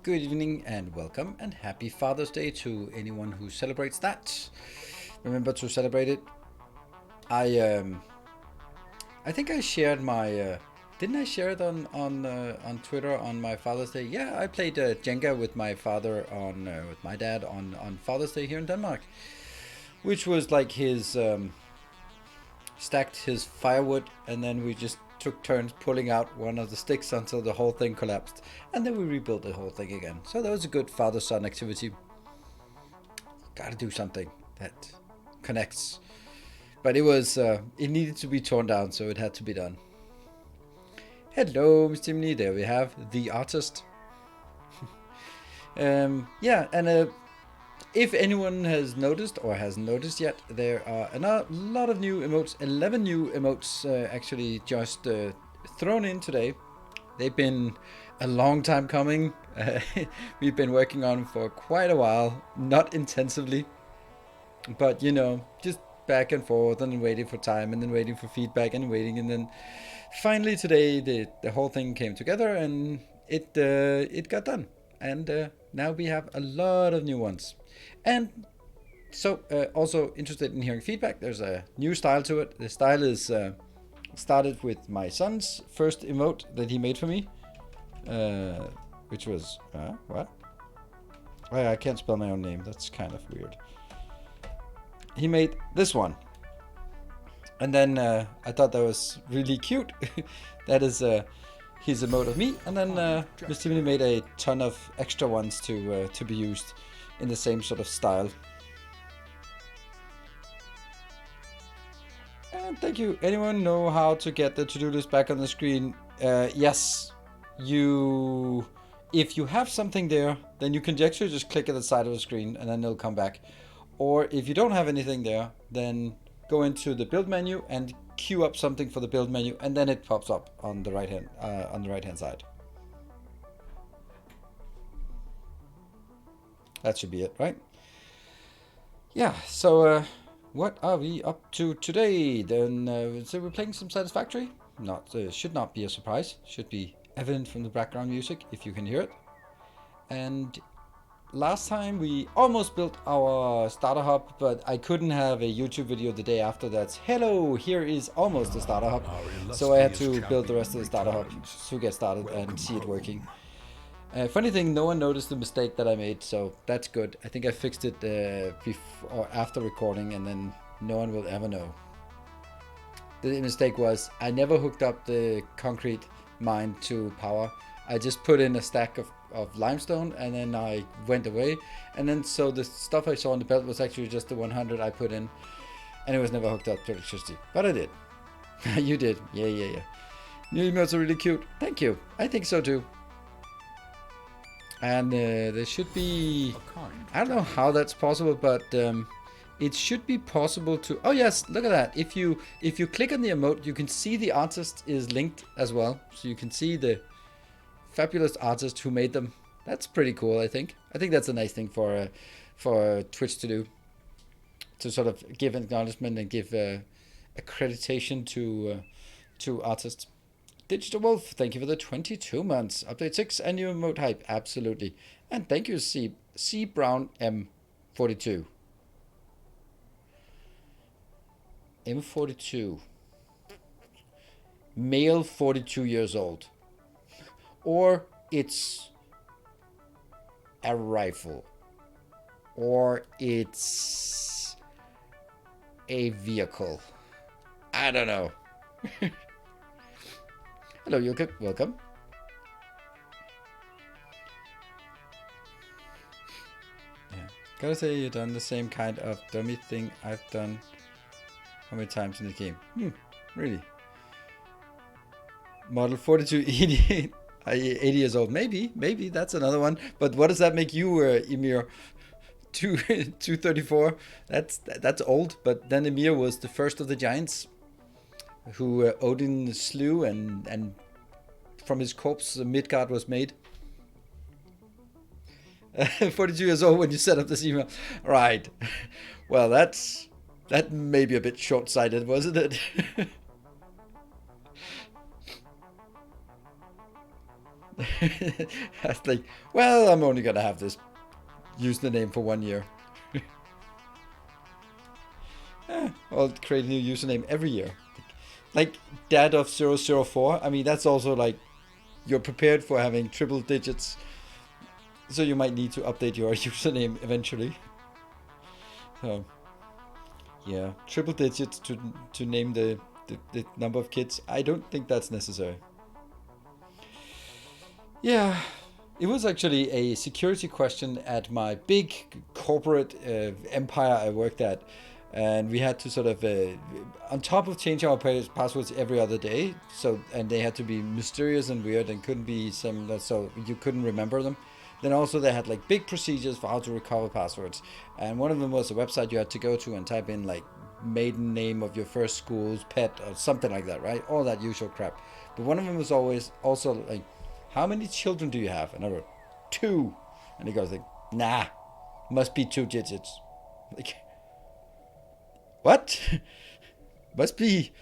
Good evening and welcome, and happy Father's Day to anyone who celebrates that. Remember to celebrate it. I think I shared my didn't I share it on Twitter on my Father's Day? Yeah, I played Jenga with my father with my dad on Father's Day here in Denmark, which was like his stacked his firewood, and then we just took turns pulling out one of the sticks until the whole thing collapsed, and then we rebuilt the whole thing again. So that was a good father-son activity. Gotta do something that connects. But it was it needed to be torn down, so it had to be done. Hello, Mr. Timney. There we have the artist. Yeah, and if anyone has noticed or hasn't noticed yet, there are a lot of new emotes, 11 new emotes actually just thrown in today. They've been a long time coming. We've been working on for quite a while, not intensively, but you know, just back and forth and waiting for time and then waiting for feedback and waiting, and then finally today the whole thing came together and it got done, and now we have a lot of new ones. And so also interested in hearing feedback. There's a new style to it. The style is started with my son's first emote that he made for me. which was what? Oh, I can't spell my own name. That's kind of weird. He made this one, and then I thought that was really cute. That is his emote of me, and then Mr. Timmy made a ton of extra ones to be used in the same sort of style. And thank you. Anyone know how to get the to-do list back on the screen? Yes, you. If you have something there, then you can actually just click at the side of the screen, and then it'll come back. Or if you don't have anything there, then go into the build menu and queue up something for the build menu, and then it pops up on the right hand side. That should be it, right? Yeah. So what are we up to today? Then so we're playing some Satisfactory. Should not be a surprise. Should be evident from the background music if you can hear it. And last time we almost built our starter hub, but I couldn't have a YouTube video the day after that's hello, here is almost the starter hub. So I had to build the rest of the starter hub to get started and see it working. Funny thing, no one noticed the mistake that I made, so that's good. I think I fixed it before or after recording, and then no one will ever know. The mistake was I never hooked up the concrete mine to power. I just put in a stack of limestone, and then I went away, and then so the stuff I saw on the belt was actually just the 100 I put in, and it was never hooked up to electricity, but I did. You did. Yeah. New emails are really cute. Thank you. I think so too. And there should be, I don't know how that's possible, but it should be possible to, oh yes, look at that. If you click on the emote, you can see the artist is linked as well, so you can see the fabulous artist who made them. That's pretty cool. I think that's a nice thing for Twitch to do, to sort of give acknowledgement and give accreditation to artists. Digital Wolf, thank you for the 22 months. Update 6 and new emote hype, absolutely. And thank you, C Brown M42. M42. Male, 42 years old. Or it's a rifle. Or it's a vehicle. I don't know. Hello, Yoke. Welcome. Yeah. Gotta say, you've done the same kind of dummy thing I've done how many times in the game? Really? Model 4280, 80 years old. Maybe that's another one. But what does that make you, Emir? 234. That's old. But then Emir was the first of the giants who Odin slew, and from his corpse Midgard was made. 42 years old when you set up this email. Right. Well, that may be a bit short-sighted, wasn't it? That's like, well, I'm only gonna have this username for 1 year. I'll create a new username every year. Like Dad of 004. I mean, that's also like, you're prepared for having triple digits, so you might need to update your username eventually. So yeah, triple digits to name the number of kids. I don't think that's necessary. Yeah, it was actually a security question at my big corporate empire I worked at. And we had to sort of, on top of changing our passwords every other day, and they had to be mysterious and weird and couldn't be so you couldn't remember them. Then also they had like big procedures for how to recover passwords. And one of them was a website you had to go to and type in like maiden name of your first school's pet or something like that, right? All that usual crap. But one of them was always also like, how many children do you have? And I wrote 2. And he goes like, nah, must be 2 digits. Like, what? Must be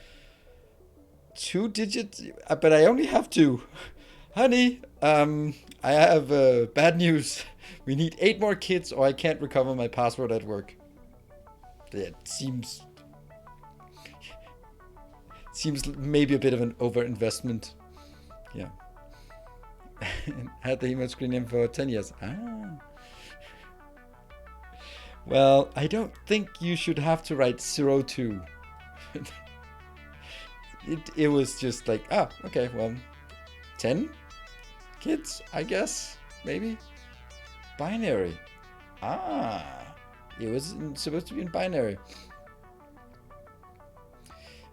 2 digits, but I only have 2. Honey, I have bad news. We need 8 more kids or I can't recover my password at work. It seems maybe a bit of an overinvestment. Yeah. Had the emote screen in for 10 years. Ah. Well, I don't think you should have to write 02. It was just like, ah, okay, well, 10 kids, I guess, maybe. Binary. Ah, it was supposed to be in binary.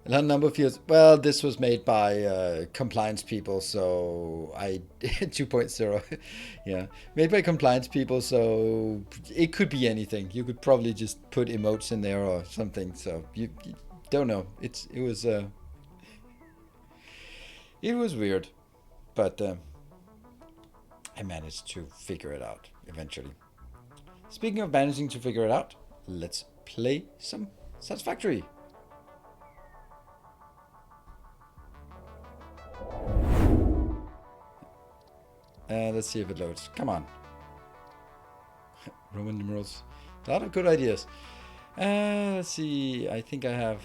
A number of years. Well, this was made by compliance people, so 2.0. Yeah, made by compliance people, so it could be anything. You could probably just put emotes in there or something. So you don't know. It was weird, but I managed to figure it out eventually. Speaking of managing to figure it out, let's play some Satisfactory. Let's see if it loads. Come on. Roman numerals. A lot of good ideas. Let's see. I think I have...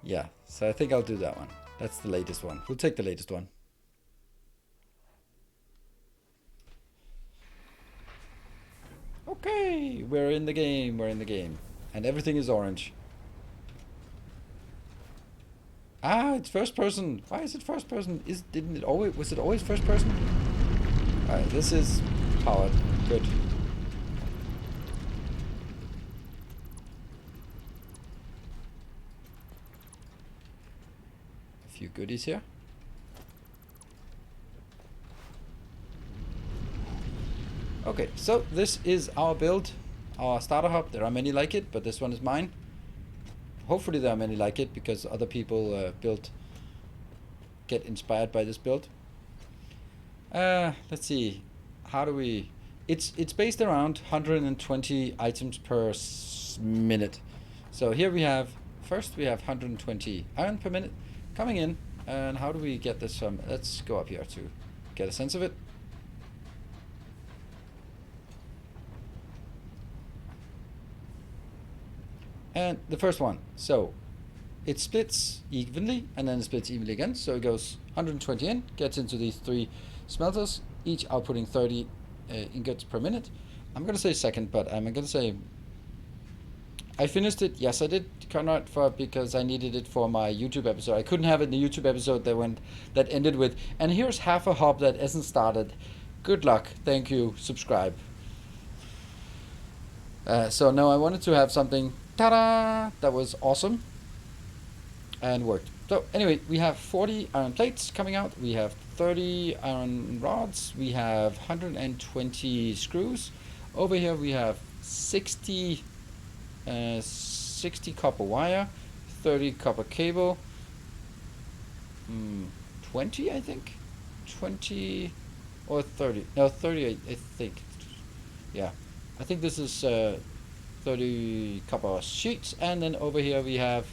yeah, so I think I'll do that one. That's the latest one. We'll take the latest one. Okay, we're in the game. We're in the game. And everything is orange. Ah, it's first person. Why is it first person? Was it always first person? Alright, this is powered. Good. A few goodies here. Okay, so this is our build, our starter hub. There are many like it, but this one is mine. Hopefully there are many like it, because other people get inspired by this build. Let's see, how do we... It's based around 120 items per minute. So here we have, first we have 120 iron per minute coming in. And how do we get this from... Let's go up here to get a sense of it. And the first one, so it splits evenly and then it splits evenly again. So it goes 120 in, gets into these 3 smelters, each outputting 30 ingots per minute. I'm going to say second, but I'm going to say I finished it. Yes, I did, Conrad, because I needed it for my YouTube episode. I couldn't have it in the YouTube episode that ended with, and here's half a hub that isn't started. Good luck. Thank you. Subscribe. So no, I wanted to have something, ta-da, that was awesome and worked. So anyway, we have 40 iron plates coming out. We have 30 iron rods. We have 120 screws. Over here we have 60 copper wire, 30 copper cable, 20 I think, 20 or 30, no 30 I think, yeah. I think this is 30 copper sheets, and then over here we have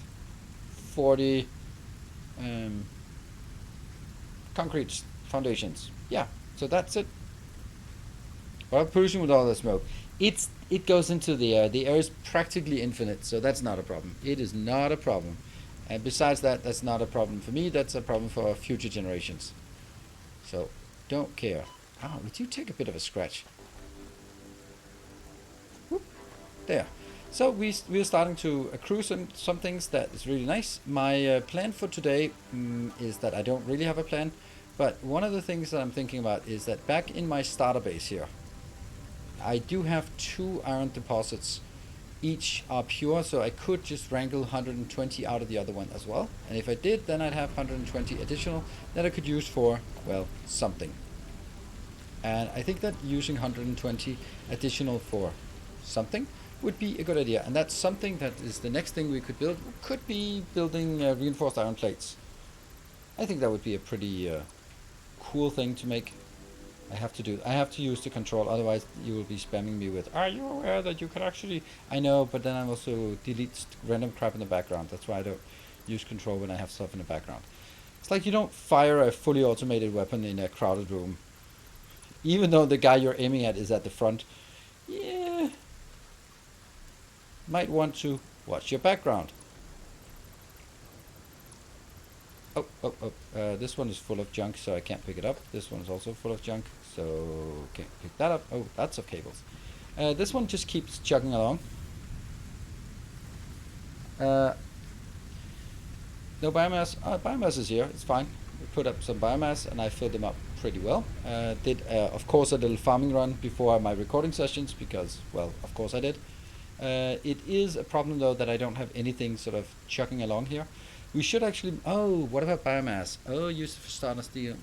40 concrete foundations. Yeah, so that's it. Well, pollution with all the smoke. It goes into the air. The air is practically infinite, so that's not a problem. It is not a problem. And besides that, that's not a problem for me. That's a problem for future generations. So, don't care. Oh, we do take a bit of a scratch. There. So we're starting to accrue some things that is really nice. My plan for today is that I don't really have a plan, but one of the things that I'm thinking about is that back in my starter base here, I do have 2 iron deposits. Each are pure, so I could just wrangle 120 out of the other one as well. And if I did, then I'd have 120 additional that I could use for, well, something. And I think that using 120 additional for something would be a good idea, and that's something that is the next thing we could build. We could be building reinforced iron plates. I think that would be a pretty cool thing to make. I have to use the control, otherwise you will be spamming me with, are you aware that you could actually... I know, but then I'm also delete random crap in the background. That's why I don't use control when I have stuff in the background. It's like you don't fire a fully automated weapon in a crowded room, even though the guy you're aiming at is at the front. Yeah, might want to watch your background. This one is full of junk, so I can't pick it up. This one is also full of junk, so can't pick that up. Oh, lots of cables. This one just keeps chugging along. No biomass. Biomass is here. It's fine. We put up some biomass, and I filled them up pretty well. Did, of course, a little farming run before my recording sessions, because, well, of course I did. It is a problem, though, that I don't have anything sort of chugging along here. We should actually... Oh, what about biomass? Oh, used for starter steel.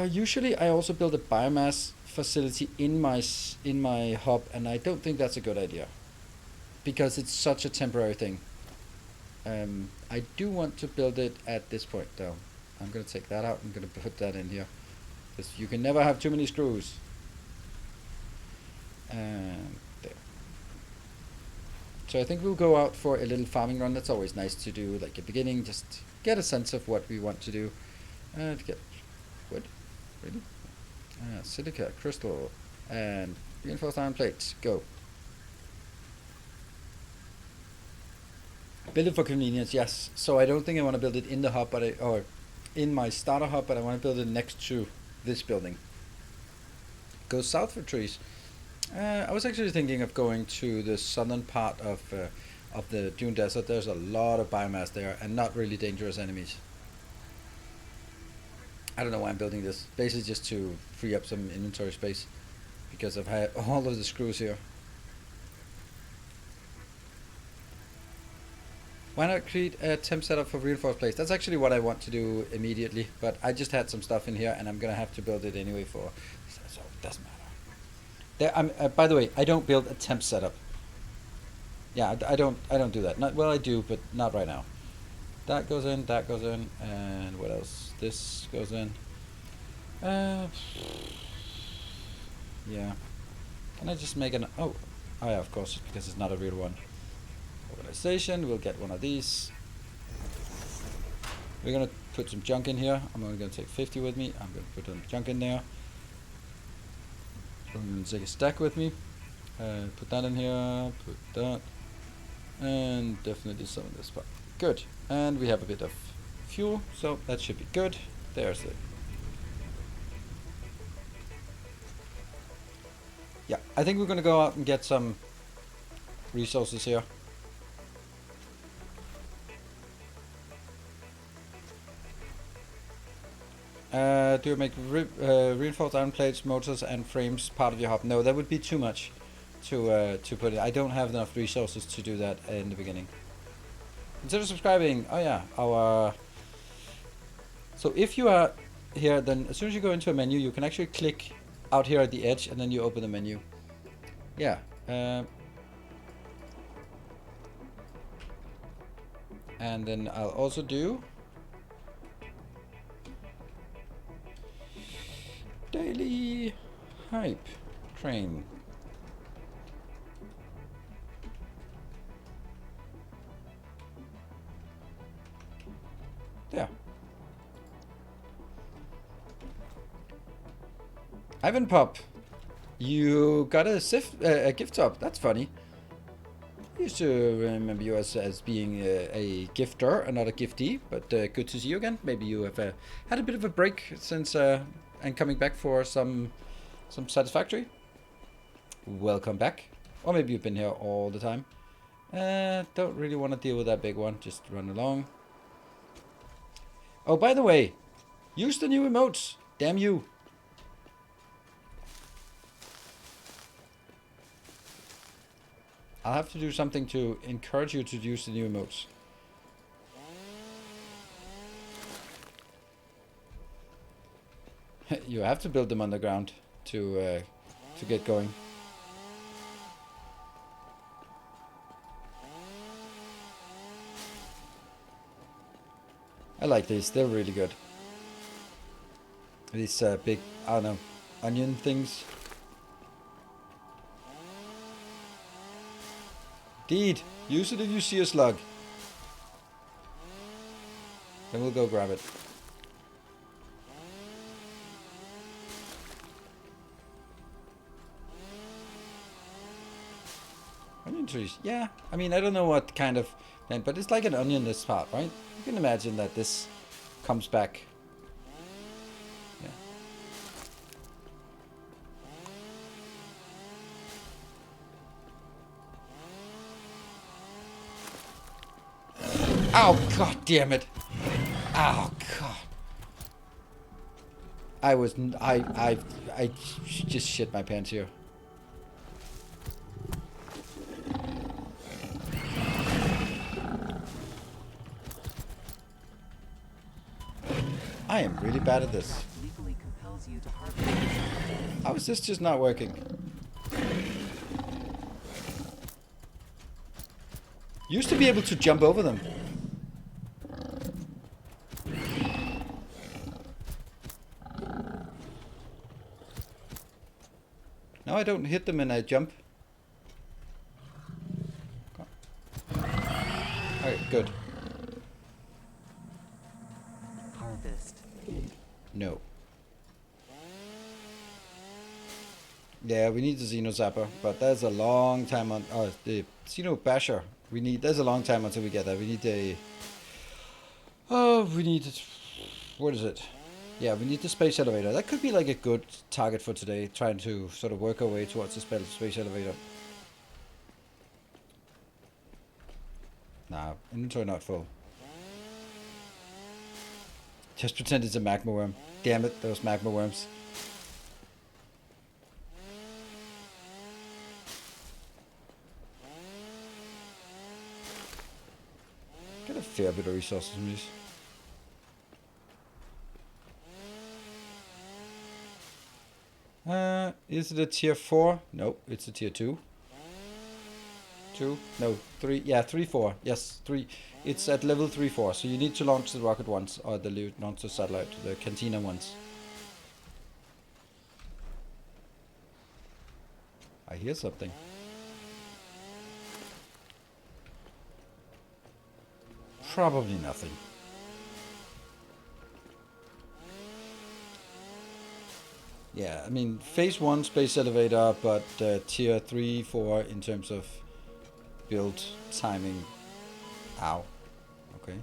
Usually I also build a biomass facility in my hub, and I don't think that's a good idea, because it's such a temporary thing. I do want to build it at this point, though. I'm going to take that out. I'm going to put that in here, because you can never have too many screws. And there. So I think we'll go out for a little farming run. That's always nice to do, like at the beginning, just get a sense of what we want to do. To get wood, really? Silica, crystal, and reinforced iron plates. Go. Build it for convenience, yes. So I don't think I want to build it in the hub, or in my starter hub, but I want to build it next to this building. Go south for trees. I was actually thinking of going to the southern part of the Dune Desert. There's a lot of biomass there, and not really dangerous enemies. I don't know why I'm building this. Basically just to free up some inventory space, because I've had all of the screws here. Why not create a temp setup for reinforced plates? That's actually what I want to do immediately, but I just had some stuff in here, and I'm gonna have to build it anyway so it doesn't matter. By the way, I don't build a temp setup. Yeah, I don't do that. Well, I do, but not right now. That goes in, and what else? This goes in. Yeah. Can I just make an... Oh yeah, of course, because it's not a real one. Organization, we'll get one of these. We're gonna put some junk in here. I'm only gonna take 50 with me. I'm gonna put some junk in there. I'm gonna take a stack with me. Put that in here, put that. And definitely some in this spot. Good. And we have a bit of fuel, so that should be good. There's it. Yeah, I think we're gonna go out and get some resources here. Do you make reinforced iron plates, motors, and frames part of your hub? No, that would be too much to put it. I don't have enough resources to do that in the beginning. Consider subscribing. Oh yeah, so if you are here, then as soon as you go into a menu, you can actually click out here at the edge, and then you open the menu. Yeah. And then I'll also do daily hype train. There. Ivan Pop, you got a gift top. That's funny. I used to remember you as being a gifter and not a giftee, but good to see you again. Maybe you have had a bit of a break since and coming back for some Satisfactory. Welcome back. Or maybe you've been here all the time. Don't really want to deal with that big one. Just run along. Oh, by the way, use the new emotes. Damn you. I'll have to do something to encourage you to use the new emotes. You have to build them underground to get going. I like these. They're really good. These big, I don't know, onion things. Indeed. Use it if you see a slug. Then we'll go grab it. Onion trees. Yeah, I mean, I don't know what kind of plant, but it's like an onion, this part, right? You can imagine that this comes back. Yeah. Oh, god damn it. Oh, god. I just shit my pants here. I am really bad at this. How is this just not working? Used to be able to jump over them. Now I don't hit them and I jump. Okay, good. Harvest. No. Yeah, we need the Xeno Zapper, but there's a long time on. Oh, the Xeno Basher. There's a long time until we get that. We need a. Oh, we need. What is it? Yeah, we need the space elevator. That could be like a good target for today, trying to sort of work our way towards the space elevator. Nah, inventory not full. Just pretend it's a magma worm. Damn it, those magma worms. Get a fair bit of resources from these. Is it a tier 4? Nope, it's a tier 2. 2? No, 3. Yeah, 3, 4. Yes, 3. It's at level 3, 4. So you need to launch the rocket once, or launch the satellite, the cantina once. I hear something. Probably nothing. Yeah, I mean, phase 1 space elevator, but tier 3, 4 in terms of build timing. Ow. Okay.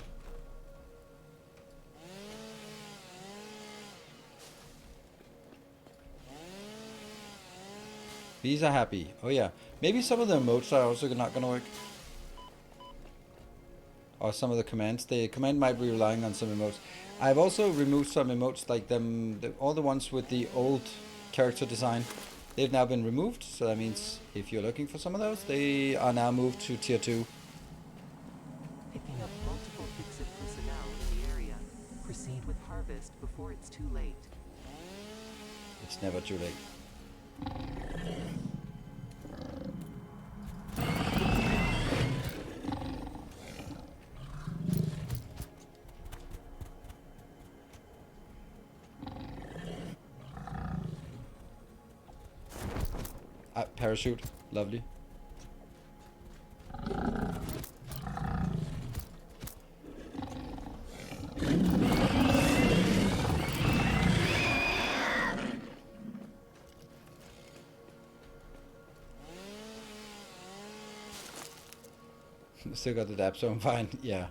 Bees are happy. Oh yeah. Maybe some of the emotes are also not gonna work. Or some of the commands. The command might be relying on some emotes. I've also removed some emotes, like all the ones with the old character design. They've now been removed, so that means if you're looking for some of those, they are now moved to tier 2. Picking up multiple Fixit personnel in the area. Proceed with harvest before it's too late. It's never too late. Parachute, lovely. Still got the dap, so I'm fine. Yeah.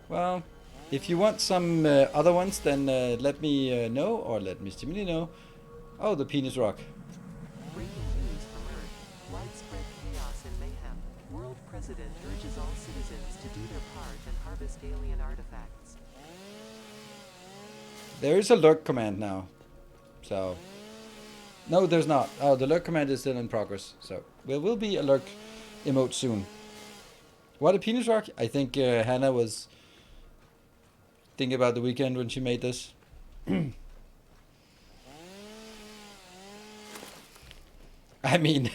Well, if you want some other ones, then let me know, or let Mr. Mini know. Oh, the penis rock. Breaking news from Earth. Widespread chaos and mayhem. World President urges all citizens to do their part and harvest alien artifacts. There is a lurk command now. So. No, there's not. Oh, the lurk command is still in progress. So, there will be a lurk emote soon. What a penis rock? I think Hannah was thinking about the weekend when she made this. I mean,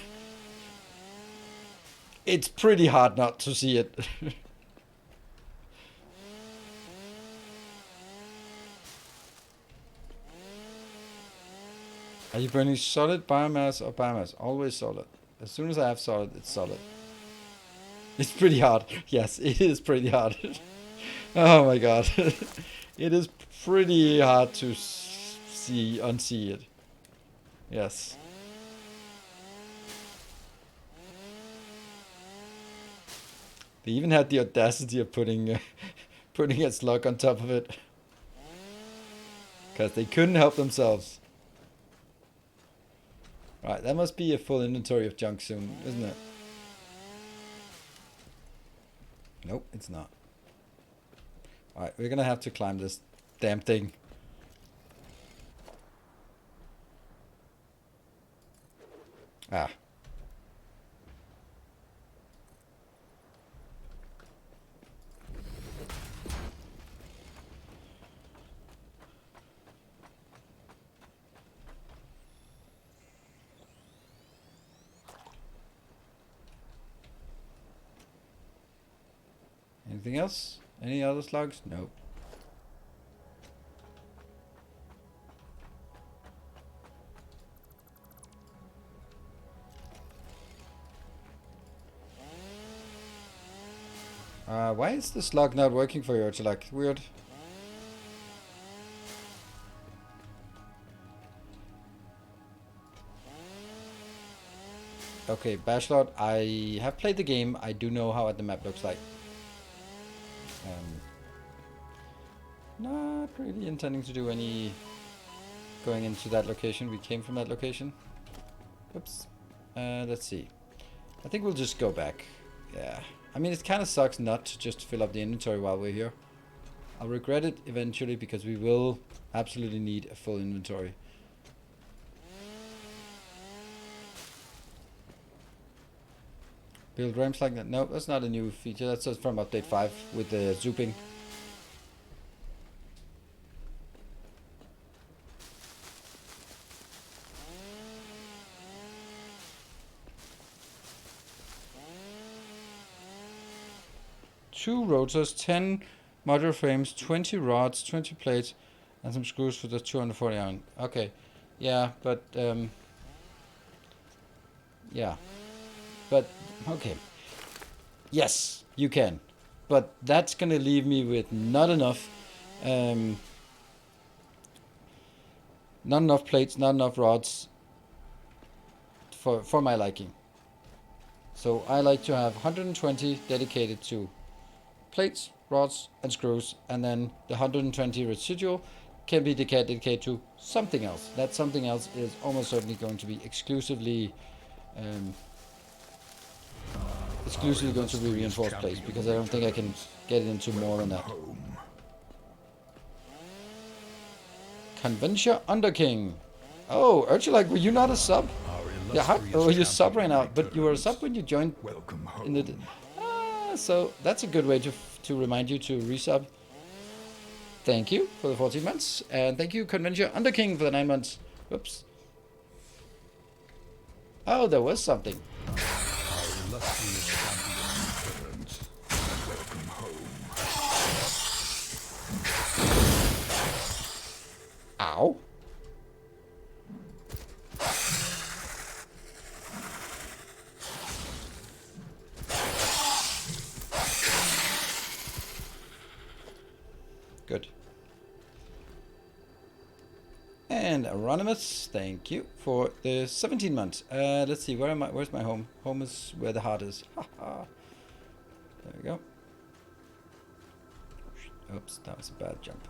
it's pretty hard not to see it. Are you burning solid biomass or biomass? Always solid. As soon as I have solid, it's solid. It's pretty hard. Yes, it is pretty hard. Oh my god. It is pretty hard to unsee it. Yes. They even had the audacity of putting putting a slug on top of it. Because they couldn't help themselves. Right, that must be a full inventory of junk soon, isn't it? Nope, it's not. Alright, we're gonna have to climb this damn thing. Ah. Anything else? Any other slugs? Nope. Why is the slug not working for you, Urchalak? Weird. Okay, Bashlot, I have played the game. I do know how the map looks like. Not really intending to do any going into that location. We came from that location. Oops. Let's see. I think we'll just go back. Yeah. I mean, it kind of sucks not to just fill up the inventory while we're here. I'll regret it eventually because we will absolutely need a full inventory. Build ramps like that. No, that's not a new feature. That's just from update 5 with the zooping. Two rotors, 10 modular frames, 20 rods, 20 plates, and some screws for the 240 iron. Okay, yeah, but yeah, but okay. Yes, you can, but that's gonna leave me with not enough plates, not enough rods for my liking. So I like to have 120 dedicated to plates, rods, and screws, and then the 120 residual can be dedicated to something else. That something else is almost certainly going to be exclusively going to be reinforced plates, because I don't think I can get it into more than that. Convention Underking. Oh, Urchalak, were you not a sub? Yeah, how, oh, you sub right now, but you were a sub when you joined in the... so that's a good way to remind you to resub. Thank you for the 14 months, and thank you, Convention Underking, for the 9 months. Whoops. Oh, there was something. Ow. Good. And Anonymous, thank you for the 17 months. Let's see, where am I? Where's my home? Home is where the heart is. Haha. There we go. Oops, that was a bad jump.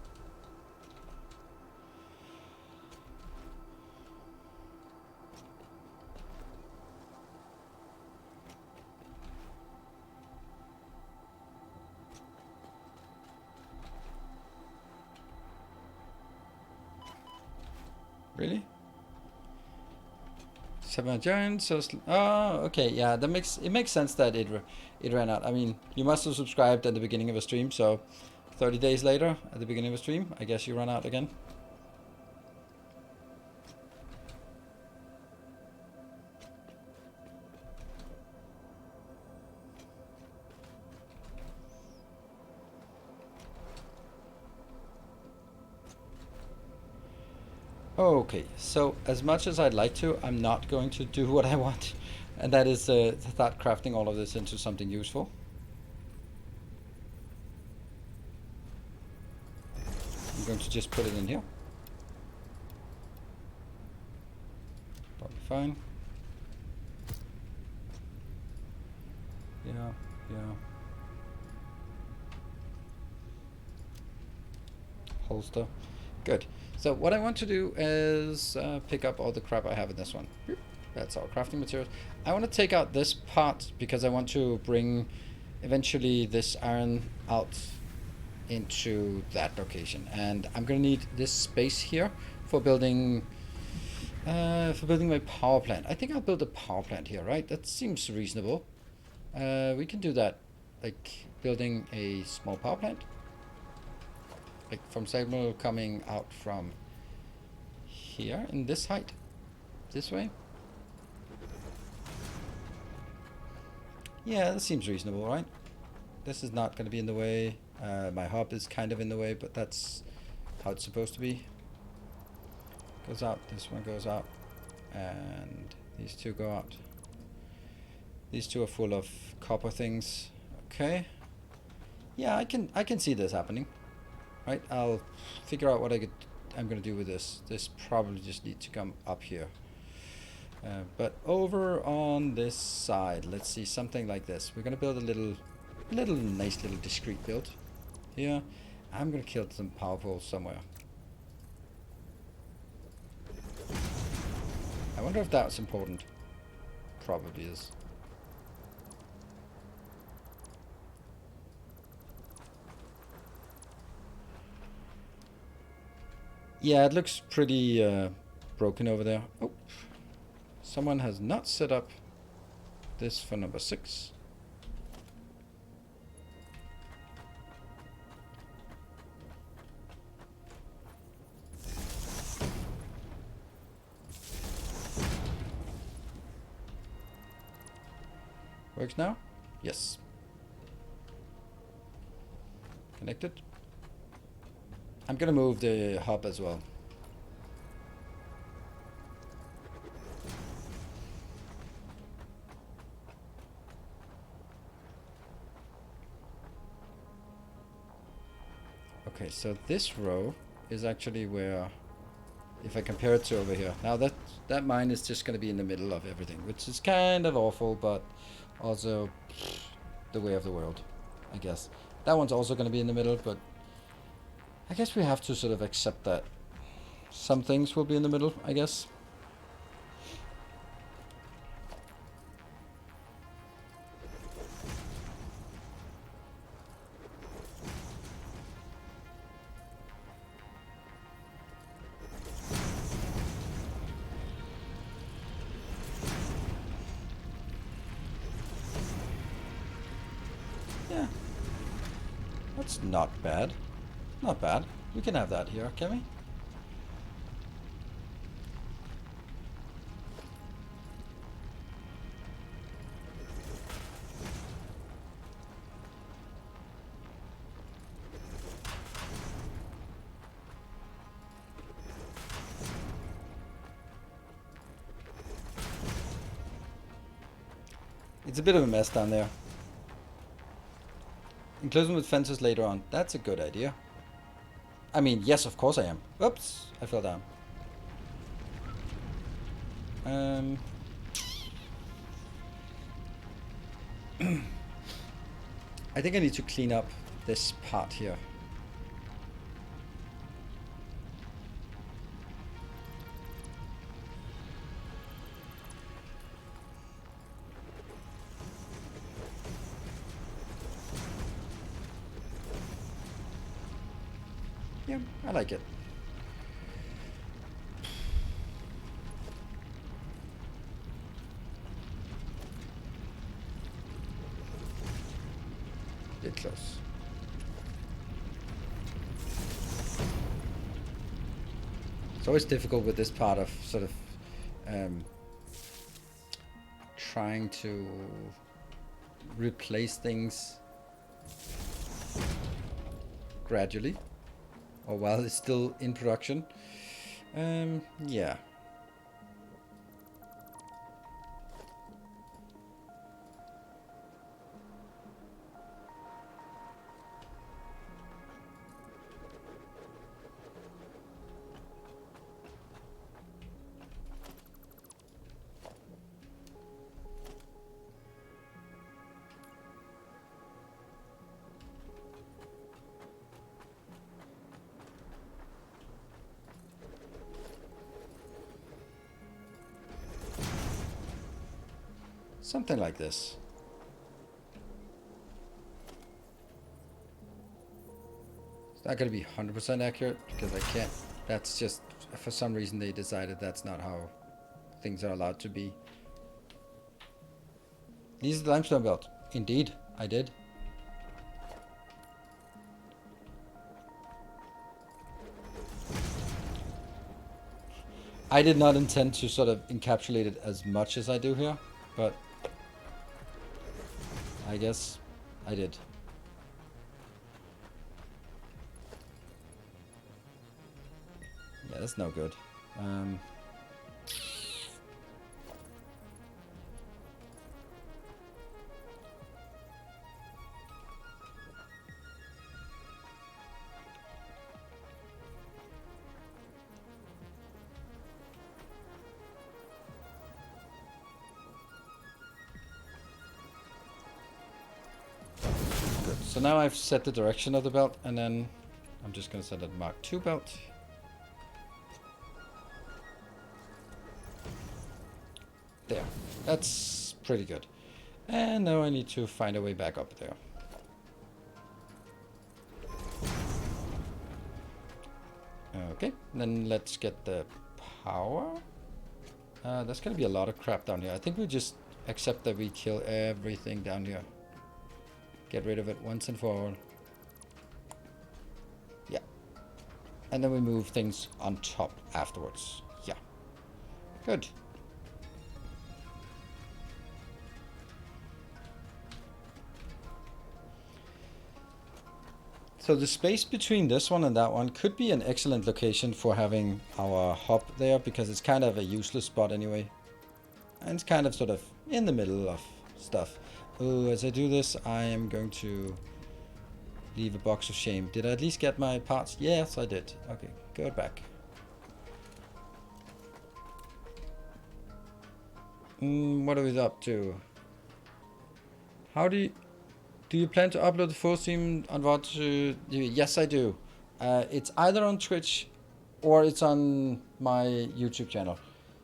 Really? 7 giants. So oh, okay. Yeah, that makes sense that it ran out. I mean, you must have subscribed at the beginning of a stream, so 30 days later, at the beginning of a stream, I guess you run out again. Okay, so as much as I'd like to, I'm not going to do what I want, and that is start crafting all of this into something useful. I'm going to just put it in here. Probably fine. Yeah, yeah. holster. Good. So what I want to do is pick up all the crap I have in this one. That's our crafting materials. I want to take out this part because I want to bring eventually this iron out into that location, and I'm gonna need this space here for building my power plant. I think I'll build a power plant here, right? That seems reasonable. We can do that, like building a small power plant, like from signal coming out from here in this height, this way. Yeah, that seems reasonable, right? This is not going to be in the way. My hub is kind of in the way, but that's how it's supposed to be. Goes out, this one goes out, and these two go out. These two are full of copper things. Okay. Yeah, I can see this happening. Right, I'll figure out what I'm gonna do with this. This probably just needs to come up here. But over on this side, let's see, something like this. We're gonna build a nice little discrete build here. I'm gonna kill some power poles somewhere. I wonder if that's important. Probably is. Yeah, it looks pretty broken over there. Oh, someone has not set up this for number 6. Works now? Yes. Connected. I'm gonna move the hub as well. Okay, so this row is actually where, if I compare it to over here, now that mine is just gonna be in the middle of everything, which is kind of awful, but also the way of the world, I guess. That one's also gonna be in the middle, but I guess we have to sort of accept that some things will be in the middle, I guess. Yeah, that's not bad. Not bad. We can have that here, can we? It's a bit of a mess down there. Enclose them with fences later on. That's a good idea. I mean, yes, of course I am. Oops, I fell down. I think I need to clean up this part here. Yeah, I like it. Bit close. It's always difficult with this part of sort of trying to replace things gradually, or while it's still in production. Yeah. Something like this. It's not going to be 100% accurate because I can't. That's just, for some reason they decided that's not how things are allowed to be. These are the limestone belt. Indeed, I did. I did not intend to sort of encapsulate it as much as I do here, but I guess I did. Yeah, that's no good. Good. So now I've set the direction of the belt, and then I'm just going to set a Mark II belt. There. That's pretty good. And now I need to find a way back up there. Okay, then let's get the power. There's going to be a lot of crap down here. I think we just accept that we kill everything down here. Get rid of it once and for all. Yeah. And then we move things on top afterwards. Yeah. Good. So the space between this one and that one could be an excellent location for having our hub there, because it's kind of a useless spot anyway. And it's kind of sort of in the middle of stuff. Oh, as I do this, I am going to leave a box of shame. Did I at least get my parts? Yes, I did. Okay, go back. What are we up to? How do you plan to upload the full stream on VOD? Yes, I do. It's either on Twitch or it's on my YouTube channel.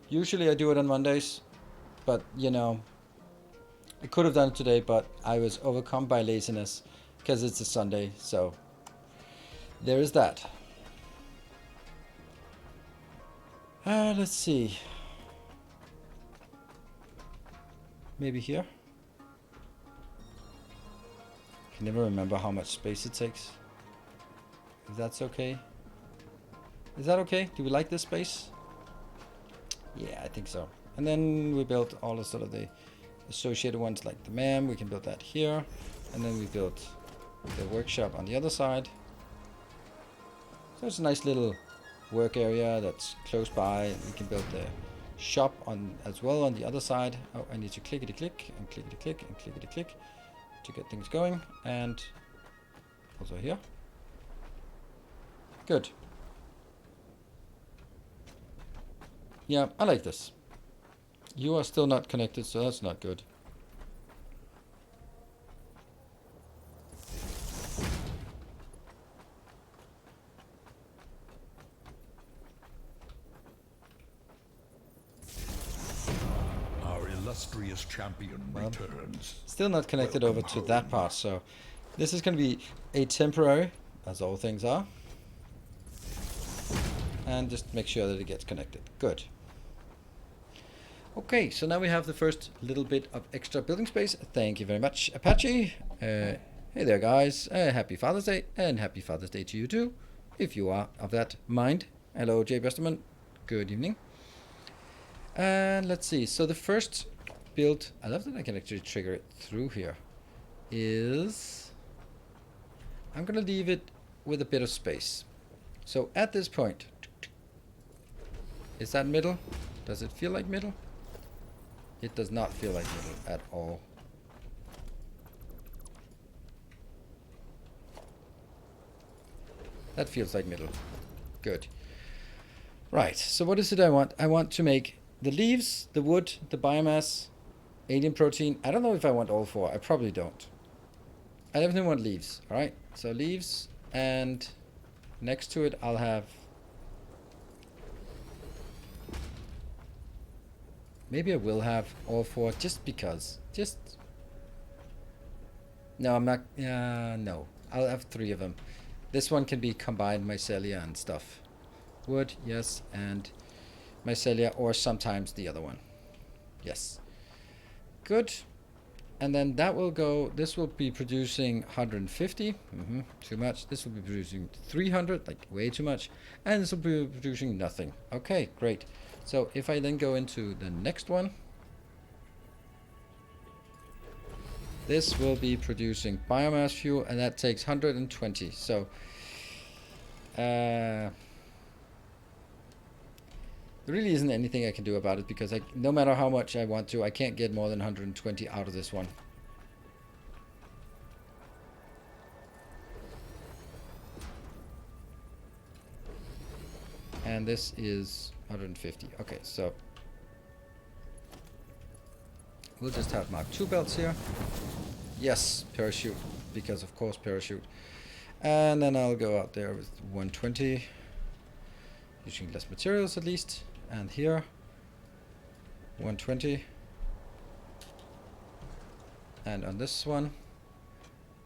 Usually I do it on Mondays, but you know, I could have done it today, but I was overcome by laziness because it's a Sunday, so there is that. Let's see. Maybe here? I can never remember how much space it takes. If that's okay. Is that okay? Do we like this space? Yeah, I think so. And then we built all the sort of the associated ones like the MAM. We can build that here. And then we built the workshop on the other side. So it's a nice little work area that's close by. We can build the shop on as well on the other side. Oh, I need to clickety click and clickety click and clickety click to get things going. And also here. Good. Yeah, I like this. You are still not connected, so that's not good. Our illustrious champion returns. Still not connected over to that part, so this is going to be a temporary, as all things are. And just make sure that it gets connected. Good. Okay, so now we have the first little bit of extra building space. Thank you very much, Apache. Hey there, guys. Happy Father's Day, and happy Father's Day to you too, if you are of that mind. Hello, Jay Westerman. Good evening. And let's see. So the first build, I love that I can actually trigger it through here, is I'm going to leave it with a bit of space. So at this point, is that middle? Does it feel like middle? It does not feel like middle at all. That feels like middle. Good. Right, so what is it I want? I want to make the leaves, the wood, the biomass, alien protein. I don't know if I want all four. I probably don't. I definitely want leaves. Alright, so leaves, and next to it I'll have Maybe I will have all 4 just because. Just... No, I'm not... no. I'll have 3 of them. This one can be combined mycelia and stuff. Wood, yes, and mycelia, or sometimes the other one. Yes. Good. And then that will go, this will be producing 150. Too much. This will be producing 300, like way too much. And this will be producing nothing. Okay, great. So if I then go into the next one, this will be producing biomass fuel, and that takes 120. So, there really isn't anything I can do about it, because no matter how much I want to, I can't get more than 120 out of this one. And this is 150. Okay, so we'll just have Mark II belts here. Yes, parachute, because of course parachute. And then I'll go out there with 120, using less materials at least. And here, 120. And on this one,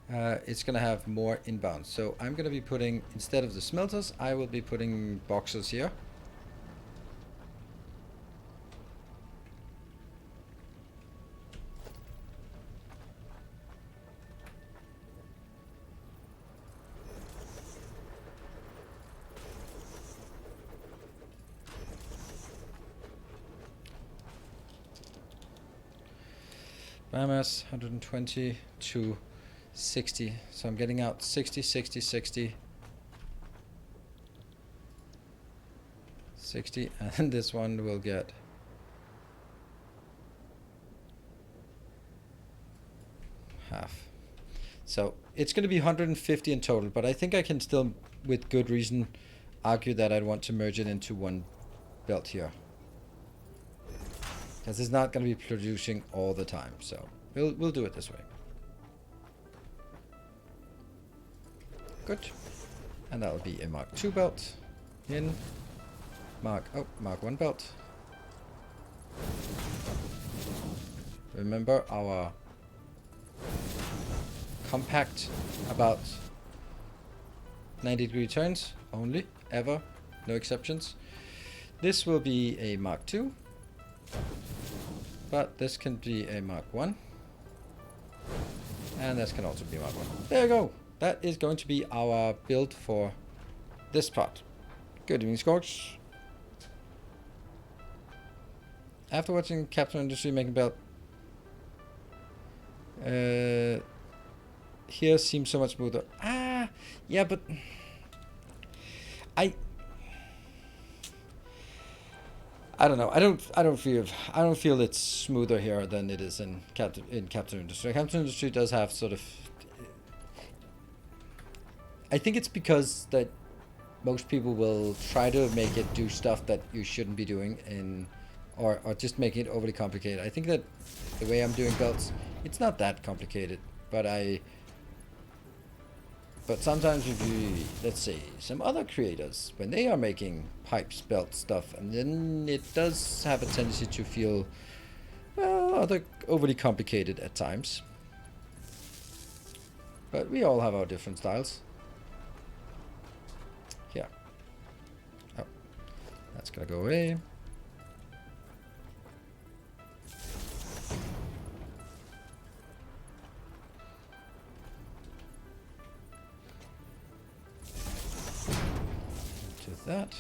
it's going to have more inbound. So I'm going to be putting, instead of the smelters, I will be putting boxes here. Biomass 120 to 60. So I'm getting out 60, 60, 60. 60, and this one will get half. So it's going to be 150 in total, but I think I can still, with good reason, argue that I'd want to merge it into one belt here. Because it's not going to be producing all the time, so we'll do it this way. Good. And that'll be a Mark II belt in Mark 1 belt. Remember our compact about 90-degree turns only, ever, no exceptions. This will be a Mark II, but this can be a Mark 1, and this can also be Mark 1. There you go. That is going to be our build for this part. Good evening, Scorch. After watching Captain Industry making belt, here seems so much smoother. Yeah, but I don't know. I don't feel it's smoother here than it is in Captain Industry. Captain Industry does have sort of. I think it's because that most people will try to make it do stuff that you shouldn't be doing or just making it overly complicated. I think that the way I'm doing belts, it's not that complicated, but sometimes if you, let's say, some other creators, when they are making pipes, belts, stuff, and then it does have a tendency to feel, well, overly complicated at times. But we all have our different styles. Here. Oh, that's gonna go away. That.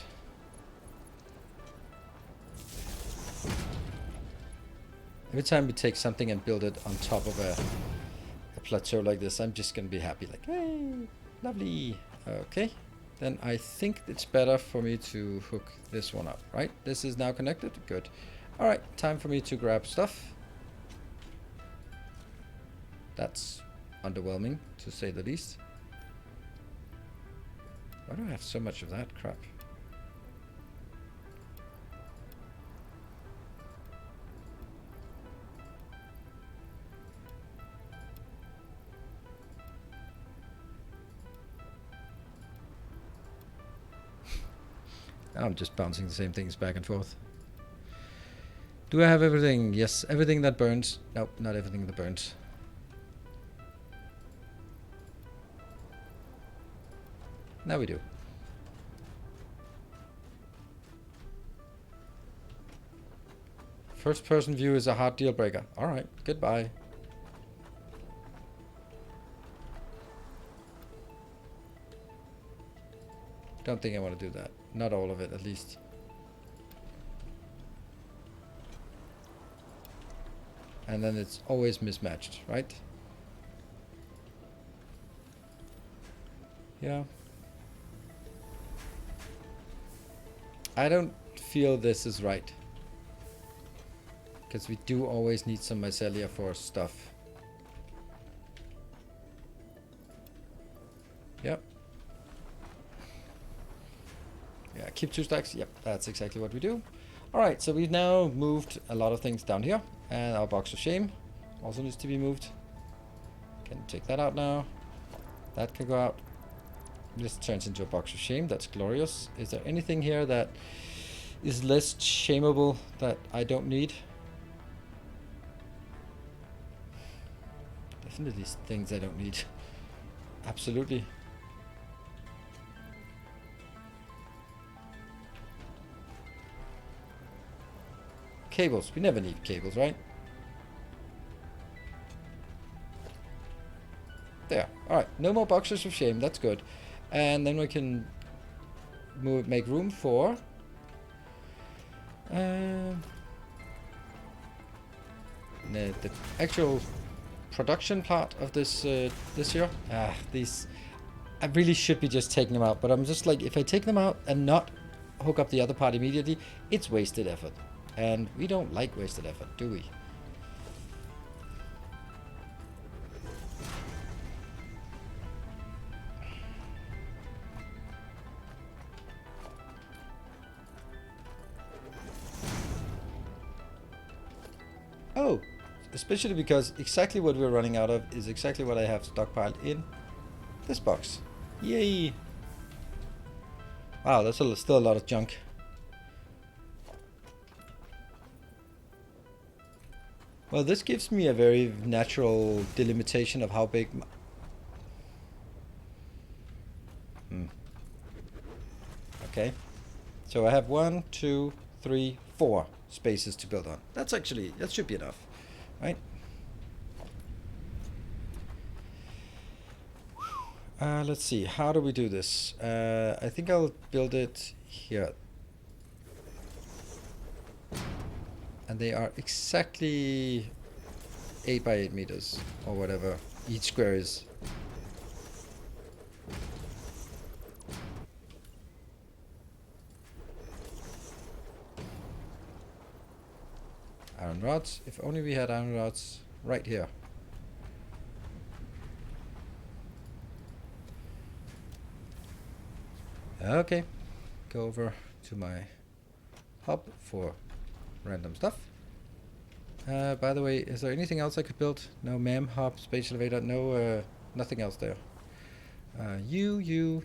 Every time we take something and build it on top of a plateau like this, I'm just gonna be happy, like, hey, lovely. Okay, then I think it's better for me to hook this one up, right? This is now connected, good. All right, time for me to grab stuff. That's underwhelming, to say the least. Why do I have so much of that crap? I'm just bouncing the same things back and forth. Do I have everything? Yes, everything that burns. Nope, not everything that burns. Now we do. First person view is a hard deal breaker. Alright, goodbye. Don't think I want to do that. Not all of it, at least. And then it's always mismatched, right? Yeah. I don't feel this is right. Because we do always need some mycelia for stuff. Yep. Yeah, keep 2 stacks. Yep, that's exactly what we do. Alright, so we've now moved a lot of things down here. And our box of shame also needs to be moved. Can take that out now. That can go out. This turns into a box of shame. That's glorious. Is there anything here that is less shameable that I don't need? Definitely things I don't need. Absolutely. Cables. We never need cables, right? There. Alright. No more boxes of shame. That's good. And then we can make room for... the actual production part of this this here. These... I really should be just taking them out. But I'm just like, if I take them out and not hook up the other part immediately, it's wasted effort. And we don't like wasted effort, do we? Oh, especially because exactly what we're running out of is exactly what I have stockpiled in this box. Yay! Wow, that's still a lot of junk. Well, this gives me a very natural delimitation of how big... Okay. So I have 1, 2, 3, 4 spaces to build on. That should be enough, right? Let's see, how do we do this? I think I'll build it here. And they are exactly 8 by 8 meters, or whatever each square is. Iron rods. If only we had iron rods right here. Okay, go over to my hub for random stuff. By the way, is there anything else I could build? No mem hub, space elevator, no, nothing else there. You.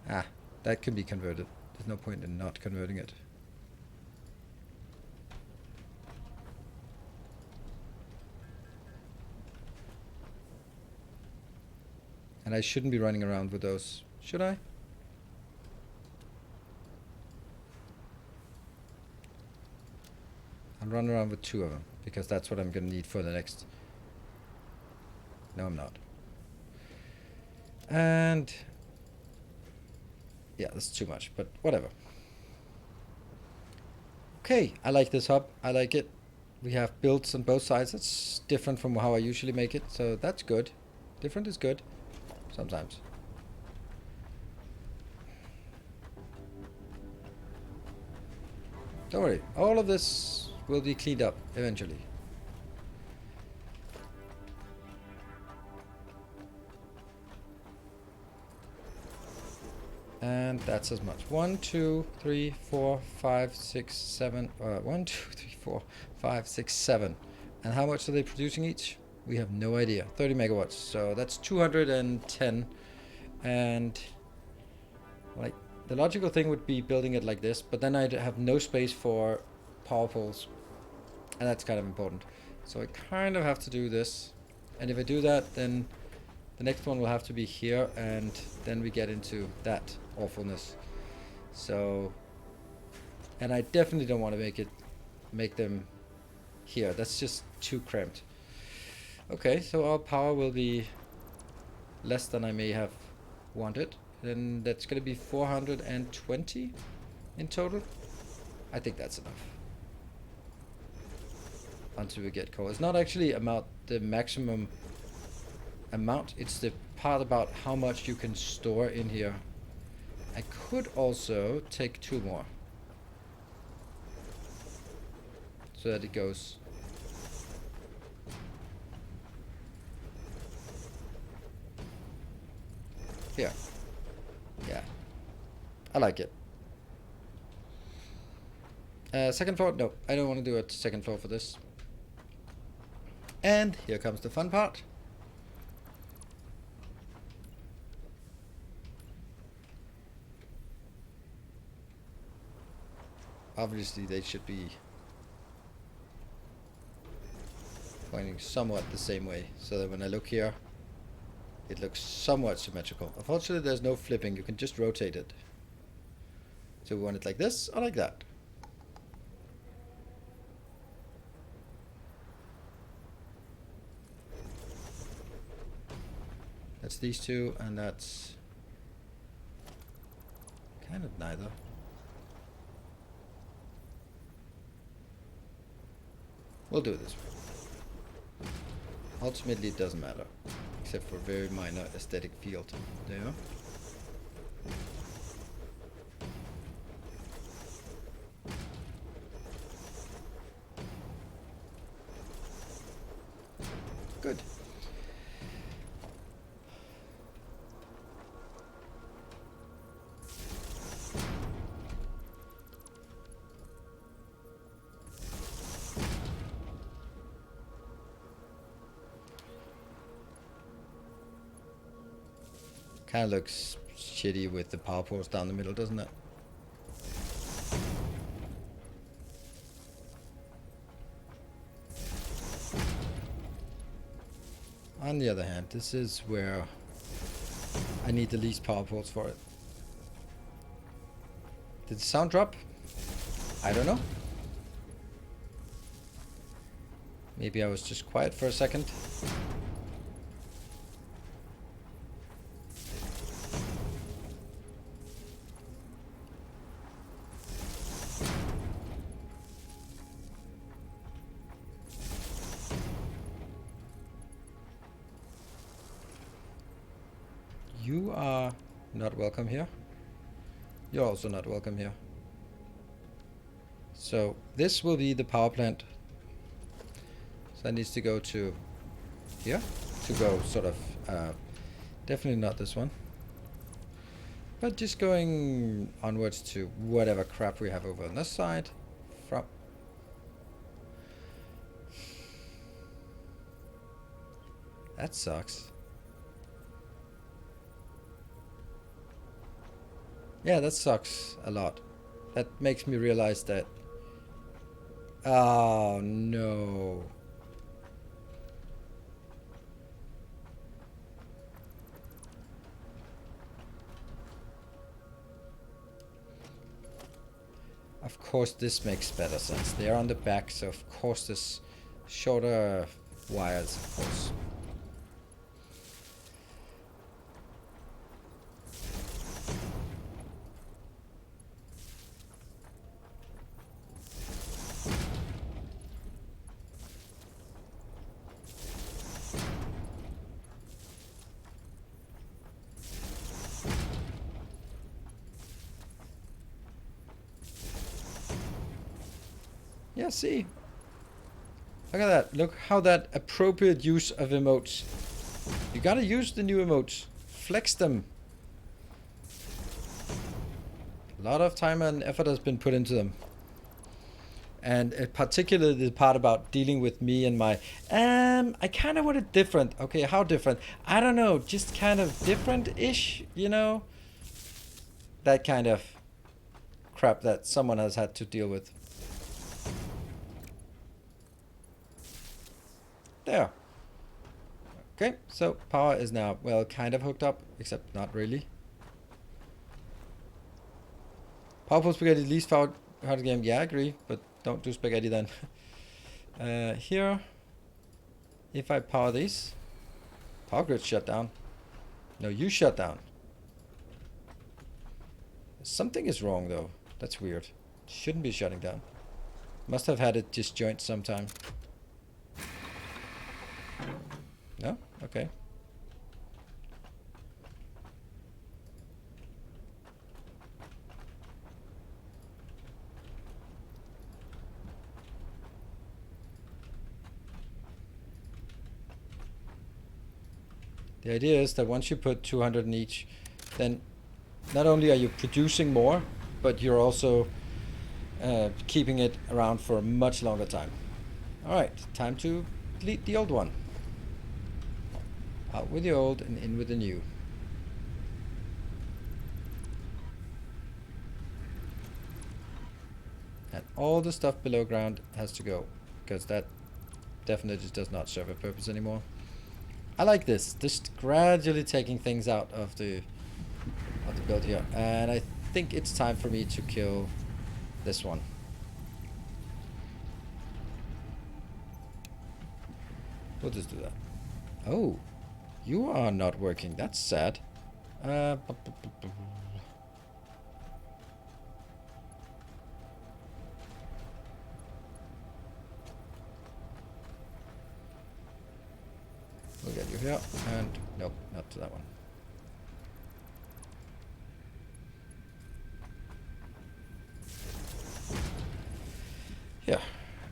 Ah, that can be converted. There's no point in not converting it. And I shouldn't be running around with those, should I? I'll run around with 2 of them, because that's what I'm going to need for the next... No, I'm not. And... yeah, that's too much, but whatever. Okay, I like this hub. I like it. We have builds on both sides. It's different from how I usually make it, so that's good. Different is good. Sometimes. Don't worry, all of this will be cleaned up eventually. And that's as much. 1, 2, 3, 4, 5, 6, 7. 1, 2, 3, 4, 5, 6, 7. And how much are they producing each? We have no idea. 30 megawatts. So that's 210. And like The logical thing would be building it like this, but then I'd have no space for power poles. And that's kind of important. So I kind of have to do this. And if I do that, then the next one will have to be here, and then we get into that awfulness. So, and I definitely don't want to make them here. That's just too cramped. Okay, so our power will be less than I may have wanted. Then that's going to be 420 in total. I think that's enough. Until we get coal. It's not actually about the maximum amount, it's the part about how much you can store in here. I could also take 2 more. So that it goes. Here. Yeah. I like it. Second floor? No, I don't want to do a second floor for this. And here comes the fun part. Obviously they should be pointing somewhat the same way, so that when I look here, it looks somewhat symmetrical. Unfortunately, there's no flipping. You can just rotate it. So we want it like this or like that. That's these two, and that's kind of neither. We'll do it this way. Ultimately, it doesn't matter, except for a very minor aesthetic field there. Good. Kind of looks shitty with the power poles down the middle, doesn't it? On the other hand, this is where I need the least power poles for it. Did the sound drop? I don't know. Maybe I was just quiet for a second. You are not welcome here. You're also not welcome here. So this will be the power plant. So that needs to go to here to go sort of, definitely not this one. But just going onwards to whatever crap we have over on this side. From that sucks. Yeah, that sucks a lot. That makes me realize that... Oh, no. Of course, this makes better sense. They're on the back, so of course there's shorter wires, of course. Yeah, see? Look at that. Look how that appropriate use of emotes. You gotta use the new emotes. Flex them. A lot of time and effort has been put into them. And particularly the part about dealing with me and my... I kind of want it different. Okay, how different? I don't know. Just kind of different-ish, you know? that kind of crap that someone has had to deal with. There. Okay, so power is now, well, kind of hooked up, except not really. Powerful spaghetti, least hard game. Yeah, I agree, but don't do spaghetti then. Here, if I power these, power grid shut down. No, you shut down. Something is wrong though. That's weird. Shouldn't be shutting down. Must have had it disjoint sometime. No? Okay. The idea is that once you put 200 in each, then not only are you producing more, but you're also keeping it around for a much longer time. Alright, time to delete the old one. Out with the old and in with the new. And all the stuff below ground has to go, because that definitely does not serve a purpose anymore. I like this, just gradually taking things out of the build here. And I think it's time for me to kill this one. We'll just do that. Oh, you are not working. That's sad. We'll get you here. And nope, not to that one. Yeah.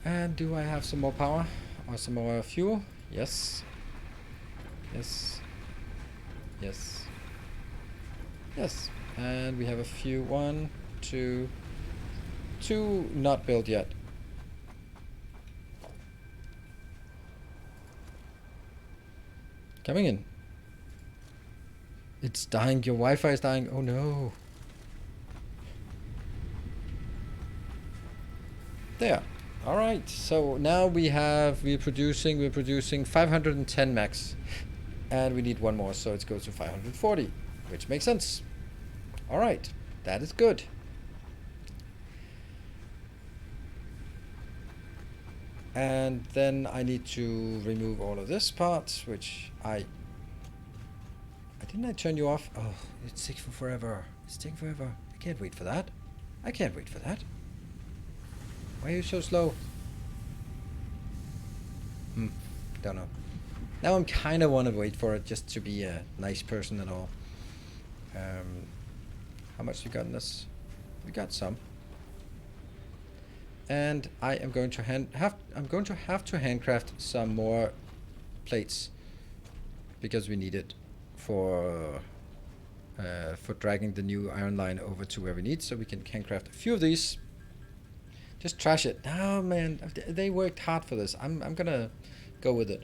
And do I have some more power? Or some more fuel? Yes. Yes. Yes. Yes. And we have a few. 1, 2, 2 not built yet. Coming in. It's dying. Your Wi-Fi is dying. Oh no. There. All right. So now we're producing 510 max, and we need one more, so it goes to 540, which makes sense. All right. That is good. And then I need to remove all of this part, which didn't I turn you off? Oh, it's taking forever. It's taking forever. I can't wait for that. I can't wait for that. Why are you so slow? Don't know. Now I'm kind of want to wait for it just to be a nice person and all. How much you got in this? We got some. And I am going to have to handcraft some more plates because we need it for dragging the new iron line over to where we need, so we can handcraft a few of these. Just trash it. No, man, they worked hard for this. I'm gonna go with it.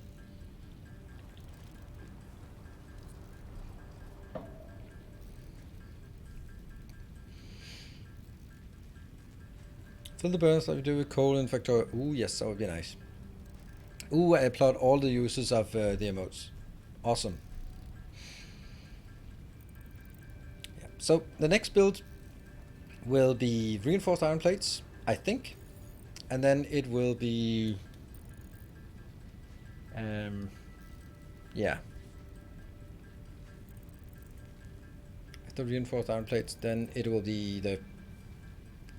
Fill the burns like we do with coal and factory. Ooh, yes, that would be nice. Ooh, I applaud all the uses of the emotes. Awesome. Yeah. So the next build will be reinforced iron plates, I think, and then it will be yeah. After reinforced iron plates, then it will be the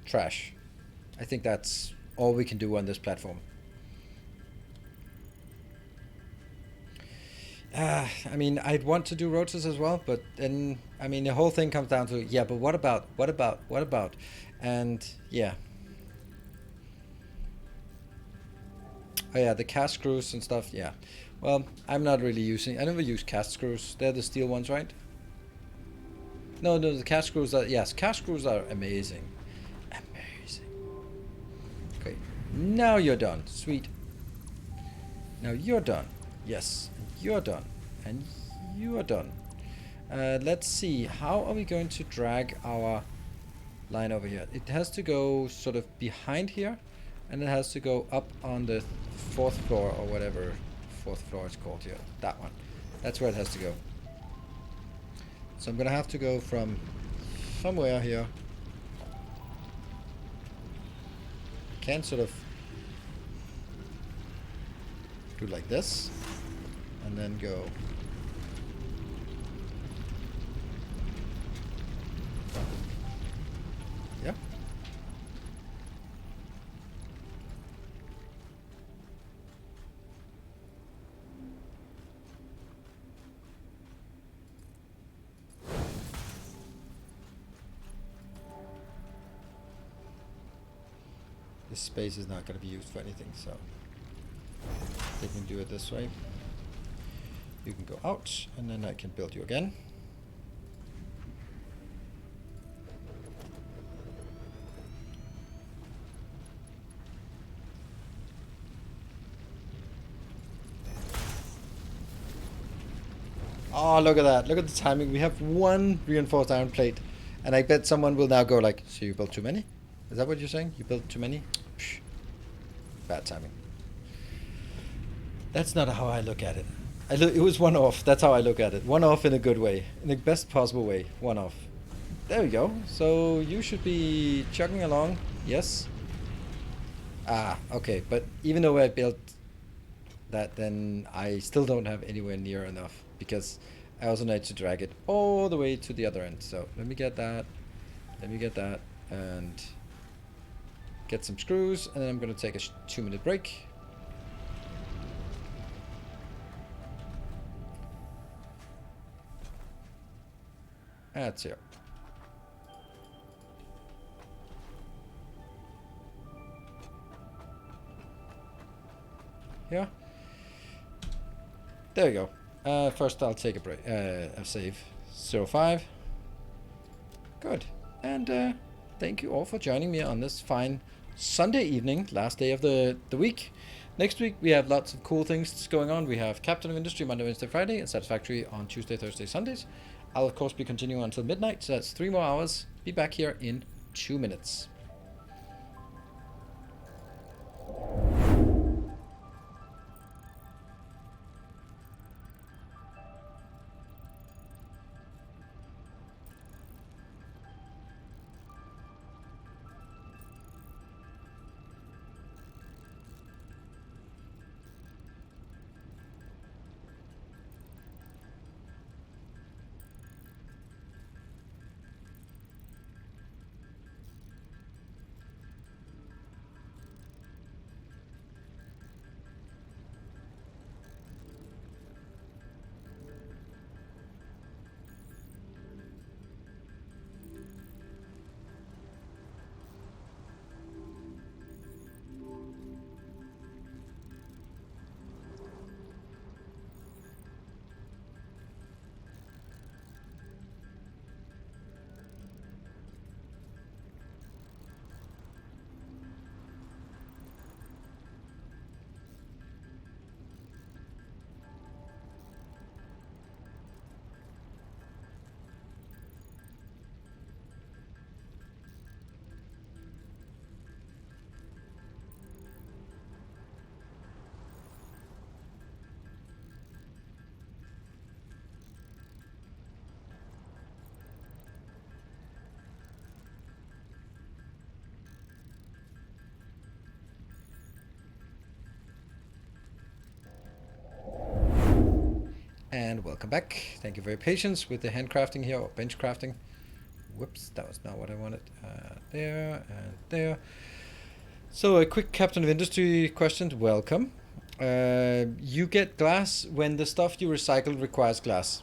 trash. I think that's all we can do on this platform. I mean, I'd want to do rotors as well, but then, I mean, the whole thing comes down to, yeah, but what about? And, yeah. Oh, yeah, the cast screws and stuff, yeah. Well, I'm not really using, I never use cast screws. They're the steel ones, right? No, the cast screws are, yes, cast screws are amazing. Amazing. Okay, now you're done. Sweet. Now you're done. Yes, you're done. And you're done. Let's see, how are we going to drag our line over here? It has to go sort of behind here, and it has to go up on the 4th floor or whatever 4th floor is called here. That one. That's where it has to go. So I'm gonna have to go from somewhere here. Can sort of do like this, and then go yeah. This space is not going to be used for anything, so they can do it this way. You can go out, and then I can build you again. Oh, look at that. Look at the timing. We have one reinforced iron plate, and I bet someone will now go like, so you built too many? Is that what you're saying? You built too many? Psh. Bad timing. That's not how I look at it. It was one off. That's how I look at it. One off in a good way. In the best possible way. One off. There we go. So you should be chugging along. Yes. Ah, okay. But even though I built that, then I still don't have anywhere near enough, because I also need to drag it all the way to the other end. So let me get that. Let me get that. And get some screws. And then I'm going to take a 2-minute break. That's here. Yeah. There we go. First I'll take a break. A save. 05. Good. And thank you all for joining me on this fine Sunday evening, last day of the week. Next week we have lots of cool things going on. We have Captain of Industry Monday, Wednesday, Friday, and Satisfactory on Tuesday, Thursday, Sundays. I'll of course be continuing until midnight, so that's 3 more hours. Be back here in 2 minutes. And welcome back. Thank you for your patience with the handcrafting here, or bench crafting. Whoops, that was not what I wanted. There and there. So a quick Captain of Industry question. Welcome. You get glass when the stuff you recycled requires glass.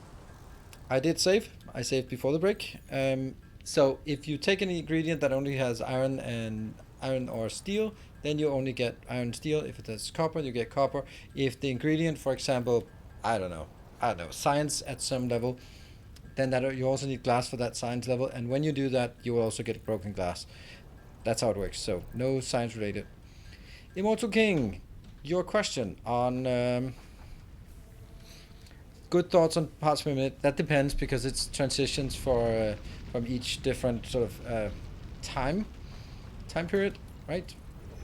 I did save. I saved before the break. So if you take an ingredient that only has iron or steel, then you only get iron steel. If it has copper, you get copper. If the ingredient, for example, I don't know, science at some level, then that you also need glass for that science level. And when you do that, you will also get broken glass. That's how it works. So no science related. Immortal King, your question on good thoughts on parts per minute. That depends because it's transitions for from each different sort of time period, right?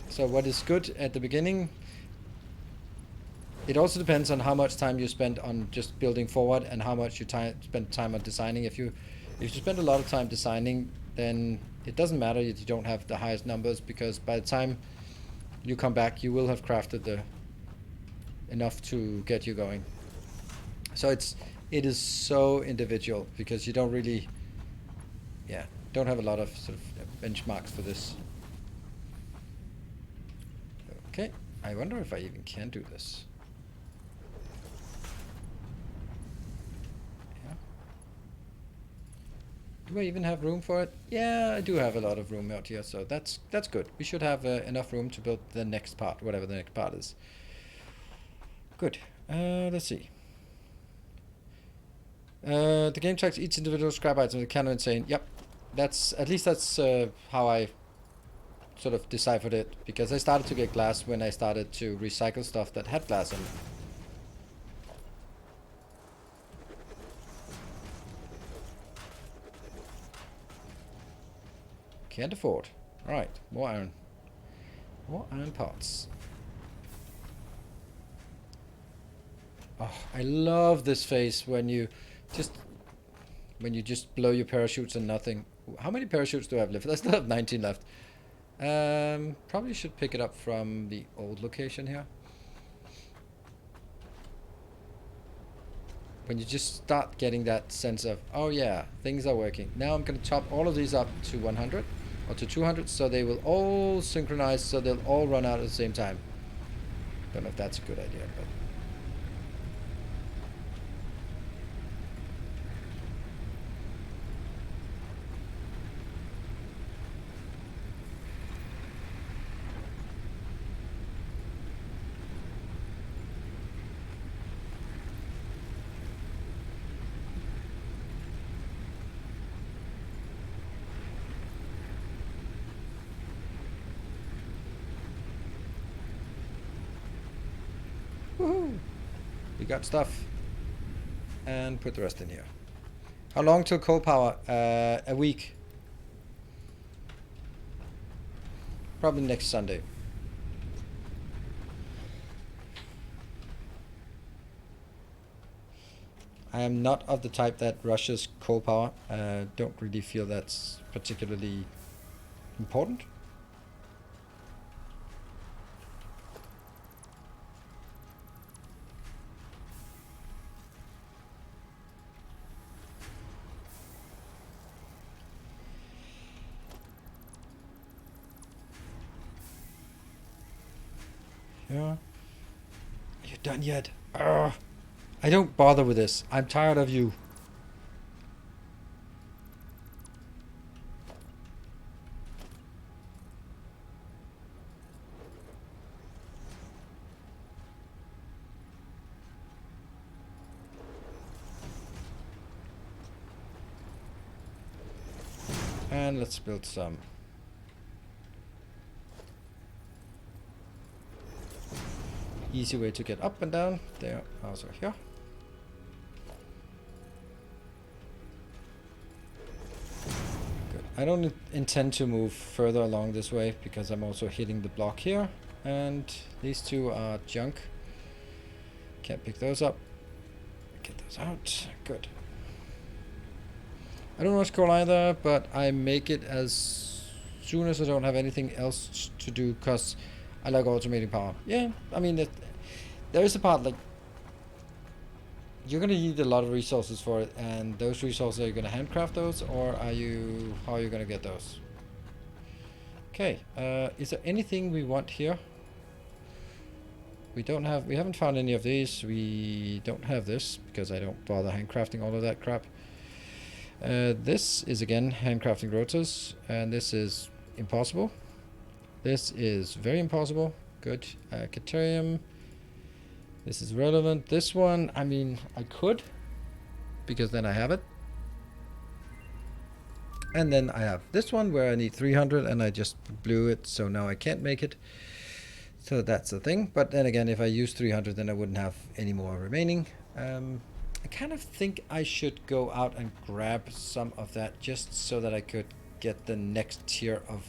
So what is good at the beginning, it also depends on how much time you spend on just building forward and how much you spend time on designing. If you spend a lot of time designing, then it doesn't matter if you don't have the highest numbers, because by the time you come back, you will have crafted enough to get you going. So it is so individual because you don't really, don't have a lot of sort of benchmarks for this. Okay, I wonder if I even can do this. Yeah. Do I even have room for it? Yeah, I do have a lot of room out here, so that's good. We should have enough room to build the next part, whatever the next part is. Good. Let's see. The game tracks each individual scrap item. It's kind of insane. Yep, that's how I sort of deciphered it, because I started to get glass when I started to recycle stuff that had glass in it. Can't afford. Alright, more iron. More iron parts. Oh, I love this phase when you just blow your parachutes and nothing. How many parachutes do I have left? I still have 19 left. Probably should pick it up from the old location here. When you just start getting that sense of, oh yeah, things are working. Now I'm going to top all of these up to 100 or to 200, so they will all synchronize, so they'll all run out at the same time. Don't know if that's a good idea, but... Woohoo! We got stuff. And put the rest in here. How long till coal power? A week. Probably next Sunday. I am not of the type that rushes coal power. Don't really feel that's particularly important. Yeah. Are you done yet? Ugh. I don't bother with this. I'm tired of you. And let's build some. Easy way to get up and down. There, also here. Good. I don't intend to move further along this way because I'm also hitting the block here. And these two are junk. Can't pick those up. Get those out. Good. I don't rush coal either, but I make it as soon as I don't have anything else to do, because I like automating power. Yeah, I mean, there is a part, like, you're going to need a lot of resources for it, and those resources, are you going to handcraft those, or how are you going to get those? Okay, is there anything we want here? We haven't found any of these. We don't have this, because I don't bother handcrafting all of that crap. This is again handcrafting rotors, and this is impossible. This is very impossible. Good. Caterium. This is relevant. This one, I mean, I could, because then I have it. And then I have this one where I need 300, and I just blew it, so now I can't make it. So that's the thing. But then again, if I use 300, then I wouldn't have any more remaining. I kind of think I should go out and grab some of that just so that I could get the next tier of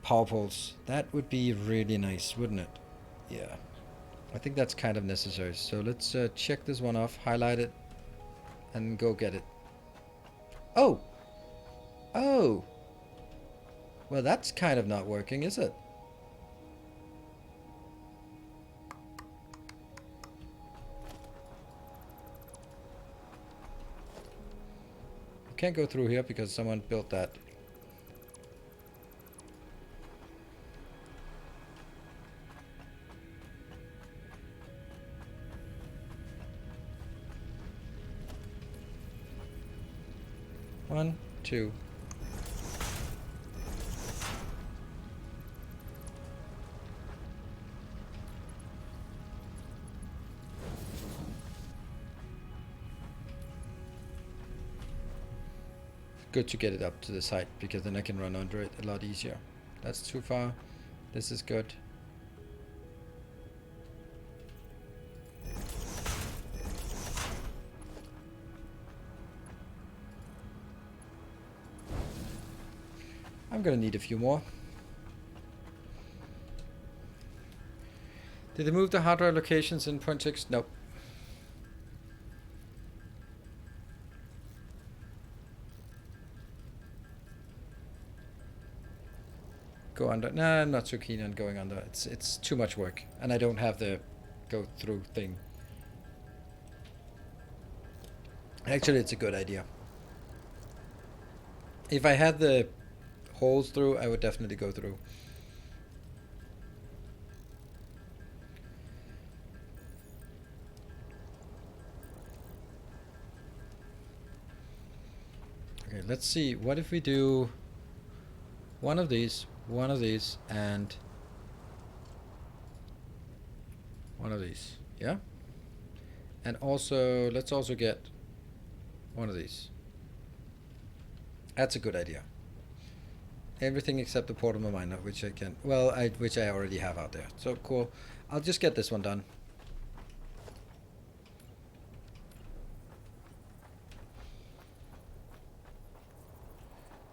power poles. That would be really nice, wouldn't it? Yeah. I think that's kind of necessary. So let's check this one off, highlight it, and go get it. Oh! Oh! Well, that's kind of not working, is it? You can't go through here because someone built that. One, two. Good to get it up to the side because then I can run under it a lot easier. That's too far. This is good. I'm gonna need a few more. Did they move the hard drive locations in 0.6? Nope. Go under. Nah, I'm not so keen on going under. It's too much work, and I don't have the go through thing. Actually, it's a good idea. If I had the holes through, I would definitely go through. Okay, let's see. What if we do one of these, and one of these? Yeah? And also, let's also get one of these. That's a good idea. Everything except the portable miner, which I can, well, which I already have out there. So cool. I'll just get this one done.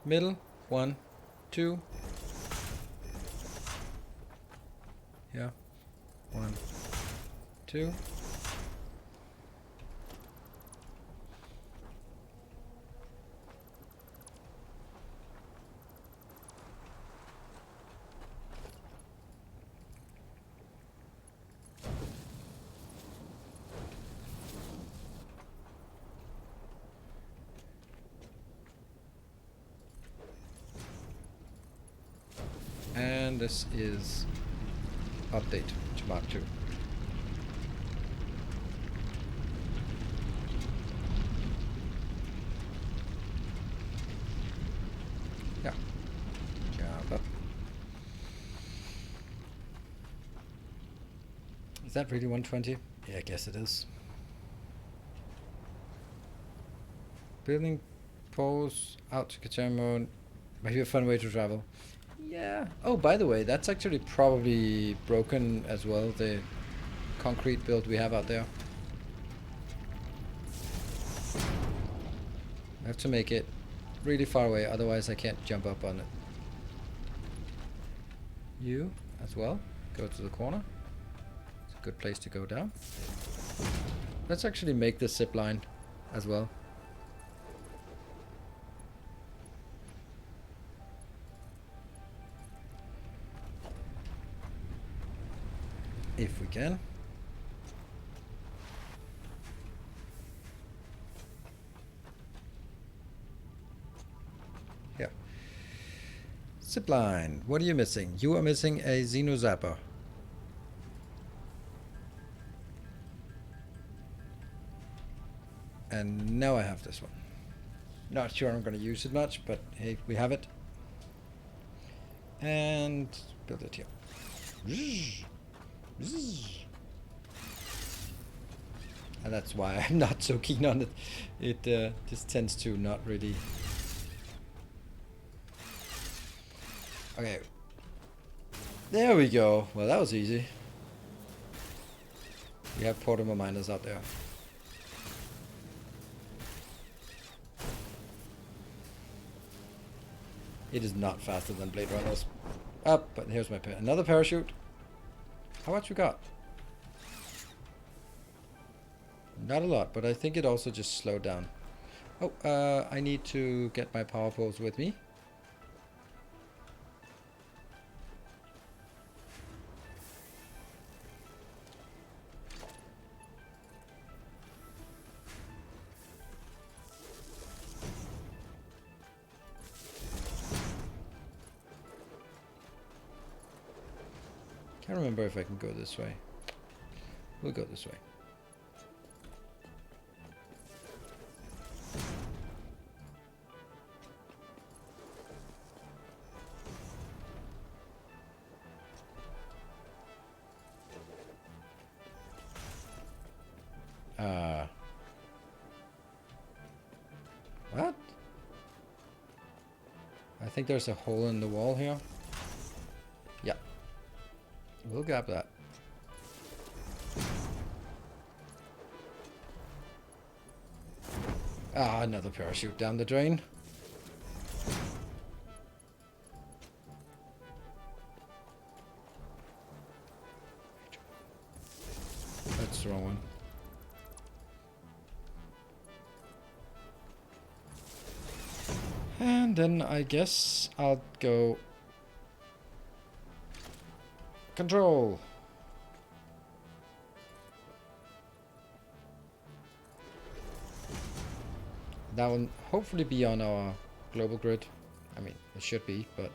Middle, 1, 2. Yeah. 1, 2. And this is update to Mark 2. Yeah. Jump up. Is that really 120? Yeah, I guess it is. Building poles out to Qatar mode. Maybe a fun way to travel. Yeah. Oh, by the way, that's actually probably broken as well, the concrete build we have out there. I have to make it really far away, otherwise I can't jump up on it. You as well. Go to the corner. It's a good place to go down. Let's actually make the zip line as well. If we can. Here. Zipline. What are you missing? You are missing a Xeno Zapper. And now I have this one. Not sure I'm going to use it much, but hey, we have it. And build it here. And that's why I'm not so keen on it. It just tends to not really. Okay. There we go. Well, that was easy. We have portable miners out there. It is not faster than Blade Runners. Up, but here's my another parachute. How much we got? Not a lot, but I think it also just slowed down. Oh, I need to get my power poles with me. Can't remember if I can go this way. We'll go this way. What? I think there's a hole in the wall here. Yeah. We'll grab that. Ah, another parachute down the drain. That's the wrong one. And then I guess I'll go control. That will hopefully be on our global grid. I mean, it should be, but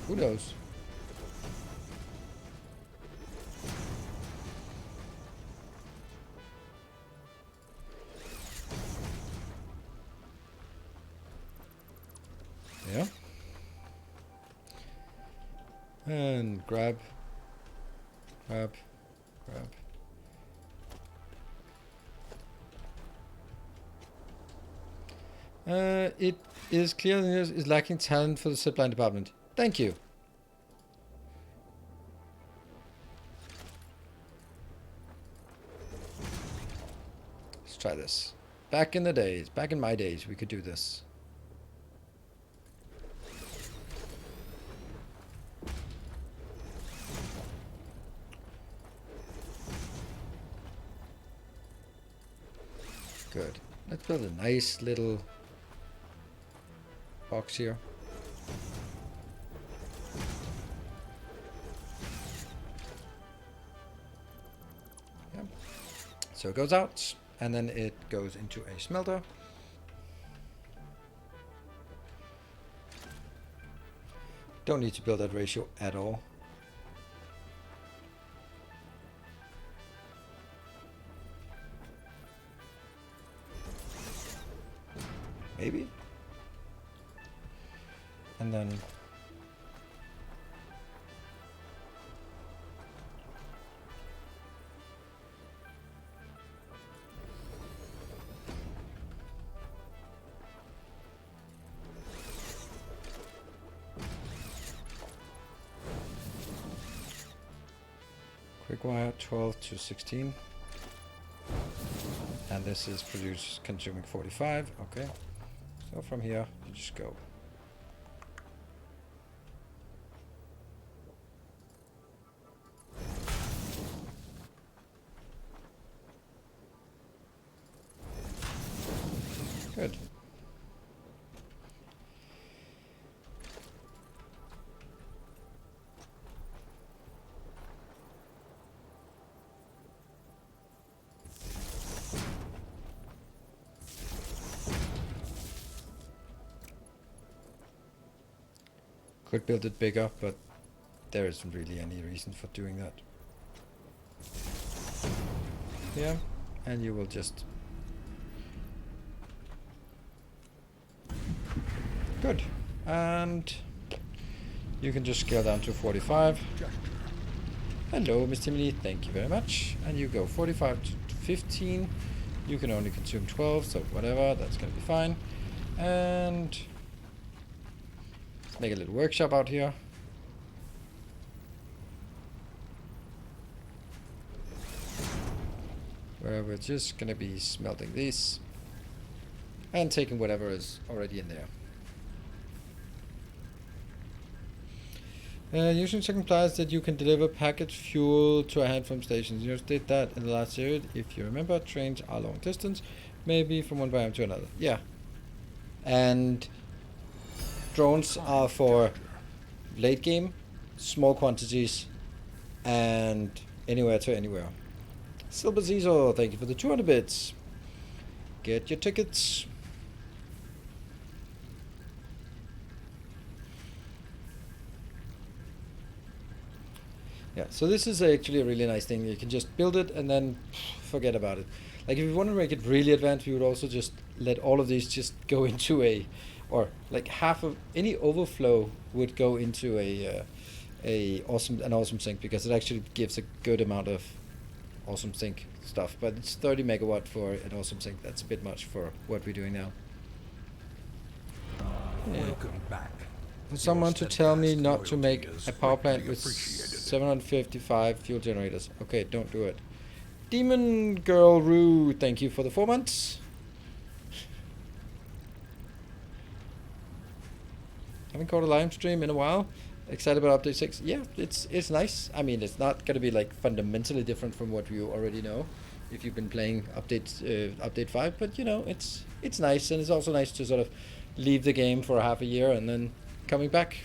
who knows? Yeah. And grab. It is clear that Linus is lacking talent for the zipline department. Thank you. Let's try this. Back in the days, back in my days, we could do this. Good. Let's build a nice little box here. Yeah. So it goes out, and then it goes into a smelter. Don't need to build that ratio at all. Maybe. And then quick wire 12 to 16. And this is consuming 45. Okay. So from here, you just go. Good. Could build it bigger, but there isn't really any reason for doing that. Yeah, and you will just... Good. And you can just scale down to 45. Hello, Mr. Emily, thank you very much. And you go 45 to 15. You can only consume 12, so whatever, that's gonna be fine. And make a little workshop out here. Where we're just gonna be smelting these and taking whatever is already in there. Using check implies that you can deliver package fuel to a hand from stations. You just did that in the last series. If you remember, trains are long distance, maybe from one biome to another. Yeah. And drones are for late game, small quantities, and anywhere to anywhere. Silver Caesar, thank you for the 200 bits. Get your tickets. Yeah, so this is actually a really nice thing. You can just build it and then forget about it. Like if you want to make it really advanced, we would also just let all of these just go into a, or like half of any overflow would go into an awesome sync, because it actually gives a good amount of awesome sync stuff. But it's 30 megawatt for an awesome sync. That's a bit much for what we're doing now. Yeah. Welcome back. For someone to tell me not to make a power plant with 755 fuel generators. Okay, don't do it. Demon Girl Roo, thank you for the 4 months. Haven't caught a live stream in a while. Excited about update 6. Yeah, it's nice. I mean, it's not gonna be like fundamentally different from what you already know if you've been playing update 5, but you know, it's nice, and it's also nice to sort of leave the game for half a year and then coming back.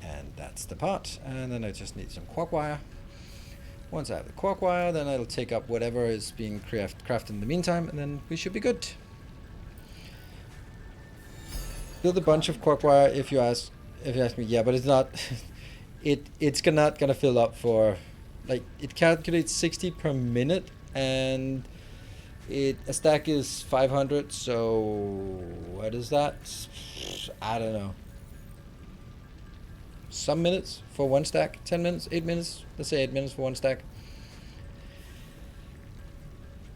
And that's the part. And then I just need some quark wire. Once I have the quark wire, then I'll take up whatever is being crafted in the meantime, and then we should be good. Build a bunch of quark wire if you ask me. Yeah, but it's not it's not gonna fill up for, like, it calculates 60 per minute, and a stack is 500, so what is that? I don't know. Some minutes for one stack, 10 minutes, 8 minutes, let's say 8 minutes for one stack.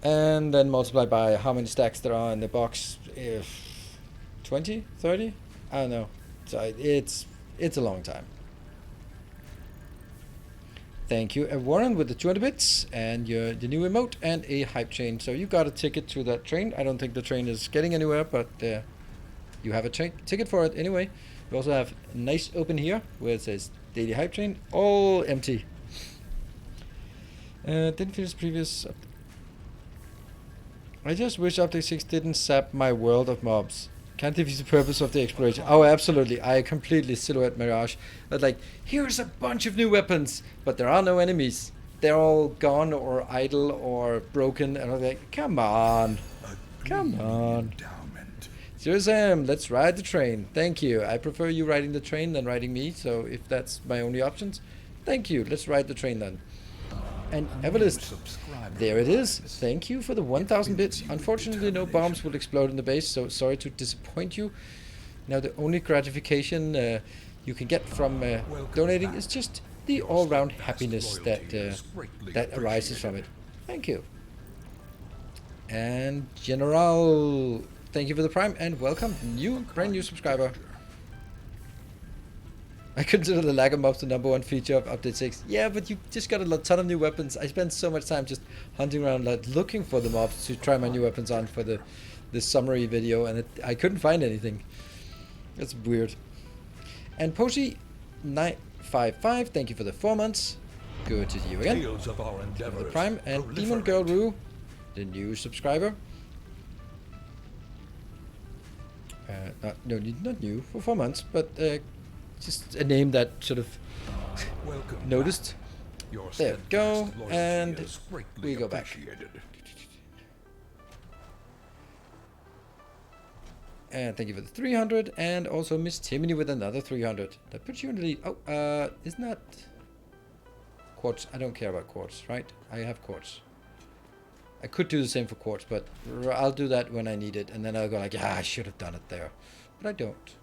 And then multiply by how many stacks there are in the box. If 20, 30? I don't know. So it's a long time. Thank you, Warren, with the 200 bits and the new emote and a hype train. So you got a ticket to that train. I don't think the train is getting anywhere, but you have a ticket for it anyway. We also have a nice open here where it says daily hype train, all empty. Didn't finish previous. I just wish update 6 didn't sap my world of mobs. Can't defeat the purpose of the exploration. Oh, absolutely. I completely silhouette Mirage. But like, here's a bunch of new weapons, but there are no enemies. They're all gone or idle or broken. And I'm like, come on. Come on. Zero Sam, let's ride the train. Thank you. I prefer you riding the train than riding me. So if that's my only options, thank you. Let's ride the train then. And Everlist, there it is. Thank you for the 1,000 bits. Unfortunately, no bombs will explode in the base, so sorry to disappoint you. Now, the only gratification you can get from donating is just the all-round happiness that arises from it. Thank you. And General, thank you for the Prime, and welcome, brand new subscriber. I consider the lag of mobs the #1 feature of update 6. Yeah, but you just got a ton of new weapons. I spent so much time just hunting around, like, looking for the mobs to try my new weapons on for the summary video, and I couldn't find anything. That's weird. And Posey955, thank you for the 4 months. Good to see you again. The Prime, and Demon Girl Roo, the new subscriber. Not new, for 4 months, but just a name that sort of noticed. There we go, and we go back. And thank you for the 300, and also Miss Timony with another 300. That puts you in the lead. Oh, isn't that quartz? I don't care about quartz, right? I have quartz. I could do the same for quartz, but I'll do that when I need it, and then I'll go like, yeah, I should have done it there, but I don't.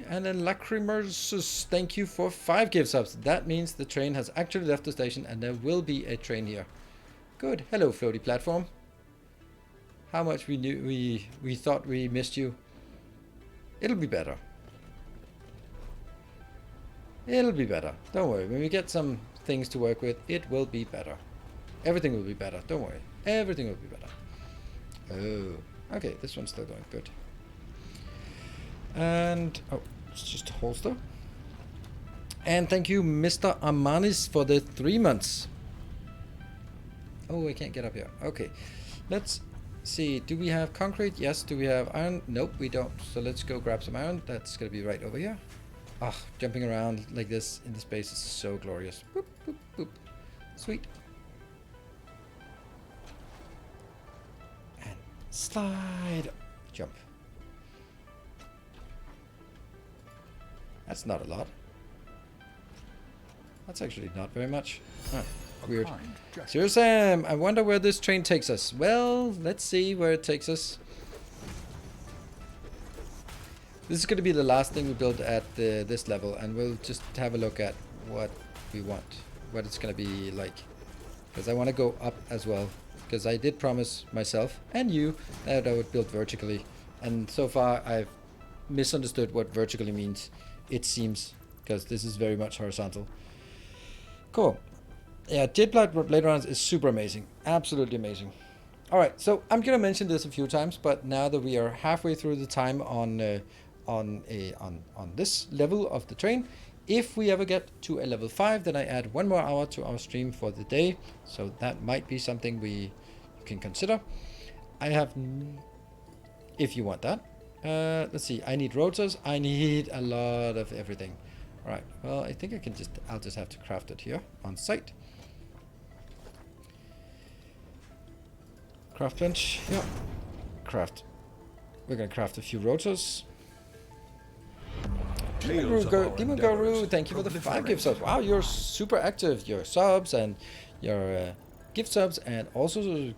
And then Lacrimersus, thank you for 5 gift subs. That means the train has actually left the station, and there will be a train here. Good. Hello, floaty platform. How much we thought we missed you. It'll be better. It'll be better. Don't worry. When we get some things to work with, it will be better. Everything will be better. Don't worry. Everything will be better. Oh, okay. This one's still going good. And oh, it's just a holster. And thank you, Mr. Armanis, for the 3 months. Oh, I can't get up here. Okay, let's see. Do we have concrete? Yes. Do we have iron? Nope, we don't. So let's go grab some iron. That's gonna be right over here. Ah, jumping around like this in the space is so glorious. Boop, boop, boop. Sweet. And slide. Jump. That's not a lot. That's actually not very much. Huh, weird. Sir Sam, I wonder where this train takes us. Well, let's see where it takes us. This is going to be the last thing we build at this level, and we'll just have a look at what we want, what it's going to be like. Because I want to go up as well, because I did promise myself and you that I would build vertically. And so far I've misunderstood what vertically means, it seems, because this is very much horizontal. Cool. Yeah, Jetblight Blade Runners is super amazing. Absolutely amazing. Alright, so I'm going to mention this a few times, but now that we are halfway through the time on this level of the train, if we ever get to a level 5, then I add 1 more hour to our stream for the day. So that might be something we can consider. I have, if you want that. Let's see, I need rotors. I need a lot of everything. Alright, well, I think I'll just have to craft it here on site. Craft bench, yeah. Craft. We're gonna craft a few rotors. Demon Guru, thank you for the 5 gift subs. Wow, you're super active. Your subs and your gift subs and also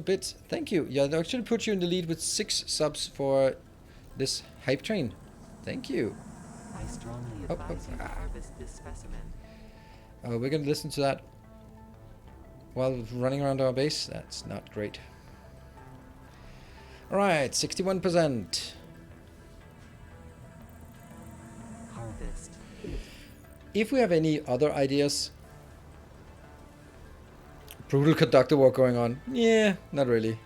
bits. Thank you. Yeah, they actually put you in the lead with 6 subs for this hype train. Thank you. I strongly advise you to harvest this specimen. Oh, we're gonna listen to that while running around our base. That's not great. Alright, 61%. Harvest. If we have any other ideas, brutal conductor war going on. Yeah, not really.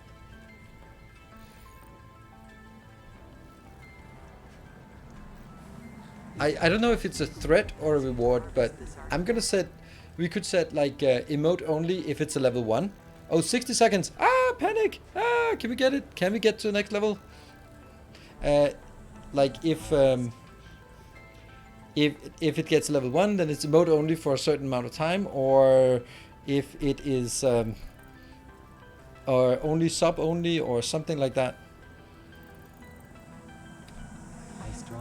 I don't know if it's a threat or a reward, but I'm gonna set, we could set like emote only if it's a level 1. Oh, 60 seconds. Ah, panic. Ah, can we get it? Can we get to the next level? Like if it gets level 1, then it's emote only for a certain amount of time, or if it is or only sub only or something like that.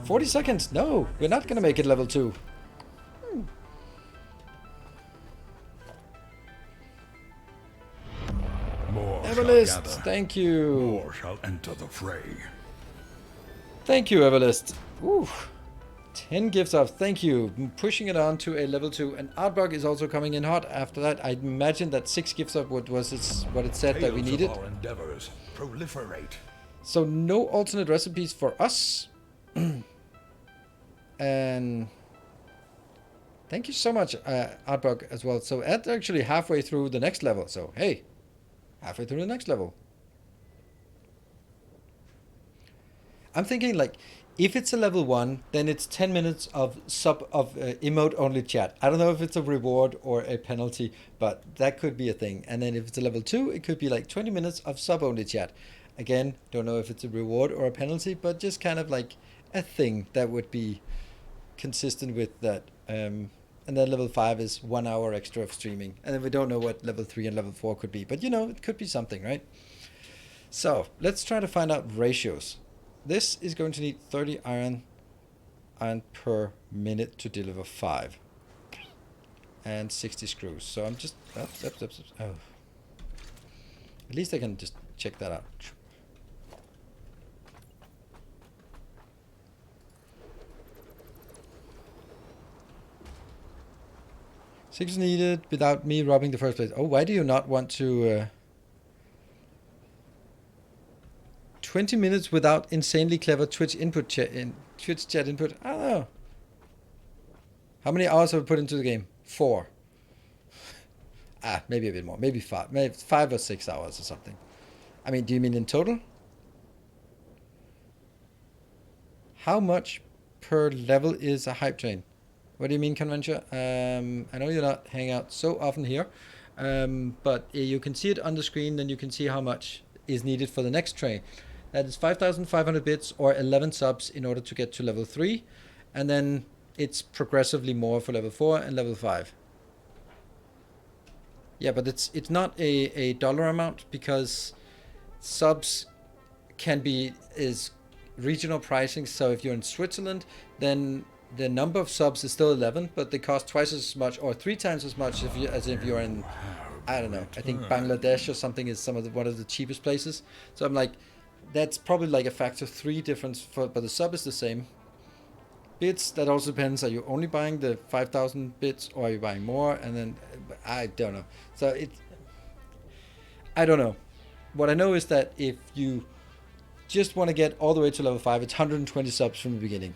40 seconds. No, we're not gonna make it level 2. More Everlist, shall gather. thank you. More shall enter the fray. Thank you, Everlist. Ooh, 10 gifts up. Thank you. Pushing it on to a level 2. And Artbug is also coming in hot after that. I imagine that 6 gifts up what it said that we Tales needed. of our endeavors proliferate. So no alternate recipes for us. And thank you so much, Artbug, as well. So that's actually halfway through the next level. So hey, halfway through the next level. I'm thinking like, if it's a level 1, then it's 10 minutes of emote only chat. I don't know if it's a reward or a penalty, but that could be a thing. And then if it's a level 2, it could be like 20 minutes of sub only chat. Again, don't know if it's a reward or a penalty, but just kind of like a thing that would be consistent with that. And then level 5 is 1 hour extra of streaming. And then we don't know what level 3 and level 4 could be, but you know, it could be something, right? So let's try to find out ratios. This is going to need 30 iron per minute to deliver 5. And 60 screws. So I'm just, oh. At least I can just check that out. Six is needed without me robbing the first place. Oh, why do you not want to... 20 minutes without insanely clever Twitch chat input. I don't know. How many hours have we put into the game? 4. Maybe a bit more. Maybe 5. Maybe 5 or 6 hours or something. I mean, do you mean in total? How much per level is a hype train? What do you mean, Convention? I know you're not hanging out so often here, but you can see it on the screen, then you can see how much is needed for the next train. That is 5,500 bits or 11 subs in order to get to level 3, and then it's progressively more for level 4 and level 5. Yeah, but it's not a dollar amount, because subs can be is regional pricing. So if you're in Switzerland, then the number of subs is still 11, but they cost twice as much or 3 times as much as if you're in, I don't know, I think Bangladesh or something is one of the cheapest places. So I'm like, that's probably like a factor 3 difference, but the sub is the same. Bits, that also depends. Are you only buying the 5,000 bits, or are you buying more? And then I don't know. So I don't know. What I know is that if you just want to get all the way to level 5, it's 120 subs from the beginning.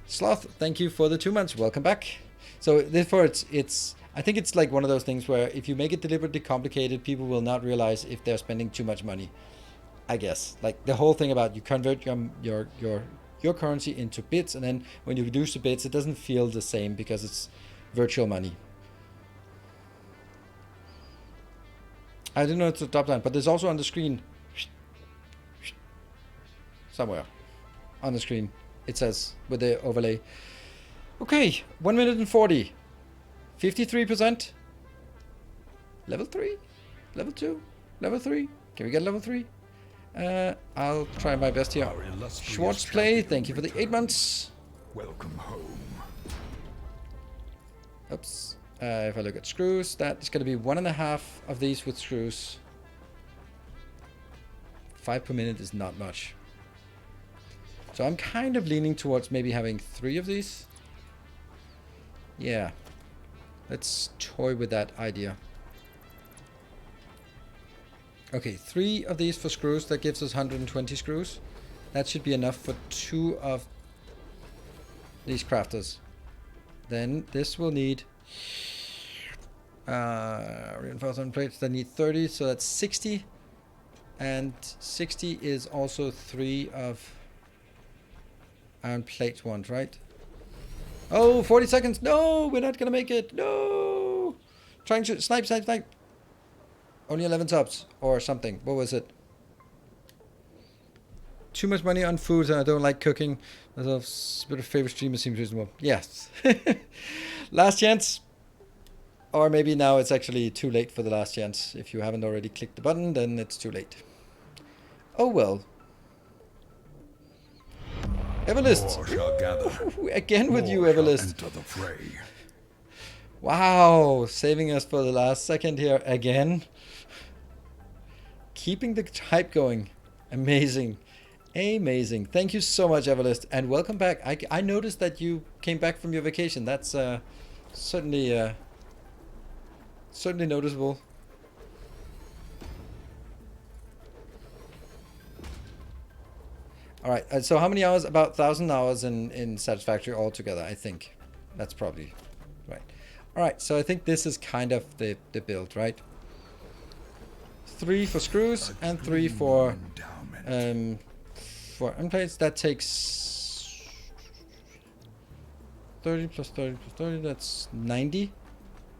Sloth, thank you for the 2 months. Welcome back. So therefore, it's I think it's like one of those things where if you make it deliberately complicated, people will not realize if they're spending too much money. I guess like the whole thing about you convert your currency into bits, and then when you reduce the bits, it doesn't feel the same because it's virtual money. I didn't know it's a top line, but there's also on the screen somewhere on the screen it says with the overlay. Okay, 1 minute and 40, 53%. Level 3, level 2, level 3. Can we get level 3? I'll try my best here. Schwartz Play, thank you for the 8 months. Welcome home. Oops. If I look at screws, that is going to be 1.5 of these with screws. 5 per minute is not much. So I'm kind of leaning towards maybe having 3 of these. Yeah. Let's toy with that idea. Okay, 3 of these for screws. That gives us 120 screws. That should be enough for 2 of these crafters. Then this will need reinforcement plates. That need 30, so that's 60. And 60 is also 3 of iron plate ones, right? Oh, 40 seconds. No, we're not going to make it. No. Trying to snipe. Only 11 subs or something. What was it? Too much money on food and I don't like cooking. That's a bit of favorite streamer seems reasonable. Yes. Last chance. Or maybe now it's actually too late for the last chance. If you haven't already clicked the button, then it's too late. Oh well. Everlist. More shall gather. Again with you, More shall Everlist. enter the fray. Wow, saving us for the last second here again. Keeping the hype going. Amazing. Amazing. Thank you so much, Everlist, and welcome back. I noticed that you came back from your vacation. That's certainly noticeable. All right, so how many hours? About 1,000 hours in Satisfactory altogether, I think. That's probably right. All right, so I think this is kind of the build, right? 3 for screws and 3 for unplates. That takes 30 plus 30 plus 30. That's 90,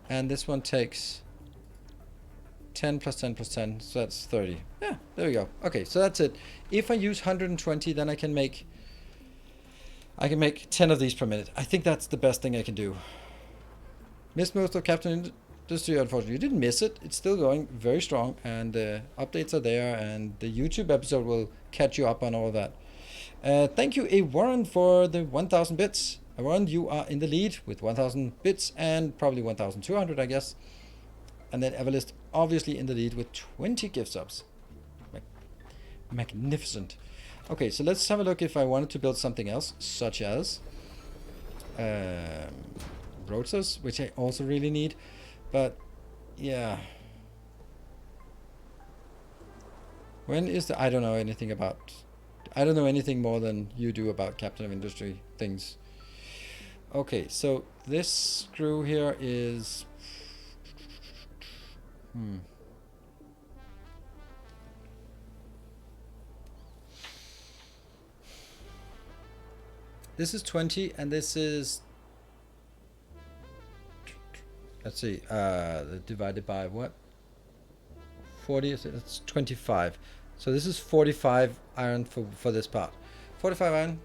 and this one takes 10 plus 10 plus 10, so that's 30. Yeah, there we go. Okay, so that's it. If I use 120, then I can make 10 of these per minute. I think that's the best thing I can do. Missed most of Captain Industry, unfortunately. You didn't miss it. It's still going very strong, and updates are there, and the YouTube episode will catch you up on all of that. Thank you, A. Warren, for the 1,000 bits. Warren, you are in the lead with 1,000 bits and probably 1,200, I guess. And then Everlist, obviously in the lead with 20 gift subs. Magnificent. Okay, so let's have a look if I wanted to build something else, such as roadsters, which I also really need. But yeah, when is the I don't know anything more than you do about Captain of Industry things. Okay, so this screw here is... This is 20, and this is... Let's see, divided by what? 40, that's 25. So this is 45 iron for this part. 45 iron.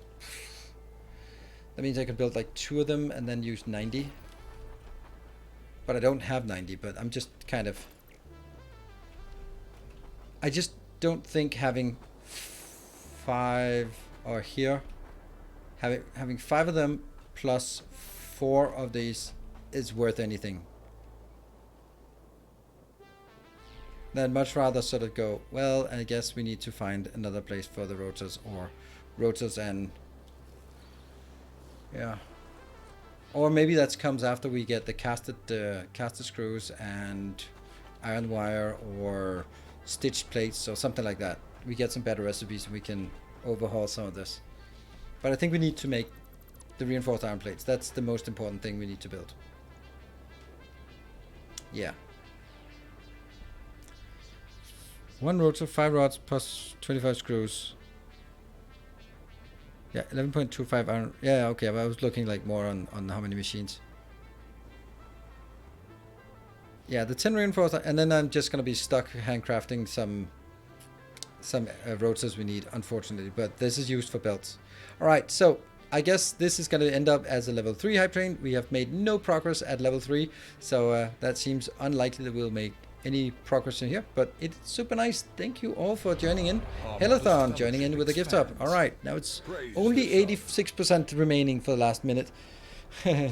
That means I can build like 2 of them and then use 90. But I don't have 90, but I'm just kind of... I just don't think having 5 or here, having 5 of them plus 4 of these is worth anything. Then much rather sort of go, well, I guess we need to find another place for the rotors, or rotors and... Yeah. Or maybe that comes after we get the casted screws and iron wire or stitched plates or something like that. We get some better recipes and we can overhaul some of this. But I think we need to make the reinforced iron plates. That's the most important thing we need to build. Yeah. 1 rotor, 5 rods plus 25 screws. Yeah, 11.25 iron. Yeah, okay, but I was looking like more on how many machines. Yeah, the 10 reinforced, and then I'm just gonna be stuck handcrafting some rotors we need, unfortunately. But this is used for belts. All right, so I guess this is gonna end up as a level 3 hype train. We have made no progress at level 3, so that seems unlikely that we'll make any progress in here, but it's super nice. Thank you all for joining in. Hellathon joining in with a gift up. All right, now it's only 86% remaining for the last minute.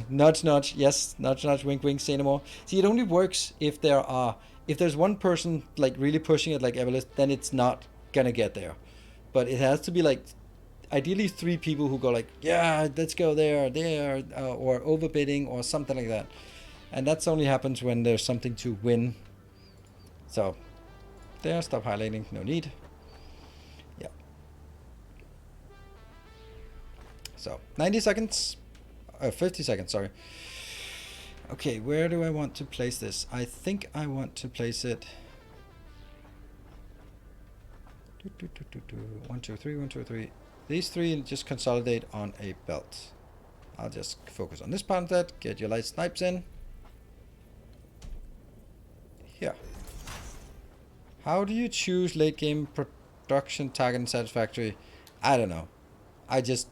Nudge, nudge. Yes, nudge, nudge. Wink, wink. Say no more. See, it only works if there's one person like really pushing it, like Everlist, then it's not gonna get there. But it has to be like ideally 3 people who go like, yeah, let's go there, or overbidding or something like that. And that's only happens when there's something to win. So, there, stop highlighting, no need. Yeah. So, 90 seconds, 50 seconds, sorry. Okay, where do I want to place this? I think I want to place it... 1, 2, 3, 1, 2, 3. These 3 just consolidate on a belt. I'll just focus on this part of that, get your light snipes in. Here. How do you choose late game production target in Satisfactory? I don't know. I just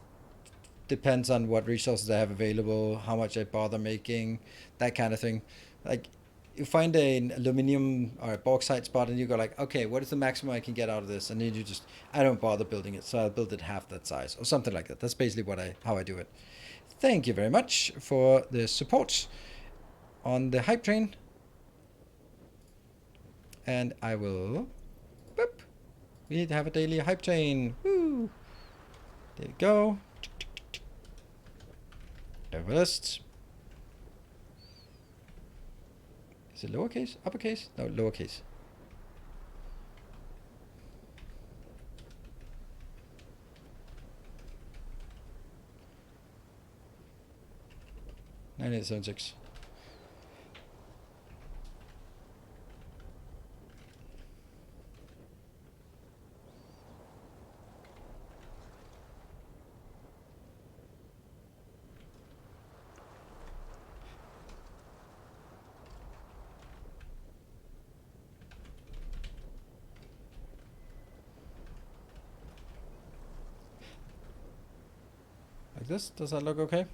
depends on what resources I have available, how much I bother making, that kind of thing. Like you find an aluminum or a bauxite spot and you go like, okay, what is the maximum I can get out of this? And then you just, I don't bother building it, so I'll build it half that size or something like that. That's basically how I do it. Thank you very much for the support on the hype train. And I will... Boop. We have a daily hype train. Woo! There we go. Everest. Is it lowercase? Uppercase? No, lowercase. $98.76. Like this? Does that look okay?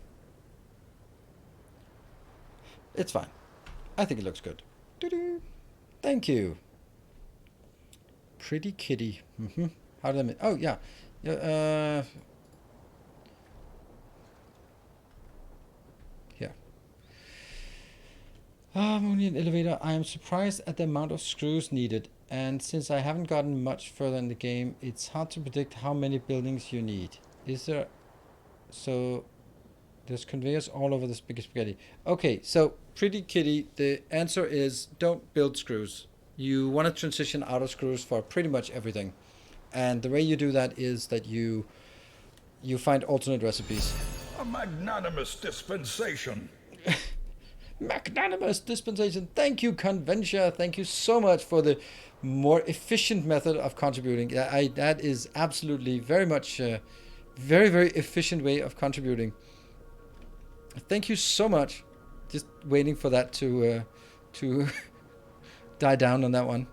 It's fine. I think it looks good. Doo-doo. Thank you. Pretty kitty. How did I make... Oh, yeah. Here. Moonian elevator. I am surprised at the amount of screws needed. And since I haven't gotten much further in the game, it's hard to predict how many buildings you need. Is there... So... There's conveyors all over this big spaghetti. Okay, so pretty kitty, the answer is don't build screws. You want to transition out of screws for pretty much everything. And the way you do that is that you find alternate recipes. A magnanimous dispensation. Magnanimous dispensation. Thank you, Conventia. Thank you so much for the more efficient method of contributing. That is absolutely very much very, very efficient way of contributing. Thank you so much. Just waiting for that to die down on that one.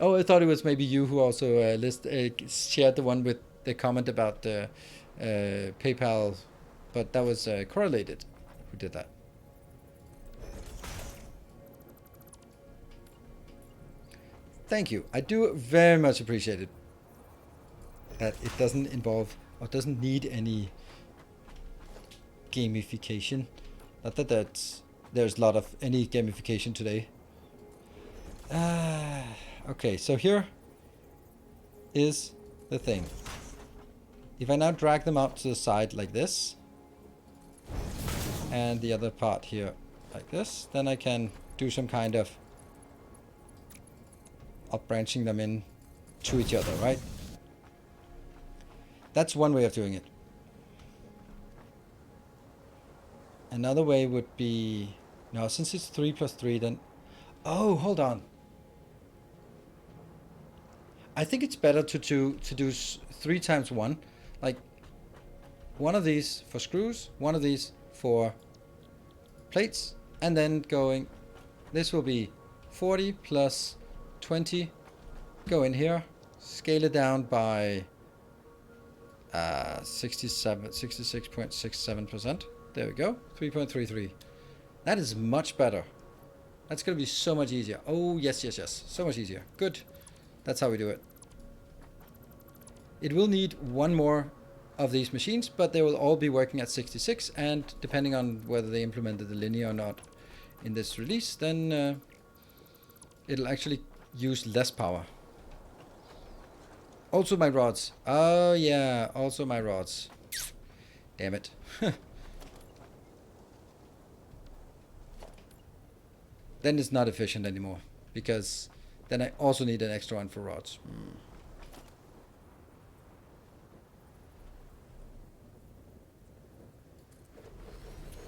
Oh, I thought it was maybe you who also shared the one with the comment about the PayPal, but that was correlated. Who did that? Thank you. I do very much appreciate it. That it doesn't involve or doesn't need any gamification. Not that there's a lot of any gamification today. Okay, so here is the thing. If I now drag them out to the side like this, and the other part here like this, then I can do some kind of up branching them in to each other, right? That's one way of doing it. Another way would be, no, since it's 3 plus 3, then, oh, hold on. I think it's better to do 3 times 1, like one of these for screws, one of these for plates, and then going, this will be 40 plus 20, go in here, scale it down by 66.67%. There we go, 3.33. That is much better. That's going to be so much easier. Oh, yes, yes, yes. So much easier. Good. That's how we do it. It will need one more of these machines, but they will all be working at 66, and depending on whether they implemented the linear or not in this release, then it'll actually use less power. Also my rods. Oh yeah, also my rods. Damn it. Then it's not efficient anymore, because then I also need an extra one for rods.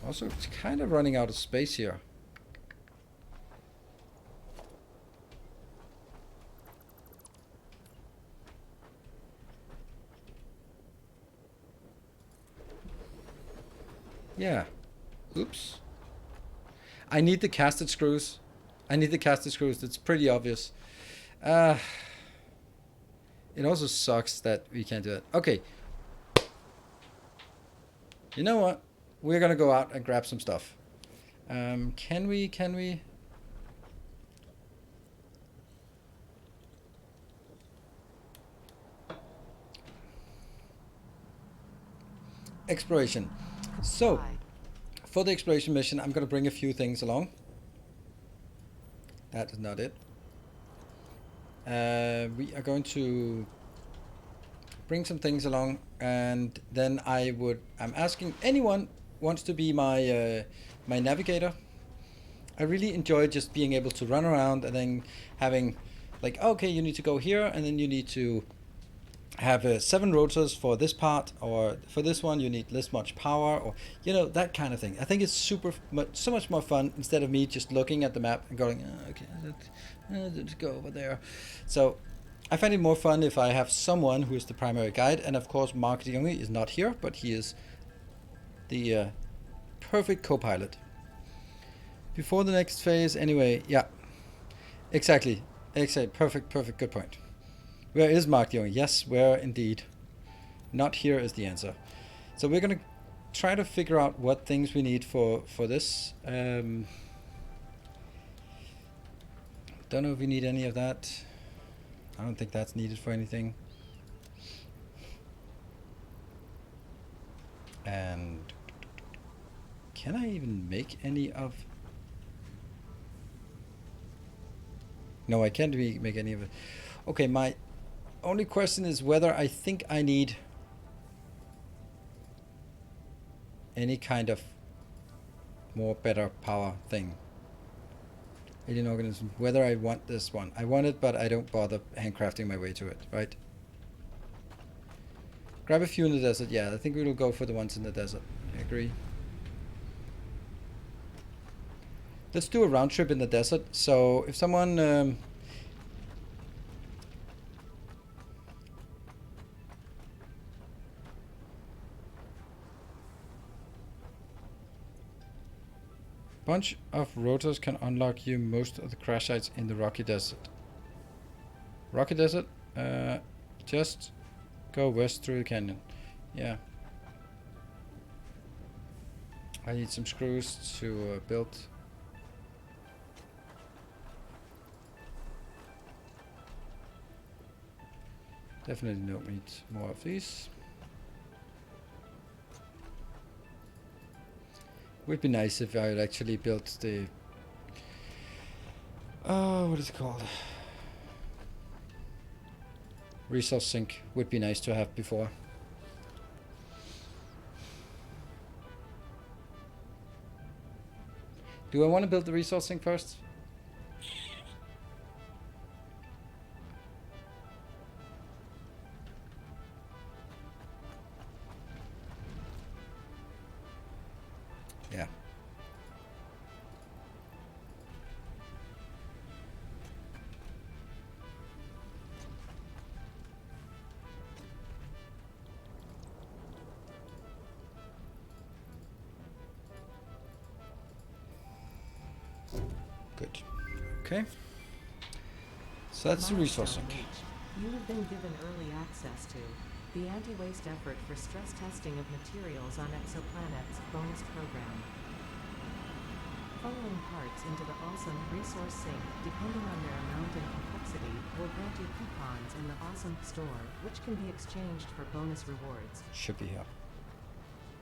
Also, it's kind of running out of space here. Yeah. Oops. I need the casted screws. It's pretty obvious. It also sucks that we can't do it. Okay. You know what? We're gonna go out and grab some stuff. Can we? Exploration. So, for the exploration mission, I'm gonna bring a few things along. That is not it. We are going to bring some things along, and then I'm asking anyone wants to be my my navigator. I really enjoy just being able to run around and then having like, okay, you need to go here, and then you need to have 7 rotors for this part, or for this one you need this much power, or that kind of thing. I think it's so much more fun instead of me just looking at the map and going, oh, okay, let's go over there. So I find it more fun if I have someone who is the primary guide, and of course Mark de Jonge is not here, but he is the perfect co-pilot. Before the next phase, anyway, yeah, exactly, perfect, good point. Where is Mark de Jonge? Yes, where indeed. Not here is the answer. So we're gonna try to figure out what things we need for this. Don't know if we need any of that. I don't think that's needed for anything. And can I even make any of? No, I can't make any of it. Okay, my only question is whether I think I need any kind of better power thing. Alien organism, whether I want this one. I want it, but I don't bother handcrafting my way to it, right? Grab a few in the desert. Yeah, I think we will go for the ones in the desert. I agree. Let's do a round trip in the desert. So if someone bunch of rotors can unlock you most of the crash sites in the Rocky Desert. Rocky Desert? Just go west through the canyon. Yeah. I need some screws to build. Definitely don't need more of these. Would be nice if I had actually built the... Oh, what is it called? Resource sink would be nice to have before. Do I want to build the resource sink first? Yeah. Good. Okay. So that's the resource sink. You have been given early access to the anti-waste effort for stress testing of materials on exoplanets bonus program. Funneling parts into the awesome resource sink, depending on their amount and complexity, will grant you coupons in the awesome store, which can be exchanged for bonus rewards. Should be here.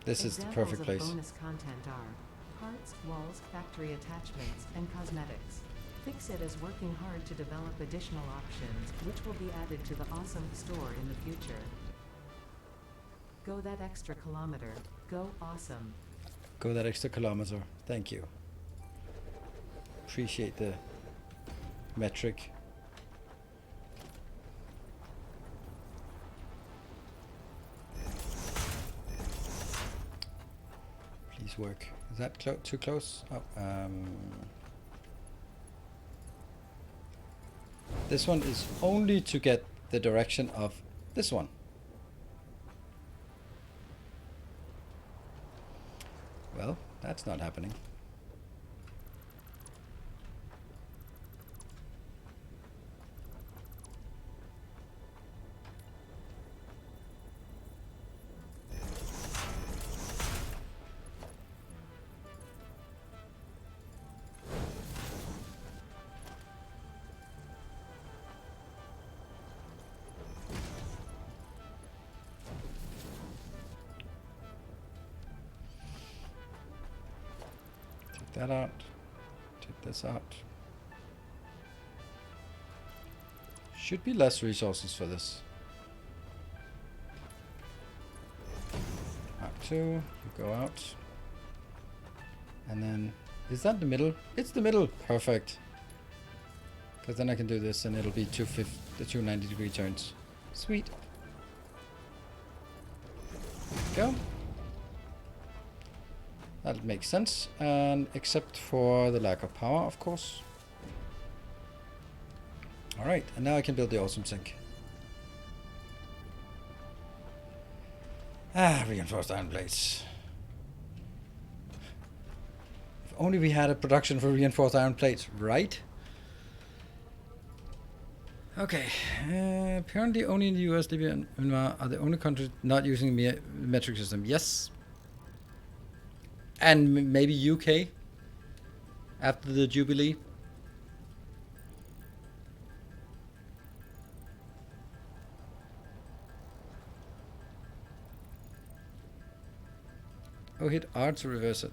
This is the Examples perfect of place. bonus content are parts, walls, factory attachments, and cosmetics. Fixit is working hard to develop additional options, which will be added to the awesome store in the future. Go that extra kilometer. Go awesome. Go that extra kilometer. Thank you. Appreciate the metric. Please work. Is that too close? Oh, this one is only to get the direction of this one. Well, that's not happening. That out. Take this out. Should be less resources for this. Mark 2, you go out. And then, is that the middle? It's the middle. Perfect. Because then I can do this and it'll be the 290-degree turns. Sweet. Go. That makes sense, and except for the lack of power, of course. Alright, and now I can build the awesome sink. Reinforced iron plates. If only we had a production for reinforced iron plates, right? Okay, apparently only in the US, Libya and Myanmar are the only countries not using the metric system. Yes. And maybe UK after the Jubilee. Oh, hit R to reverse it.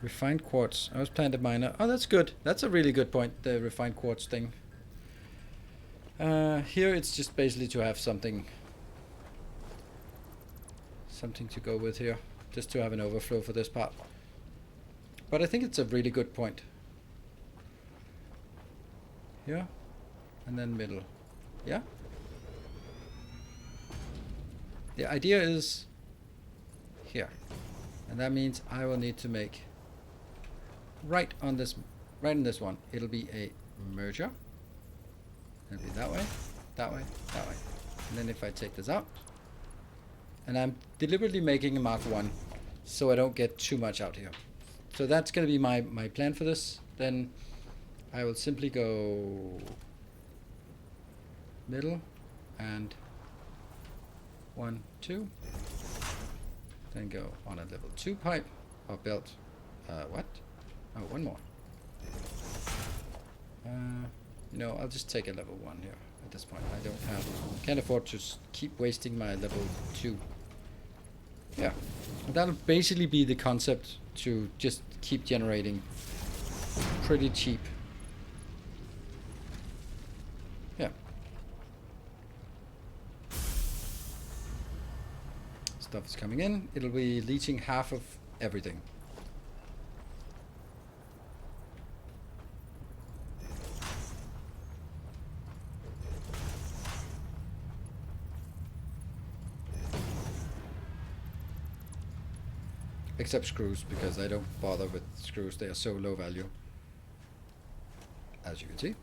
Refined quartz. I was planted miner. Oh, that's good. That's a really good point, the refined quartz thing. Here it's just basically to have something to go with here, just to have an overflow for this part. But I think it's a really good point. Here, and then middle. Yeah? The idea is here. And that means I will need to make right in this one. It'll be a merger. It'll be that way, that way, that way. And then if I take this out, and I'm deliberately making a Mark 1 so I don't get too much out here. So that's going to be my plan for this. Then I will simply go middle and 1, 2. Then go on a level 2 pipe or belt. What? Oh, one more. You know, I'll just take a level 1 here at this point. Can't afford to keep wasting my level 2. Yeah, that'll basically be the concept, to just keep generating pretty cheap. Yeah. Stuff is coming in. It'll be leeching half of everything. Except screws, because I don't bother with screws. They are so low value, as you can see.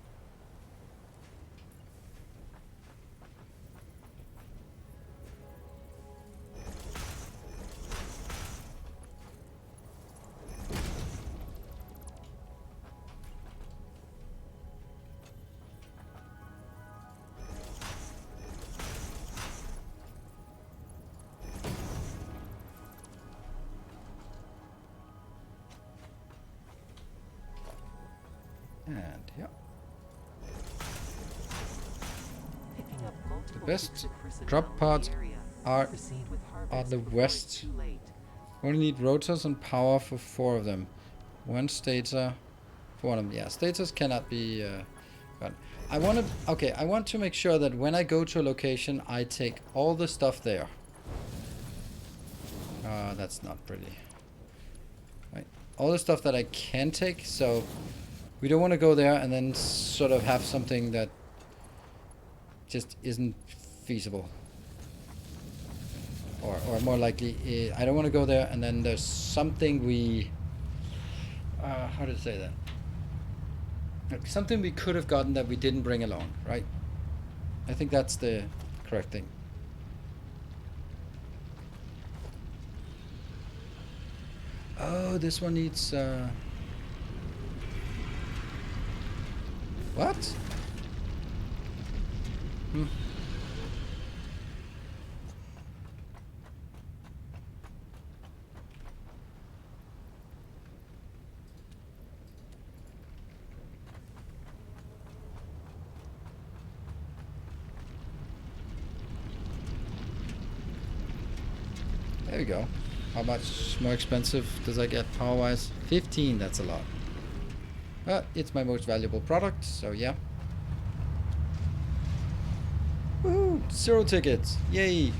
And yeah, the best drop pods are on the west. Only need rotors and power for 4 of them. 1 stator for 1 of them. Yeah, stators cannot be gone. I want to make sure that when I go to a location, I take all the stuff there. That's not pretty. Right, all the stuff that I can take. So we don't want to go there and then sort of have something that just isn't feasible. Or more likely, I don't want to go there and then there's something we... how to say that? Like something we could have gotten that we didn't bring along, right? I think that's the correct thing. Oh, this one needs... What? There we go. How much more expensive does I get power-wise? 15, that's a lot. But it's my most valuable product, so yeah. Woohoo! 0 tickets! Yay!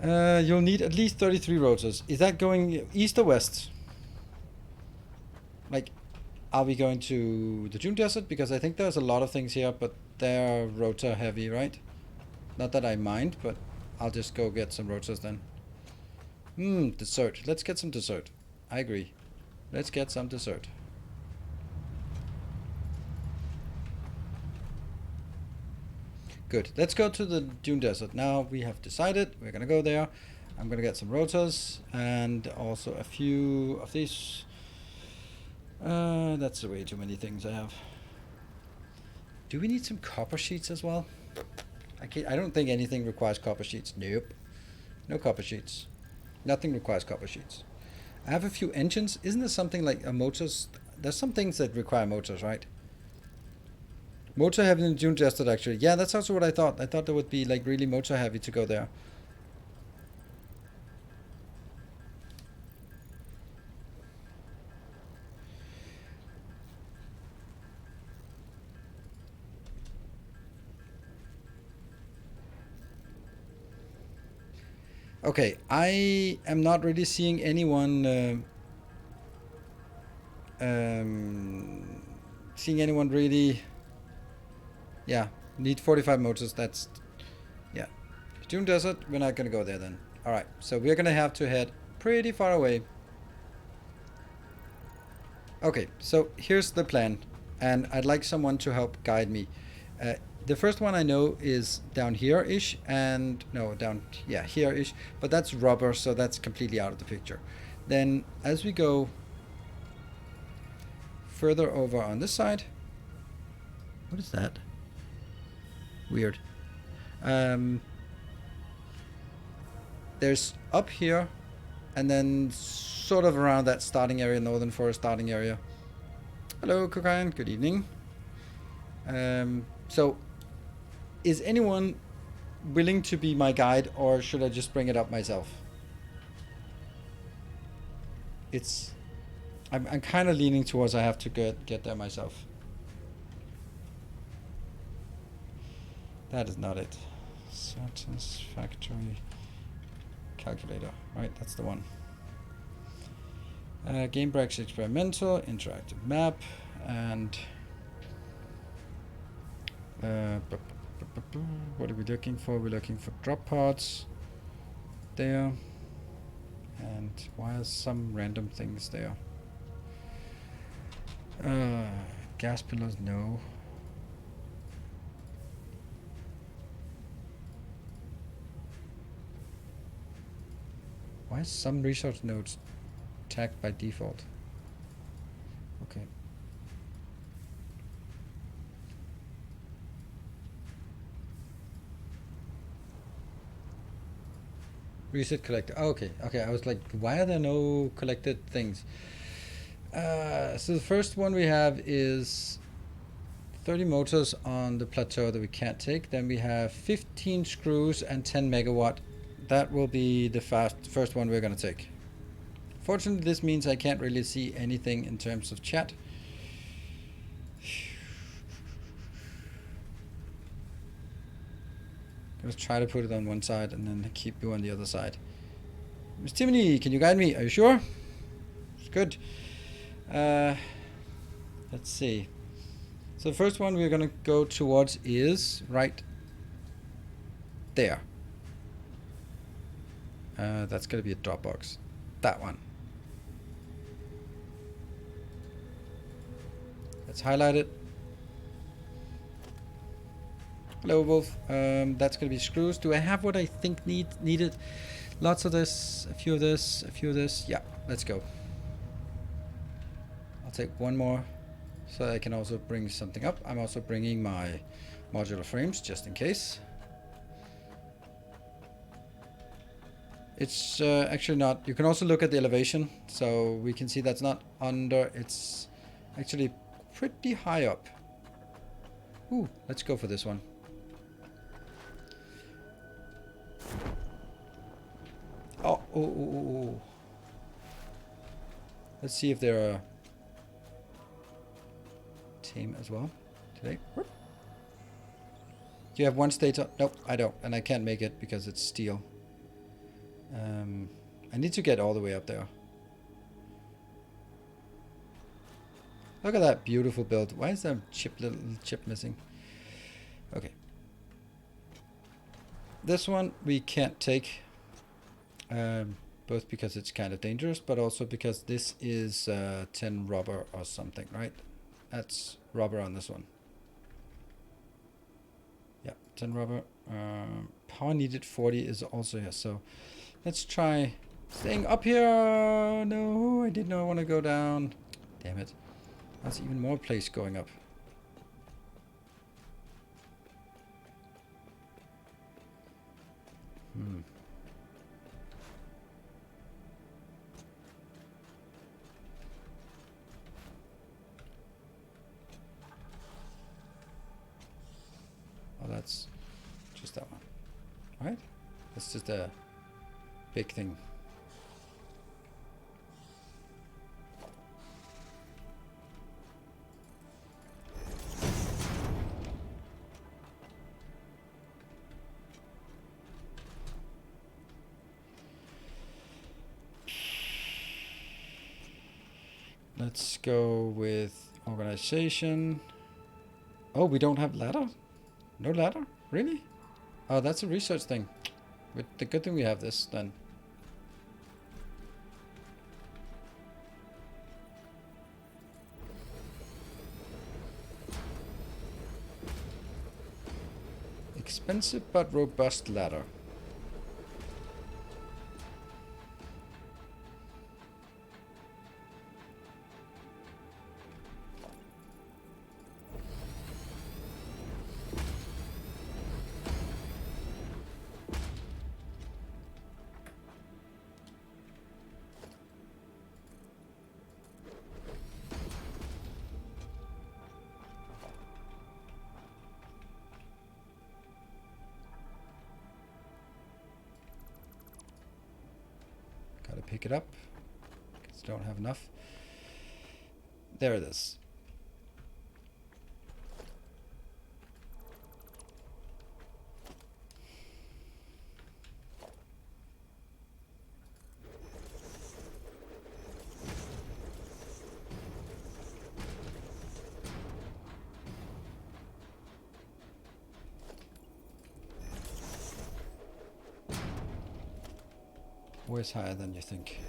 You'll need at least 33 rotors. Is that going east or west? Like, are we going to the Dune Desert? Because I think there's a lot of things here, but they're rotor heavy, right? Not that I mind, but I'll just go get some rotors then. Dessert. Let's get some dessert. I agree. Let's get some dessert. Good. Let's go to the Dune Desert. Now we have decided we're gonna go there. I'm gonna get some rotors and also a few of these. That's way too many things I have. Do we need some copper sheets as well? I don't think anything requires copper sheets. Nope. No copper sheets. Nothing requires copper sheets. I have a few engines. Isn't there something like motors? There's some things that require motors, right? Motor heavy in Dune Desert, actually. Yeah, that's also what I thought. I thought there would be like really motor heavy to go there. Okay, I am not really seeing anyone really. Yeah, need 45 motors. That's, yeah, Dune Desert, we're not gonna go there then. Alright, so we're gonna have to head pretty far away. Okay, so here's the plan, and I'd like someone to help guide me. The first one I know is down here-ish, and no, down, yeah, here-ish, but that's rubber, so that's completely out of the picture. Then as we go further over on this side, what is that? Weird. There's up here, and then sort of around that starting area, Northern Forest starting area. Hello, Cocaine. Good evening. So, is anyone willing to be my guide, or should I just bring it up myself? I'm kind of leaning towards I have to get there myself. That is not it. Satisfactory calculator. Right, that's the one. Game breaks experimental, interactive map, and what are we looking for? We're looking for drop pods there, and why are some random things there? Gas pillars, no. Why is some resource nodes tagged by default? Okay. Reset collector. Oh, okay, okay. I was like, why are there no collected things? So the first one we have is 30 motors on the plateau that we can't take. Then we have 15 screws and 10 megawatt. That will be the first one we're gonna take. Fortunately, this means I can't really see anything in terms of chat. Gonna try to put it on one side and then keep you on the other side. Miss Timony, can you guide me? Are you sure? It's good. Let's see. So the first one we're gonna go towards is right there. That's gonna be a Dropbox. That one. Let's highlight it. Hello, Wolf. That's gonna be screws. Do I have what I think needed? Lots of this, a few of this, a few of this. Yeah, let's go. I'll take one more so I can also bring something up. I'm also bringing my modular frames just in case. It's actually not. You can also look at the elevation, so we can see that's not under. It's actually pretty high up. Ooh, let's go for this one. Oh. Let's see if they're tame as well today. Whoop. Do you have one state up? Nope, I don't, and I can't make it because it's steel. I need to get all the way up there. Look at that beautiful build. Why is there a little chip missing? Okay. This one we can't take. Both because it's kind of dangerous, but also because this is 10 rubber or something, right? That's rubber on this one. Yeah, 10 rubber. Power needed 40 is also here, so let's try staying up here. No, I did not want to go down. Damn it. That's even more place going up. Oh, that's just that one. Alright? That's just a big thing. Let's go with organization. Oh, we don't have ladder? No ladder? Really? Oh, that's a research thing. But the good thing we have this then. Expensive but robust ladder. Gotta pick it up. Because I don't have enough. There it is. Where's higher than you think?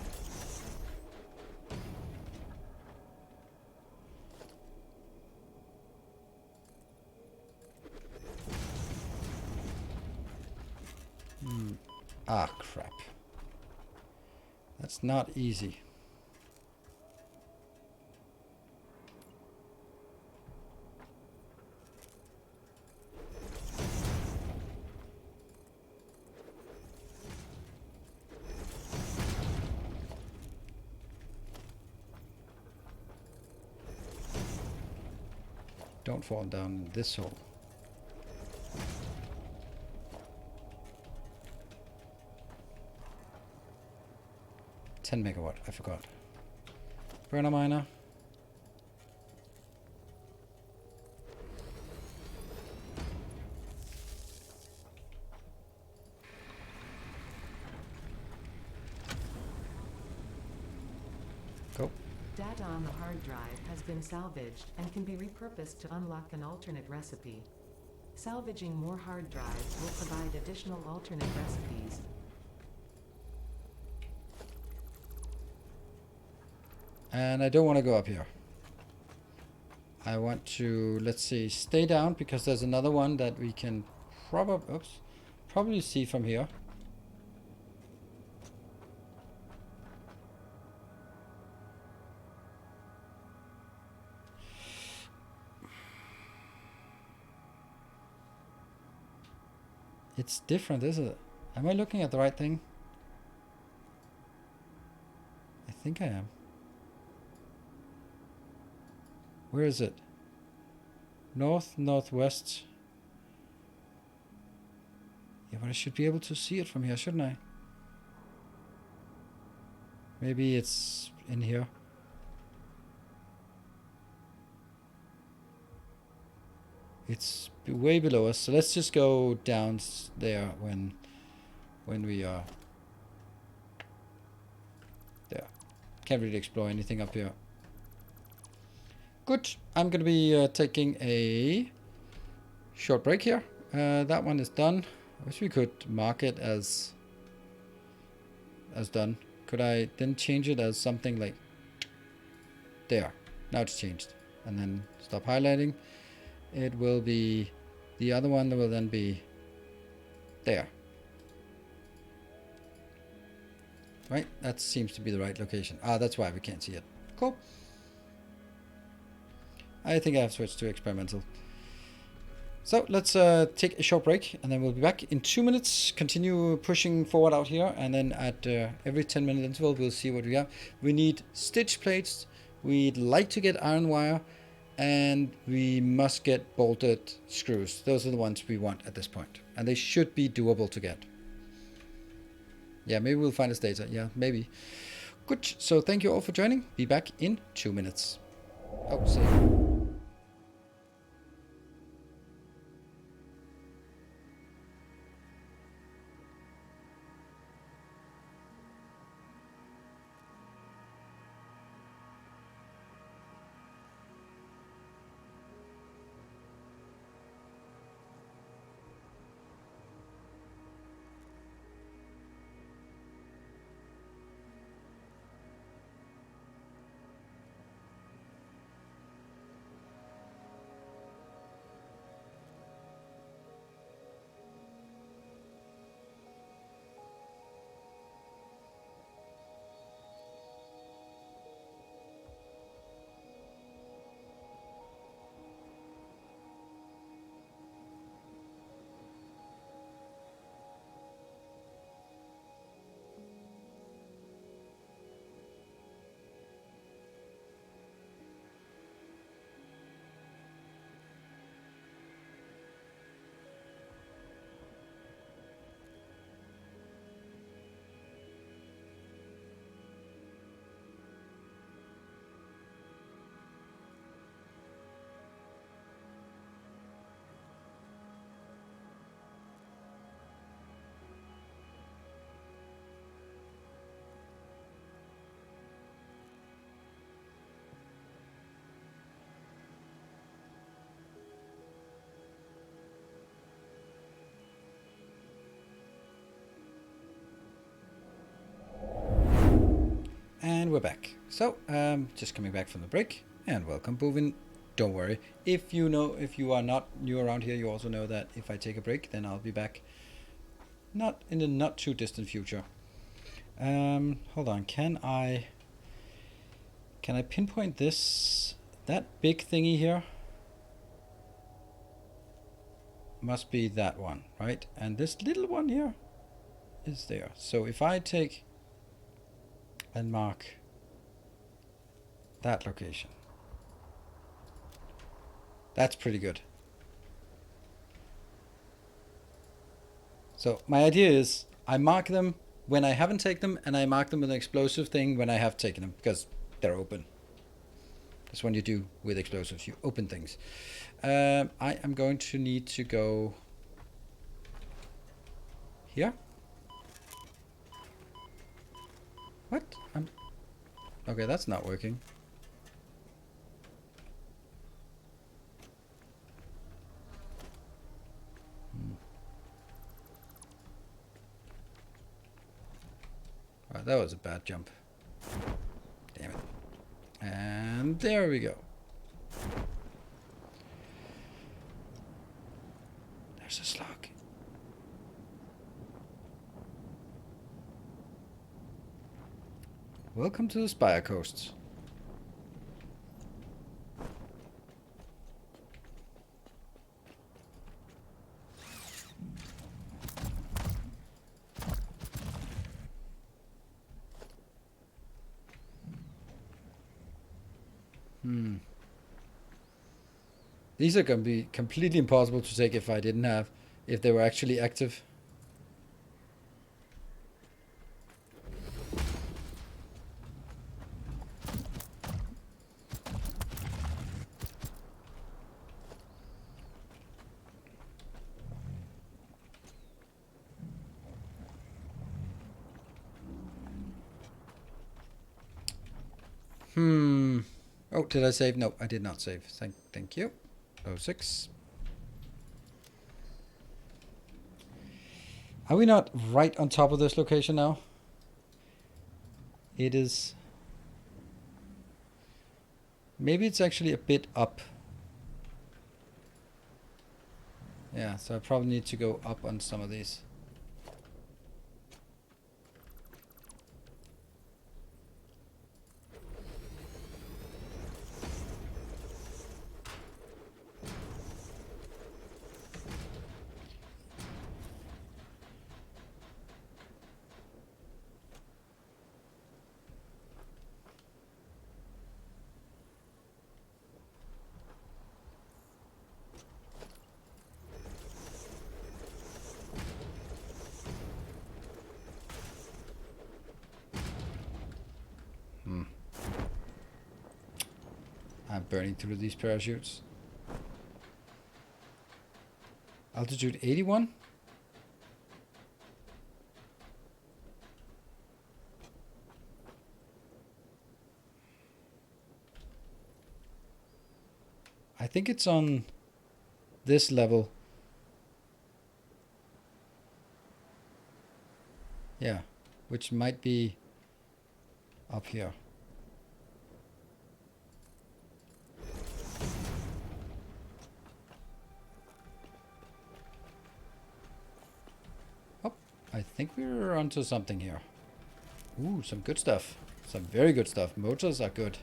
Ah, crap. That's not easy. Don't fall down this hole. $10 megawatt, I forgot. Burner miner. Go. Data on the hard drive has been salvaged and can be repurposed to unlock an alternate recipe. Salvaging more hard drives will provide additional alternate recipes. And I don't want to go up here. I want to, let's see, stay down because there's another one that we can probably see from here. It's different, isn't it? Am I looking at the right thing? I think I am. Where is it? North, northwest. Yeah, but I should be able to see it from here, shouldn't I? Maybe it's in here. It's way below us, so let's just go down there when we are there. Can't really explore anything up here. Good. I'm gonna be taking a short break here. That one is done. I wish we could mark it as done. Could I then change it as something like there? Now it's changed. And then stop highlighting. It will be the other one that will then be there. Right? That seems to be the right location. Ah, that's why we can't see it. Cool. I think I have switched to experimental. So let's take a short break and then we'll be back in 2 minutes. Continue pushing forward out here, and then at every 10-minute interval we'll see what we have. We need stitch plates. We'd like to get iron wire, and we must get bolted screws. Those are the ones we want at this point, and they should be doable to get. Yeah, maybe we'll find a data. Yeah, maybe. Good. So thank you all for joining. Be back in 2 minutes. Oh, save. we're back. So, just coming back from the break, and welcome, Bovin. Don't worry. If you are not new around here, you also know that if I take a break, then I'll be back. Not in the not too distant future. Hold on. Can I pinpoint that big thingy here? Must be that one, right? And this little one here is there. So if I take and mark that location, that's pretty good. So my idea is I mark them when I haven't taken them, and I mark them with an explosive thing when I have taken them, because they're open. That's what you do with explosives. You open things. I am going to need to go here. What? Okay, that's not working. Oh, that was a bad jump. Damn it. And there we go. There's a slug. Welcome to the Spire Coasts. These are going to be completely impossible to take if they were actually active. Oh, did I save? No, I did not save. Thank you. 06. Are we not right on top of this location now? It is. Maybe it's actually a bit up. Yeah, so I probably need to go up on some of these. I'm burning through these parachutes. Altitude 81? I think it's on this level. Yeah, which might be up here. Oh, I think we're onto something here. Ooh, some good stuff. Some very good stuff. Motors are good.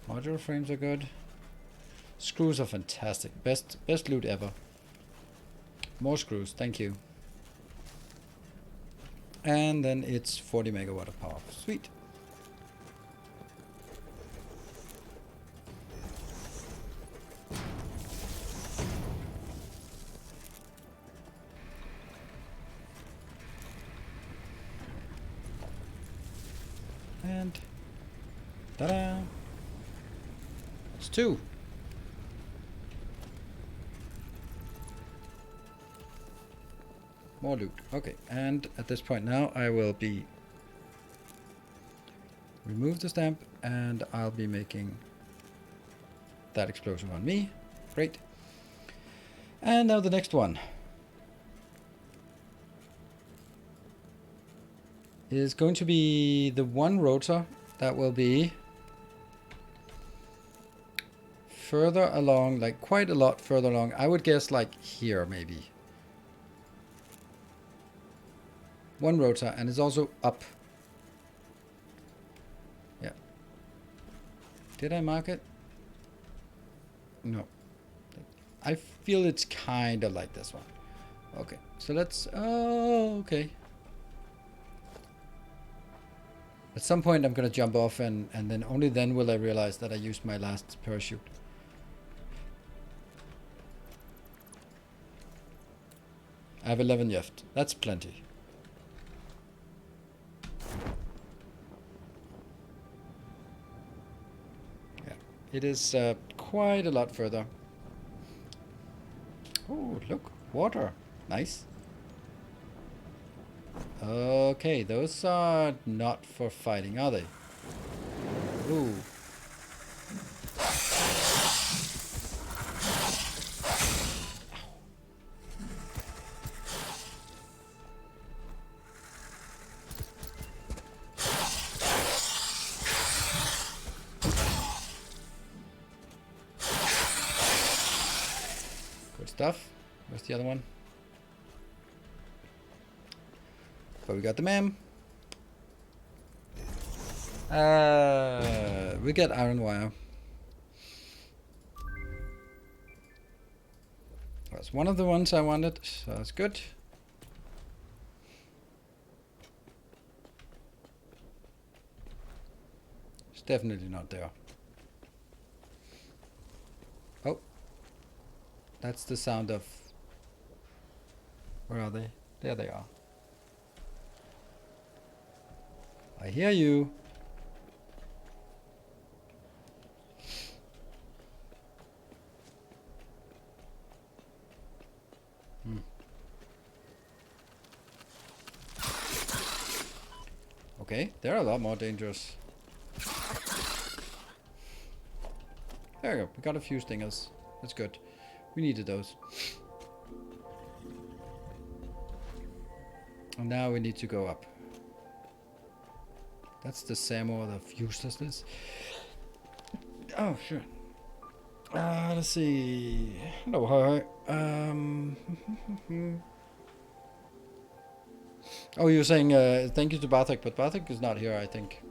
Modular frames are good. Screws are fantastic. Best loot ever. More screws, thank you. And then it's 40 megawatt of power. Sweet. And ta-da! It's 2. More loot. Okay, and at this point now I will be remove the stamp, and I'll be making that explosive on me. Great. And now the next one is going to be the one rotor that will be further along, like quite a lot further along. I would guess like here maybe. One rotor, and it's also up. Yeah. Did I mark it? No. I feel it's kind of like this one. Okay, so let's... Oh, okay. At some point I'm going to jump off, and then only then will I realize that I used my last parachute. I have 11 left. That's plenty. Yeah, it is quite a lot further. Oh, look, water. Nice. Okay, those are not for fighting, are they? Ooh. Good stuff. Where's the other one? But we got the ma'am. We get iron wire. That's one of the ones I wanted, so that's good. It's definitely not there. Oh. That's the sound of... Where are they? There they are. I hear you. Okay, they're a lot more dangerous. There we go. We got a few stingers. That's good. We needed those. And now we need to go up. That's the Samo of uselessness. Oh, sure. Let's see. Hello, hi. Oh, you were saying thank you to Bartek, but Bartek is not here, I think.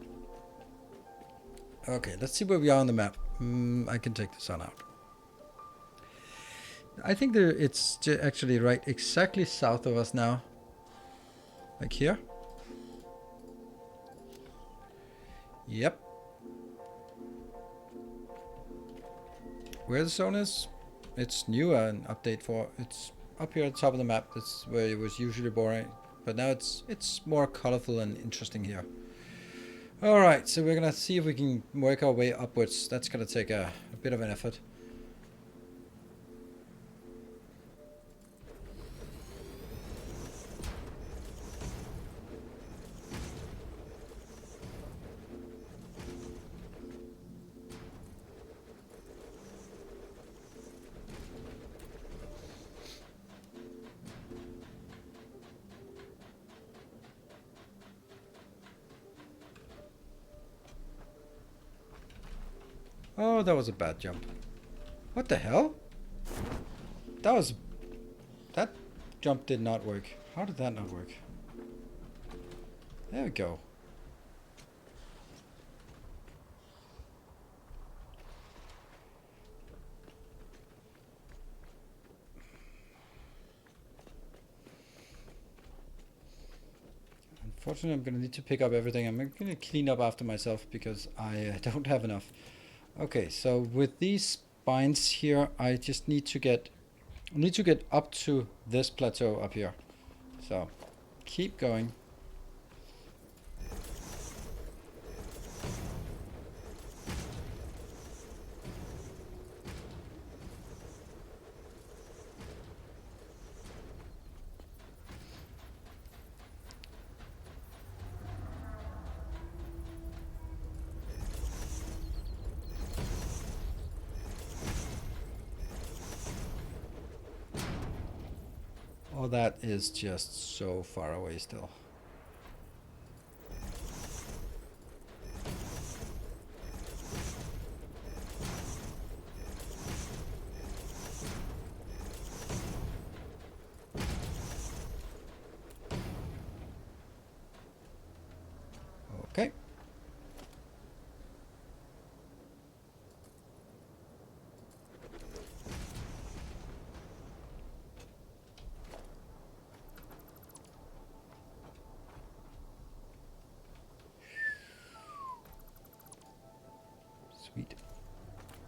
Okay, let's see where we are on the map. I can take the sun out. I think it's actually right exactly south of us now. Like here. Yep. Where the zone is, it's new, an update for. It's up here at the top of the map. That's where it was usually boring. But now it's more colorful and interesting here. Alright, so we're gonna see if we can work our way upwards. That's gonna take a bit of an effort. Oh, that was a bad jump. What the hell? That jump did not work. How did that not work? There we go. Unfortunately, I'm gonna need to pick up everything. I'm gonna clean up after myself because I don't have enough. Okay, so with these spines here, I just need to get up to this plateau up here. So keep going. Oh, that is just so far away still.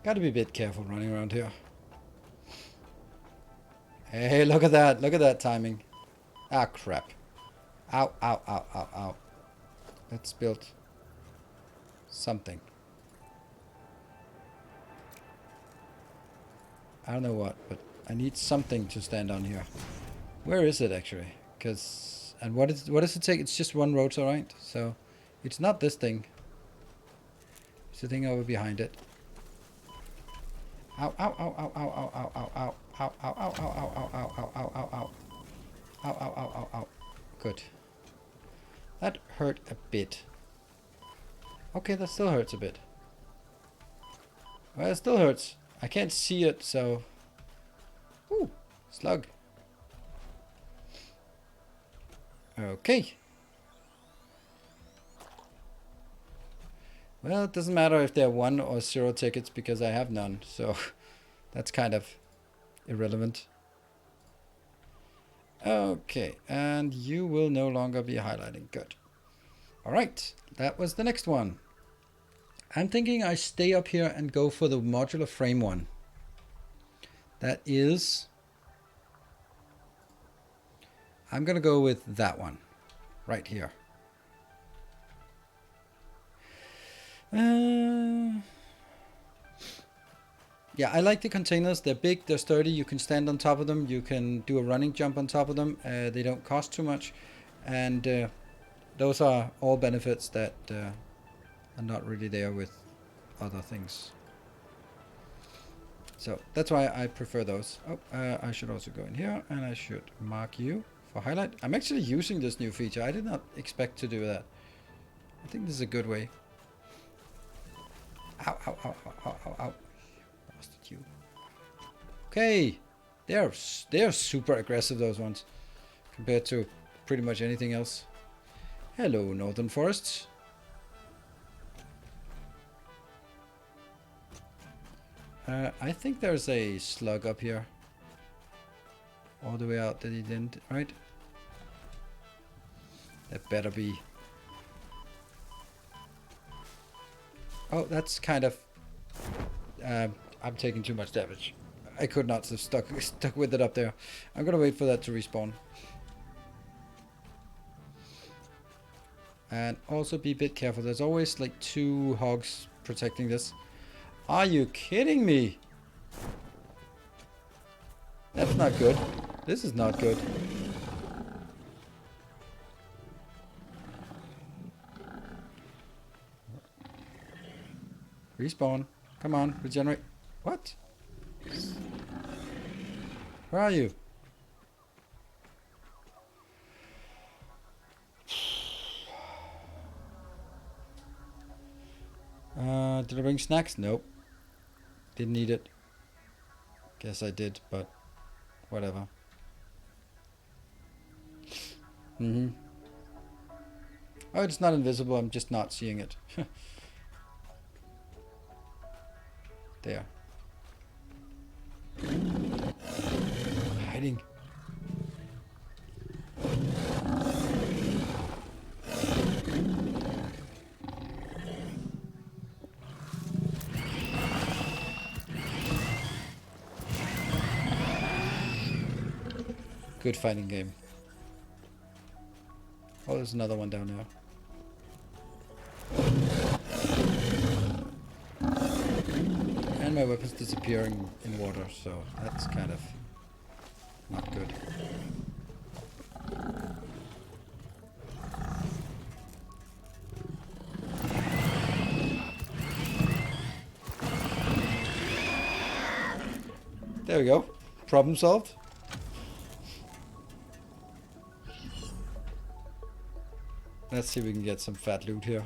Gotta be a bit careful running around here. Hey, look at that. Look at that timing. Ah, crap. Ow, ow, ow, ow, ow. Let's build something. I don't know what, but I need something to stand on here. Where is it actually? Because and what does it take? It's just one rotor, right? So it's not this thing. It's the thing over behind it. Ow, ow, ow, ow, ow, ow, ow, ow, ow, ow, ow, ow, ow, ow, ow, ow, ow, ow, ow, ow. Ow, ow, ow, ow, ow. Good. That hurt a bit. Okay, that still hurts a bit. Well, it still hurts. I can't see it, so... Ooh, slug. Okay. Well, it doesn't matter if they're 1 or 0 tickets because I have none, so that's kind of irrelevant. Okay, and you will no longer be highlighting. Good. Alright, that was the next one. I'm thinking I stay up here and go for the modular frame one. That is... I'm gonna go with that one. Right here. Yeah, I like the containers. They're big, they're sturdy, you can stand on top of them, you can do a running jump on top of them, they don't cost too much, and those are all benefits that are not really there with other things. So that's why I prefer those. Oh, I should also go in here and I should mark you for highlight. I'm actually using this new feature. I did not expect to do that. I think this is a good way. Ow, ow, ow, ow, ow, ow, ow. Bastard you. Okay. They're super aggressive, those ones. Compared to pretty much anything else. Hello, Northern Forests. I think there's a slug up here. All the way out that he didn't, right? That better be. Oh, that's kind of... I'm taking too much damage. I could not have stuck with it up there. I'm gonna wait for that to respawn. And also be a bit careful. There's always like 2 hogs protecting this. Are you kidding me? That's not good. This is not good. Respawn. Come on, regenerate. What? Where are you? Did I bring snacks? Nope. Didn't need it. Guess I did, but whatever. Oh, it's not invisible. I'm just not seeing it. There. Hiding. Good fighting game. Oh, there's another one down there. And my weapon's disappearing in water, so that's kind of not good. There we go. Problem solved. Let's see if we can get some fat loot here.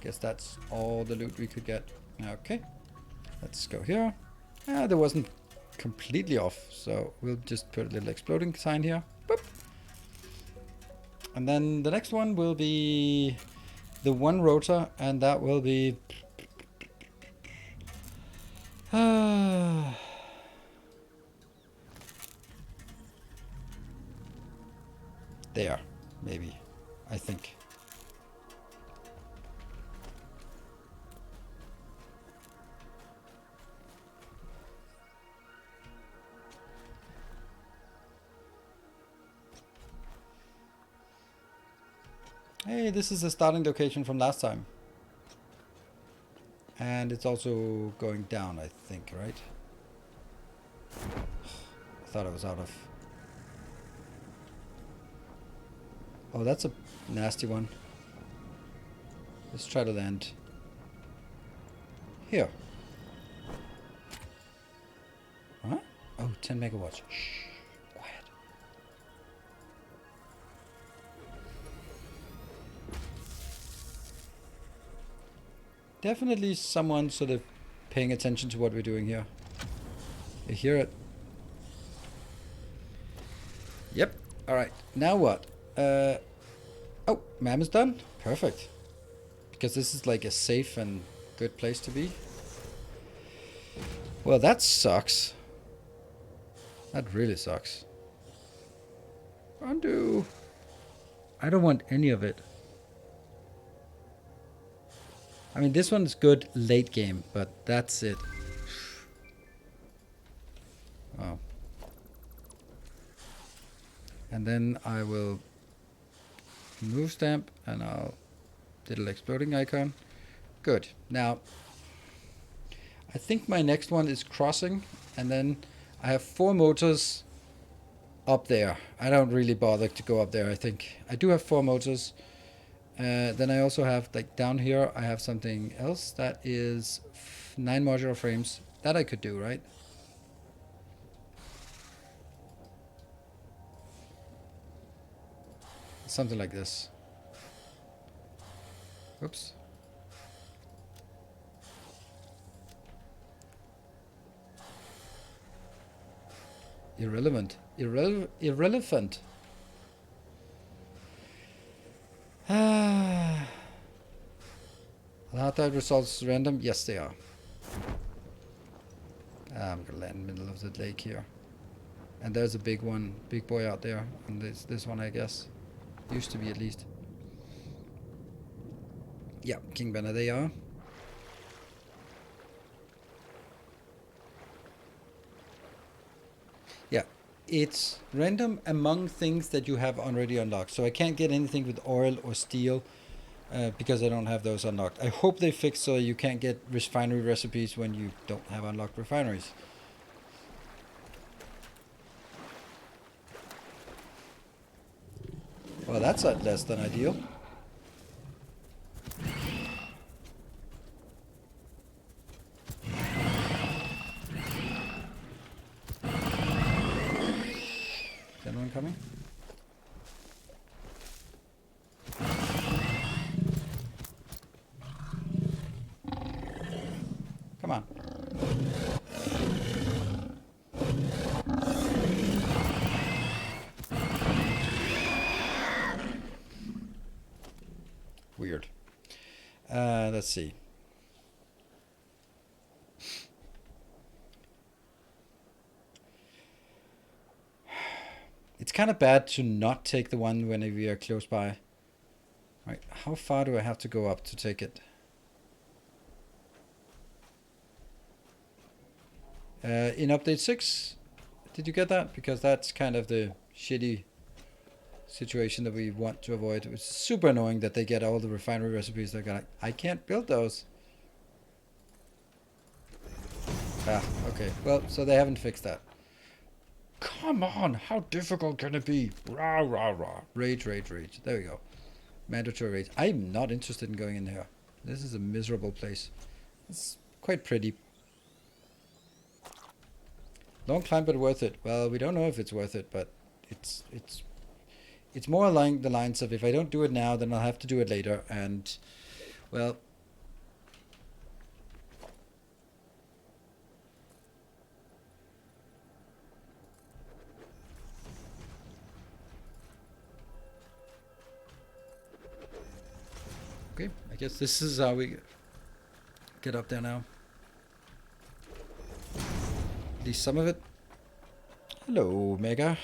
Guess that's all the loot we could get. Okay, let's go here. There wasn't completely off, so we'll just put a little exploding sign here. Boop. And then the next one will be the 1 rotor, and that will be there, maybe, I think. Hey, this is the starting location from last time. And it's also going down, I think, right? I thought I was out of... Oh, that's a nasty one. Let's try to land here. Huh? Oh, 10 megawatts. Shh. Quiet. Definitely someone sort of paying attention to what we're doing here. You hear it? Yep. Alright. Now what? Oh, MAM is done? Perfect. Because this is like a safe and good place to be. Well, that sucks. That really sucks. Undo. I don't want any of it. I mean, this one's good late game, but that's it. Oh. And then I will move stamp and I'll little exploding icon. Good. Now, I think my next one is crossing, and then I have 4 motors up there. I don't really bother to go up there, I think. I do have 4 motors. Then I also have, like down here, I have something else that is 9 modular frames. That I could do, right? Something like this. Oops. Irrelevant. Irrelevant. Are that results random? Yes, they are. I'm gonna land in the middle of the lake here. And there's a big one, big boy out there. And this one, I guess. Used to be, at least. Yeah, King Banner, they are. Yeah, it's random among things that you have already unlocked. So I can't get anything with oil or steel because I don't have those unlocked. I hope they fix so you can't get refinery recipes when you don't have unlocked refineries. Well, that's less than ideal. Is anyone coming? Come on. Weird. Let's see. It's kind of bad to not take the one when we are close by. Right, how far do I have to go up to take it? In update 6, did you get that? Because that's kind of the shitty situation that we want to avoid. It's super annoying that they get all the refinery recipes. They're like, I can't build those. Ah, okay. Well, so they haven't fixed that. Come on, how difficult can it be? Rah, rah, rah. Rage, rage, rage. There we go. Mandatory rage. I'm not interested in going in here. This is a miserable place. It's quite pretty. Long climb, but worth it. Well, we don't know if it's worth it, but it's more along the lines of if I don't do it now, then I'll have to do it later. And, well... Okay, I guess this is how we get up there now. At least some of it. Hello, Mega.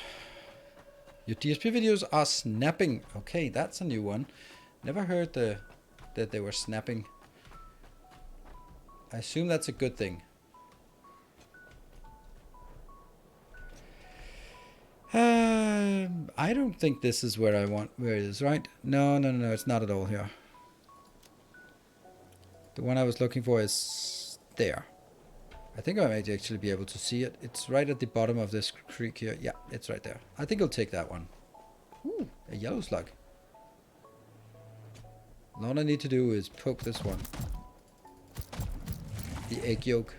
Your DSP videos are snapping. Okay, that's a new one. Never heard that they were snapping. I assume that's a good thing. I don't think this is where it is, right? No, it's not at all here. The one I was looking for is there. I think I might actually be able to see it. It's right at the bottom of this creek here. Yeah, it's right there. I think I'll take that one. Ooh, a yellow slug. All I need to do is poke this one. The egg yolk.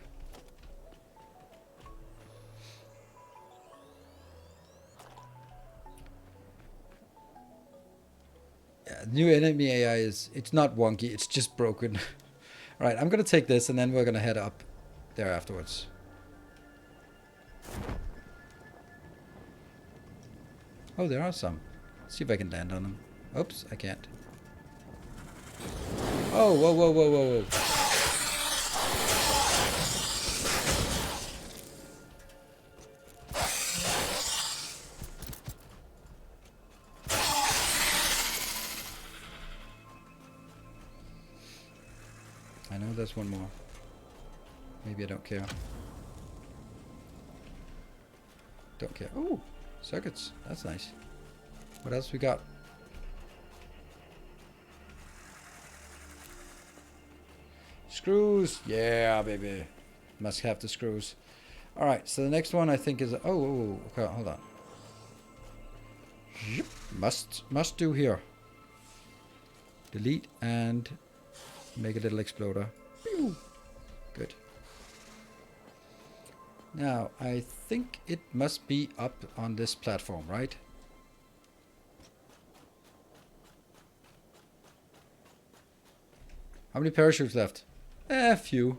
Yeah, new enemy AI it's not wonky, it's just broken. Alright, I'm gonna take this and then we're gonna head up there afterwards. Oh, there are some. Let's see if I can land on them. Oops, I can't. Oh, whoa. I know there's one more. Maybe I don't care. Don't care. Ooh, circuits. That's nice. What else we got? Screws. Yeah, baby. Must have the screws. Alright, so the next one I think is... Oh, okay, hold on. Yep. Must do here. Delete and make a little exploder. Pew. Good. Now, I think it must be up on this platform, right? How many parachutes left? A few.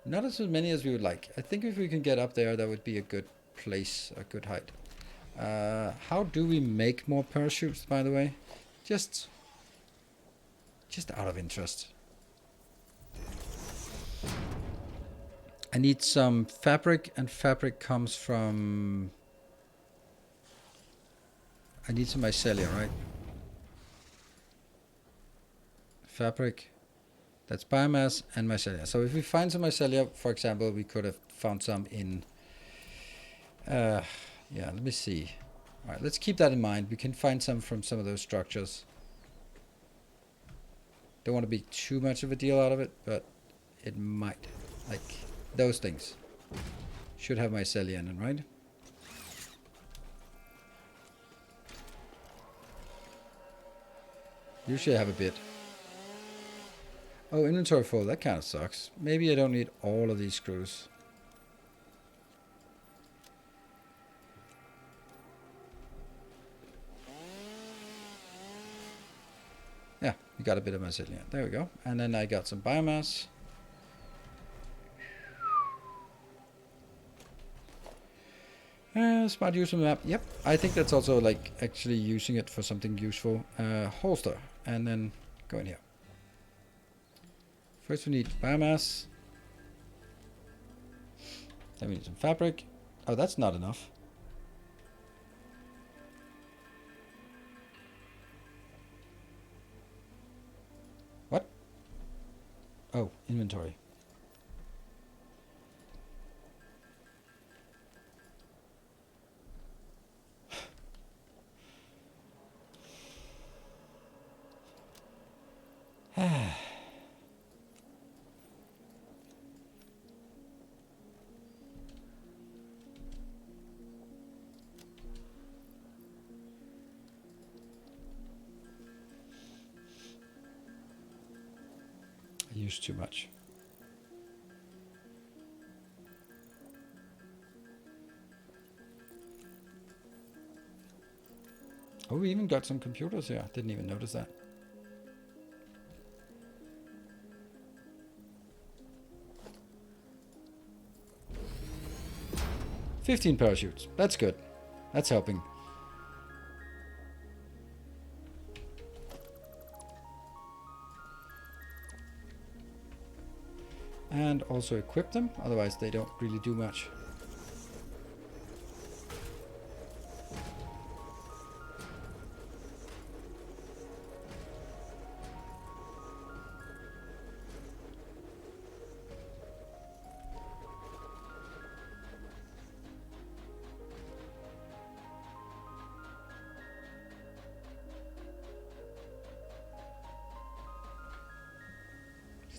Not as many as we would like. I think if we can get up there, that would be a good place, a good height. How do we make more parachutes, by the way? Just out of interest. I need some fabric, and fabric comes from... I need some mycelia, right? Fabric, that's biomass and mycelia. So if we find some mycelia, for example, we could have found some in... yeah, let me see. Alright, let's keep that in mind. We can find some from some of those structures. Don't want to be too much of a deal out of it, but it might. Like... those things should have mycelia in them, right? Usually I have a bit. Oh, inventory full. That kind of sucks. Maybe I don't need all of these screws. Yeah, we got a bit of mycelia. There we go. And then I got some biomass. Smart use of the map. Yep, I think that's also like actually using it for something useful. Holster, and then go in here. First we need biomass. Then we need some fabric. Oh, that's not enough. What? Oh, inventory. I used too much. Oh, we even got some computers here. Didn't even notice that. $15 parachutes. That's good. That's helping. And also equip them, otherwise they don't really do much.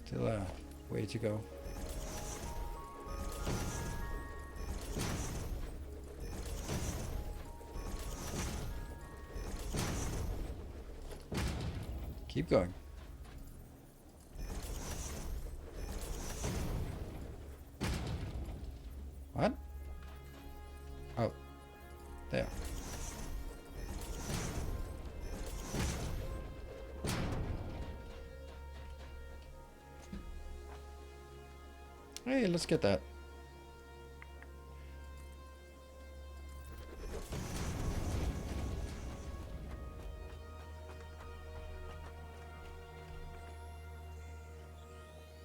Still a way to go. Keep going. What? Oh. There. Hey, let's get that.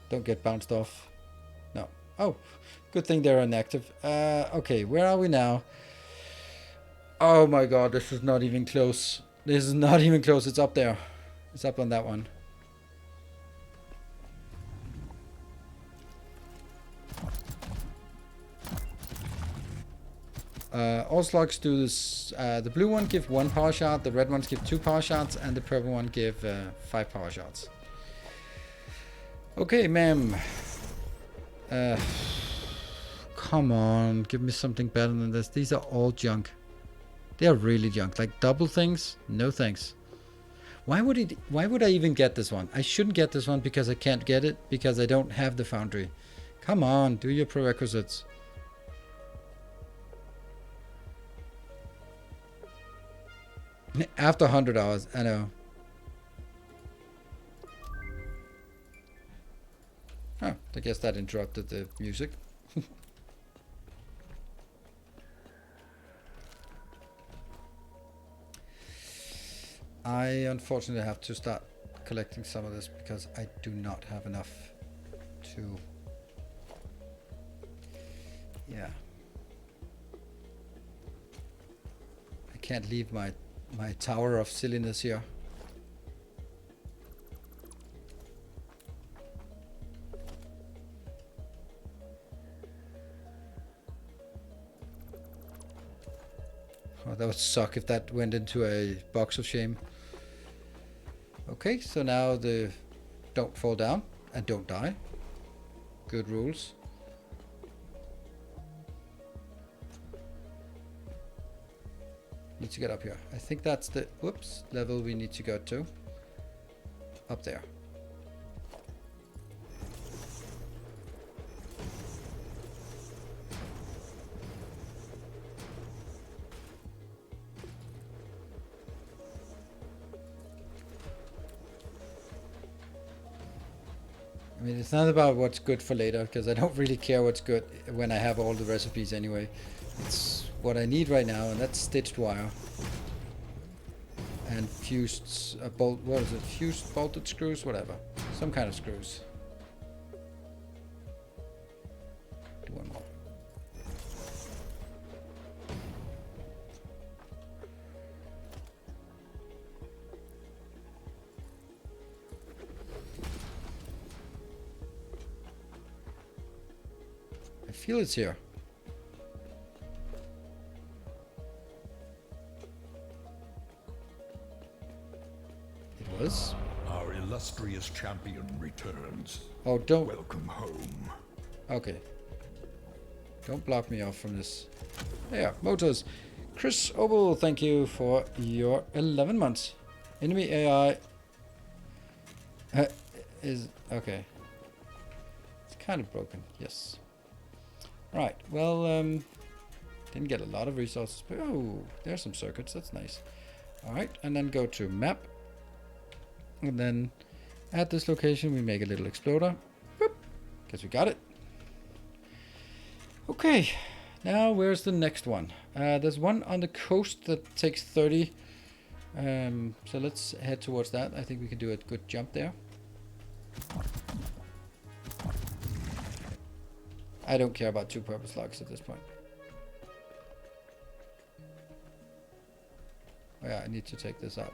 Don't get bounced off. No. Oh, good thing they're inactive. Okay, where are we now? Oh my god, this is not even close. This is not even close. It's up there. It's up on that one. All slugs do this. The blue one give 1 power shot, the red ones give 2 power shots, and the purple one give 5 power shots. Okay, ma'am. Come on, give me something better than this. These are all junk. They are really junk. Like double things? No thanks. Why would I even get this one? I shouldn't get this one because I can't get it because I don't have the foundry. Come on, do your prerequisites. After 100 hours, I know. Oh, I guess that interrupted the music. I unfortunately have to start collecting some of this because I do not have enough to... Yeah. I can't leave my tower of silliness here. Oh, that would suck if that went into a box of shame. Okay, so now the don't fall down and don't die. Good rules. Need to get up here. I think that's the level we need to go to. Up there. I mean, it's not about what's good for later, because I don't really care what's good when I have all the recipes anyway. It's what I need right now, and that's stitched wire. And fused bolt, what is it? Fused bolted screws, whatever. Some kind of screws. Do one more. I feel it's here. It was. Our illustrious champion returns. Oh, don't. Welcome home. Okay. Don't block me off from this. There, motors. Chris Obel, thank you for your 11 months. Enemy AI is okay. It's kind of broken. Yes. Right. Well, didn't get a lot of resources, but oh, there's some circuits. That's nice. All right, and then go to map, and then at this location we make a little exploder. Boop, because we got it. Okay. Now where's the next one? There's one on the coast that takes 30. So let's head towards that. I think we can do a good jump there. I don't care about 2 purple slugs at this point. Oh yeah, I need to take this out.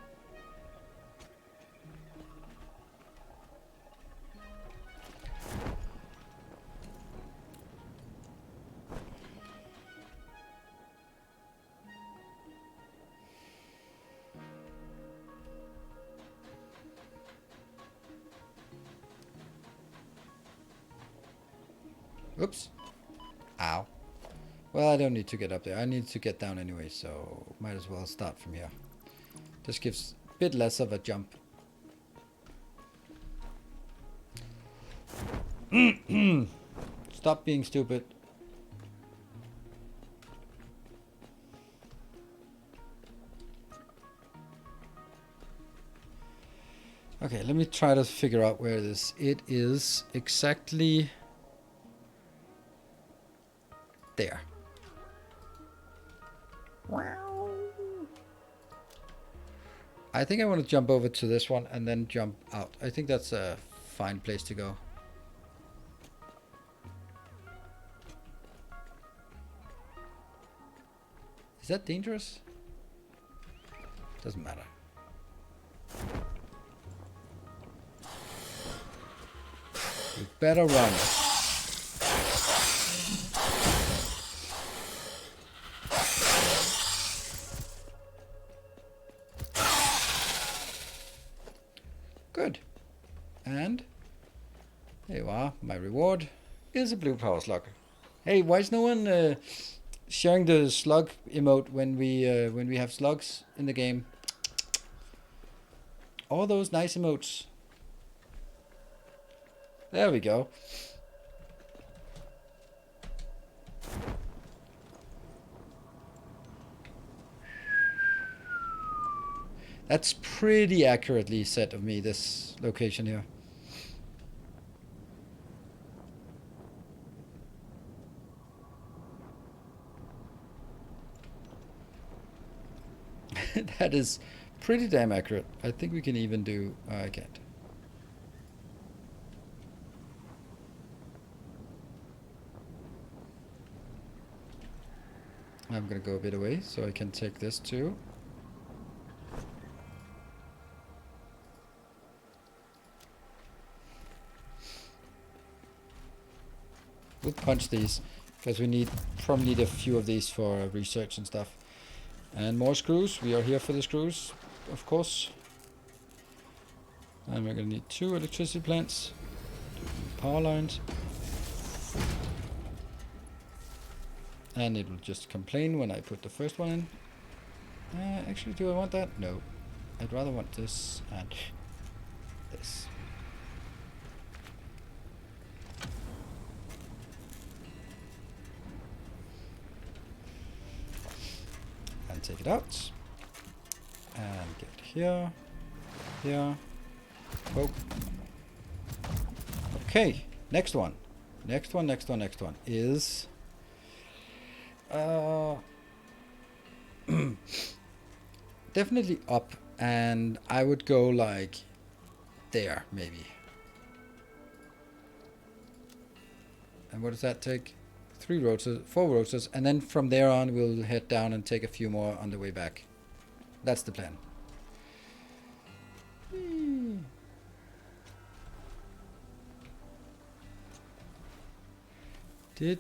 Oops. Ow. Well, I don't need to get up there. I need to get down anyway, so might as well start from here. This gives a bit less of a jump. Stop being stupid. Okay, let me try to figure out where it is. It is exactly there. I think I want to jump over to this one and then jump out. I think that's a fine place to go. Is that dangerous? Doesn't matter. You better run. Good. And there you are. My reward is a blue power slug. Hey, why is no one sharing the slug emote when we have slugs in the game? All those nice emotes. There we go. That's pretty accurately set of me, this location here. That is pretty damn accurate. I think we can even do... I can't. I'm gonna go a bit away so I can take this too. We'll punch these because we probably need a few of these for research and stuff. And more screws. We are here for the screws, of course. And we're gonna need 2 electricity plants, 2 power lines. And it will just complain when I put the first one in. Actually, do I want that? No. I'd rather want this and this. And take it out. And get here. Here. Oh. Okay. Next one. Next one is... definitely up, and I would go like there maybe. And what does that take? 4 rotors, and then from there on we'll head down and take a few more on the way back. That's the plan. Did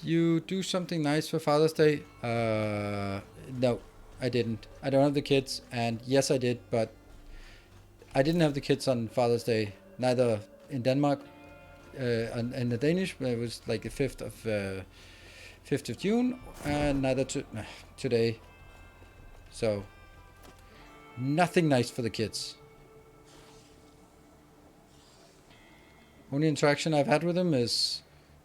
you do something nice for Father's Day? No, I didn't. I don't have the kids, and yes, I did, but I didn't have the kids on Father's Day, neither in Denmark, and in the Danish, it was like the 5th of June, and neither today. So, nothing nice for the kids. Only interaction I've had with them is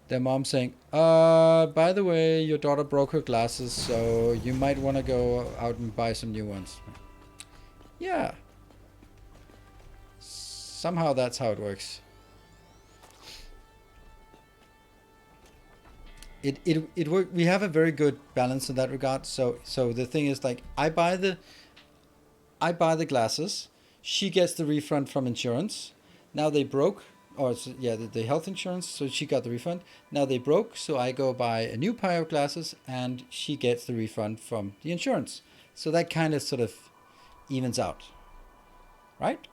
their mom saying, by the way, your daughter broke her glasses, so you might want to go out and buy some new ones. Yeah. Somehow that's how it works. We have a very good balance in that regard. So the thing is, like, I buy the glasses, she gets the refund from insurance. Now they broke. Or yeah, the health insurance, so she got the refund. Now they broke, so I go buy a new pair of glasses, and she gets the refund from the insurance. So that kind of sort of evens out, right?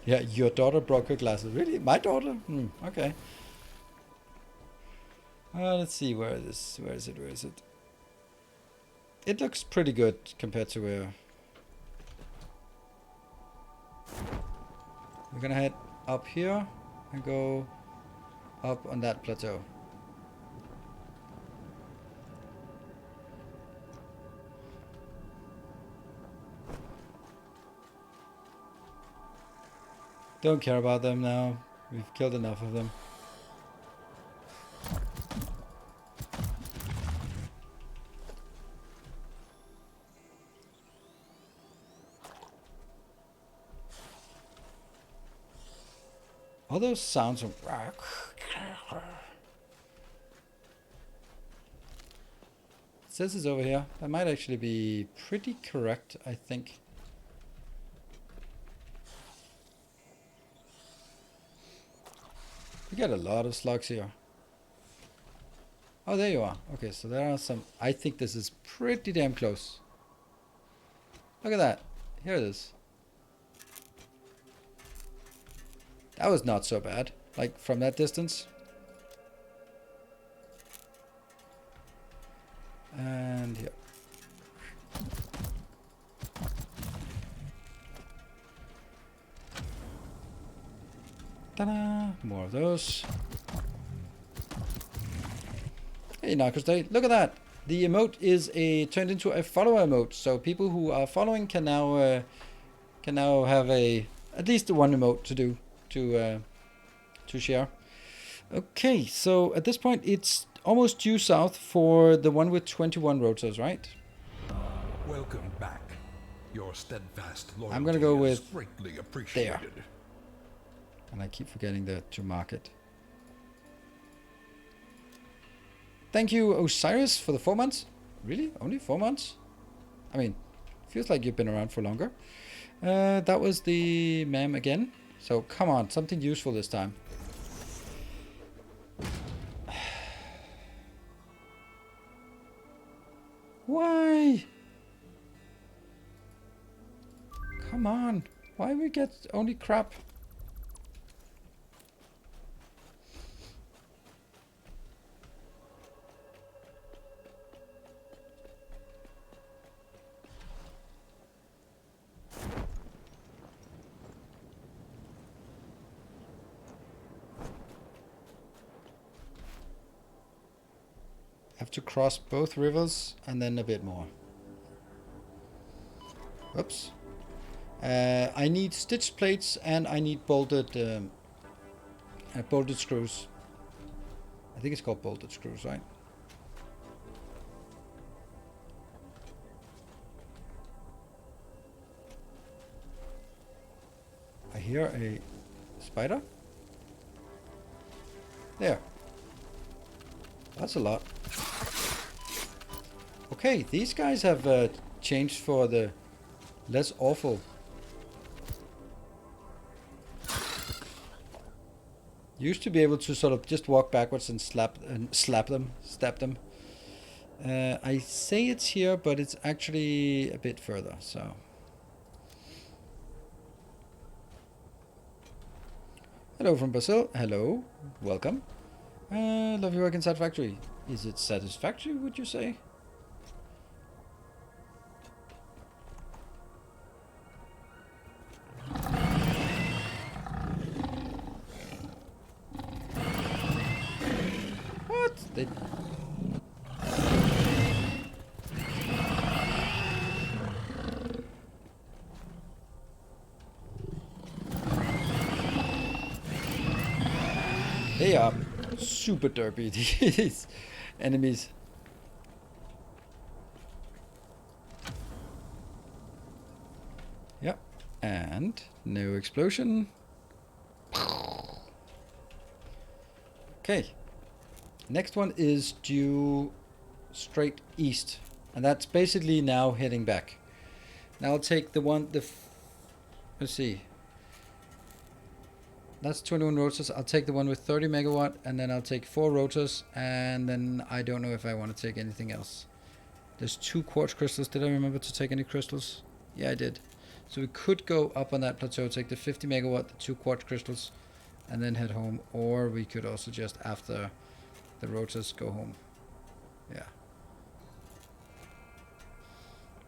Yeah, your daughter broke her glasses. Really? My daughter? Okay. Let's see, where is it? It looks pretty good compared to where... We're gonna head up here and go up on that plateau. Don't care about them now. We've killed enough of them. All those sounds of... It says it's over here. That might actually be pretty correct, I think. We got a lot of slugs here. Oh, there you are. Okay, so there are some... I think this is pretty damn close. Look at that. Here it is. That was not so bad. Like, from that distance. And here. Ta-da! More of those. Hey, Narcos, look at that! The emote is turned into a follower emote, so people who are following can now have at least one emote to do to share. Okay, so at this point it's almost due south for the one with 21 rotors, right? Welcome back. Your steadfast loyalty I'm gonna go is with greatly appreciated. And I keep forgetting to mark it. Thank you, Osiris, for the 4 months. Really? Only 4 months? I mean, feels like you've been around for longer. That was the ma'am again. So come on, something useful this time. Why? Come on. Why we get only crap? Have to cross both rivers and then a bit more. Oops. I need stitched plates and I need bolted screws. I think it's called bolted screws, right? I hear a spider. There. That's a lot. Okay, these guys have changed for the less awful. Used to be able to sort of just walk backwards and stab them. I say it's here, but it's actually a bit further, so. Hello from Brazil. Hello. Welcome. Love your work in Satisfactory. Is it satisfactory, would you say? What? They are super derpy, these enemies. Yep. And no explosion. Okay. Next one is due straight east. And that's basically now heading back. Now I'll take the one, let's see. That's 21 rotors. I'll take the one with 30 megawatt, and then I'll take 4 rotors, and then I don't know if I want to take anything else. There's 2 quartz crystals. Did I remember to take any crystals? Yeah, I did. So we could go up on that plateau, take the 50 megawatt, the 2 quartz crystals, and then head home. Or we could also just, after the rotors, go home. Yeah.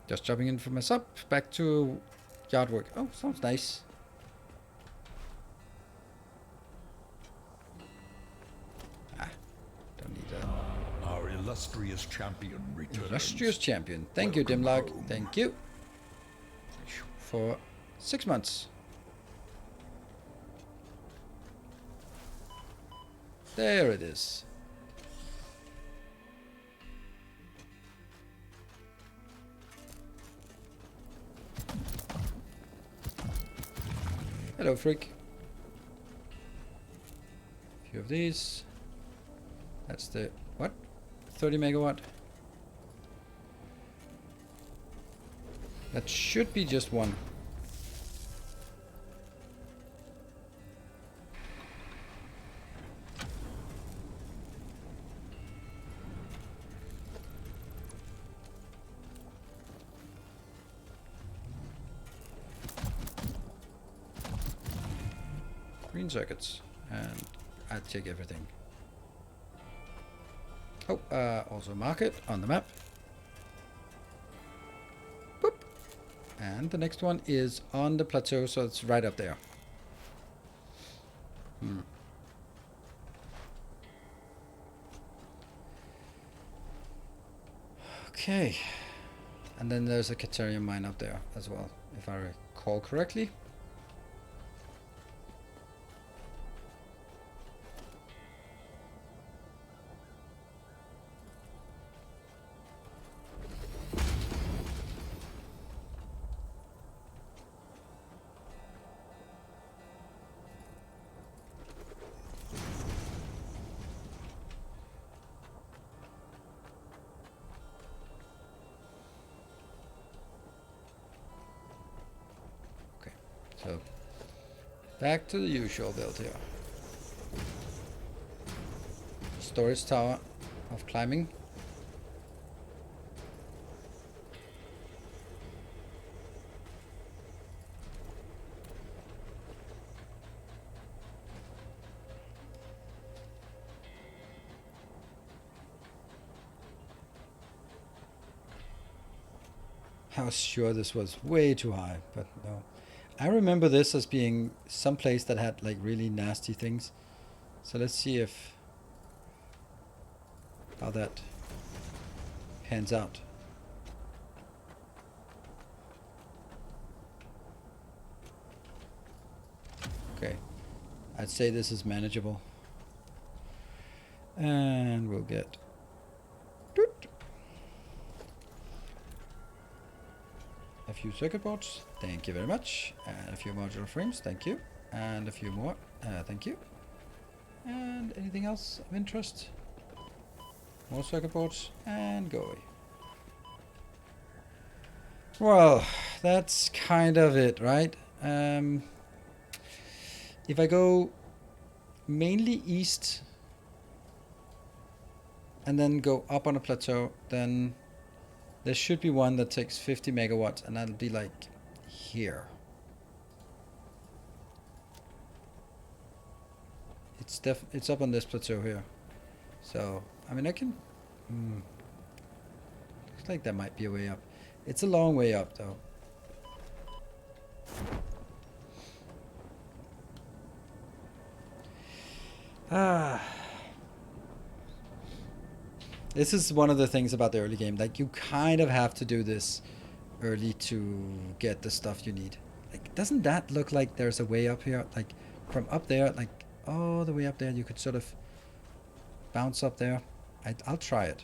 Just jumping in from a sub, back to yard work. Oh, sounds nice. Ah, don't need a... Our illustrious champion returns. Illustrious champion. Thank you, Welcome Dimlag. home. Thank you. For 6 months. There it is. Hello, freak. A few of these. That's the... what? 30 megawatt. That should be just one. Green circuits. And I take everything. Oh, also market on the map. Boop. And the next one is on the plateau, so it's right up there. Okay. And then there's a Caterium mine up there as well, if I recall correctly. So, back to the usual build here. Storage tower of climbing. I was sure this was way too high, but no. I remember this as being some place that had like really nasty things. So let's see if how that pans out. Okay, I'd say this is manageable. And we'll get a few circuit boards, thank you very much, and a few modular frames, thank you, and a few more, thank you. And anything else of interest? More circuit boards, and go away. Well, that's kind of it, right? If I go mainly east and then go up on a plateau, then there should be one that takes 50 megawatts, and that'll be like here. It's up on this plateau here. So, I mean, I can... looks like that might be a way up. It's a long way up, though. This is one of the things about the early game. Like, you kind of have to do this early to get the stuff you need. Like, doesn't that look like there's a way up here? Like, from up there, like, all the way up there, you could sort of bounce up there. I'll try it.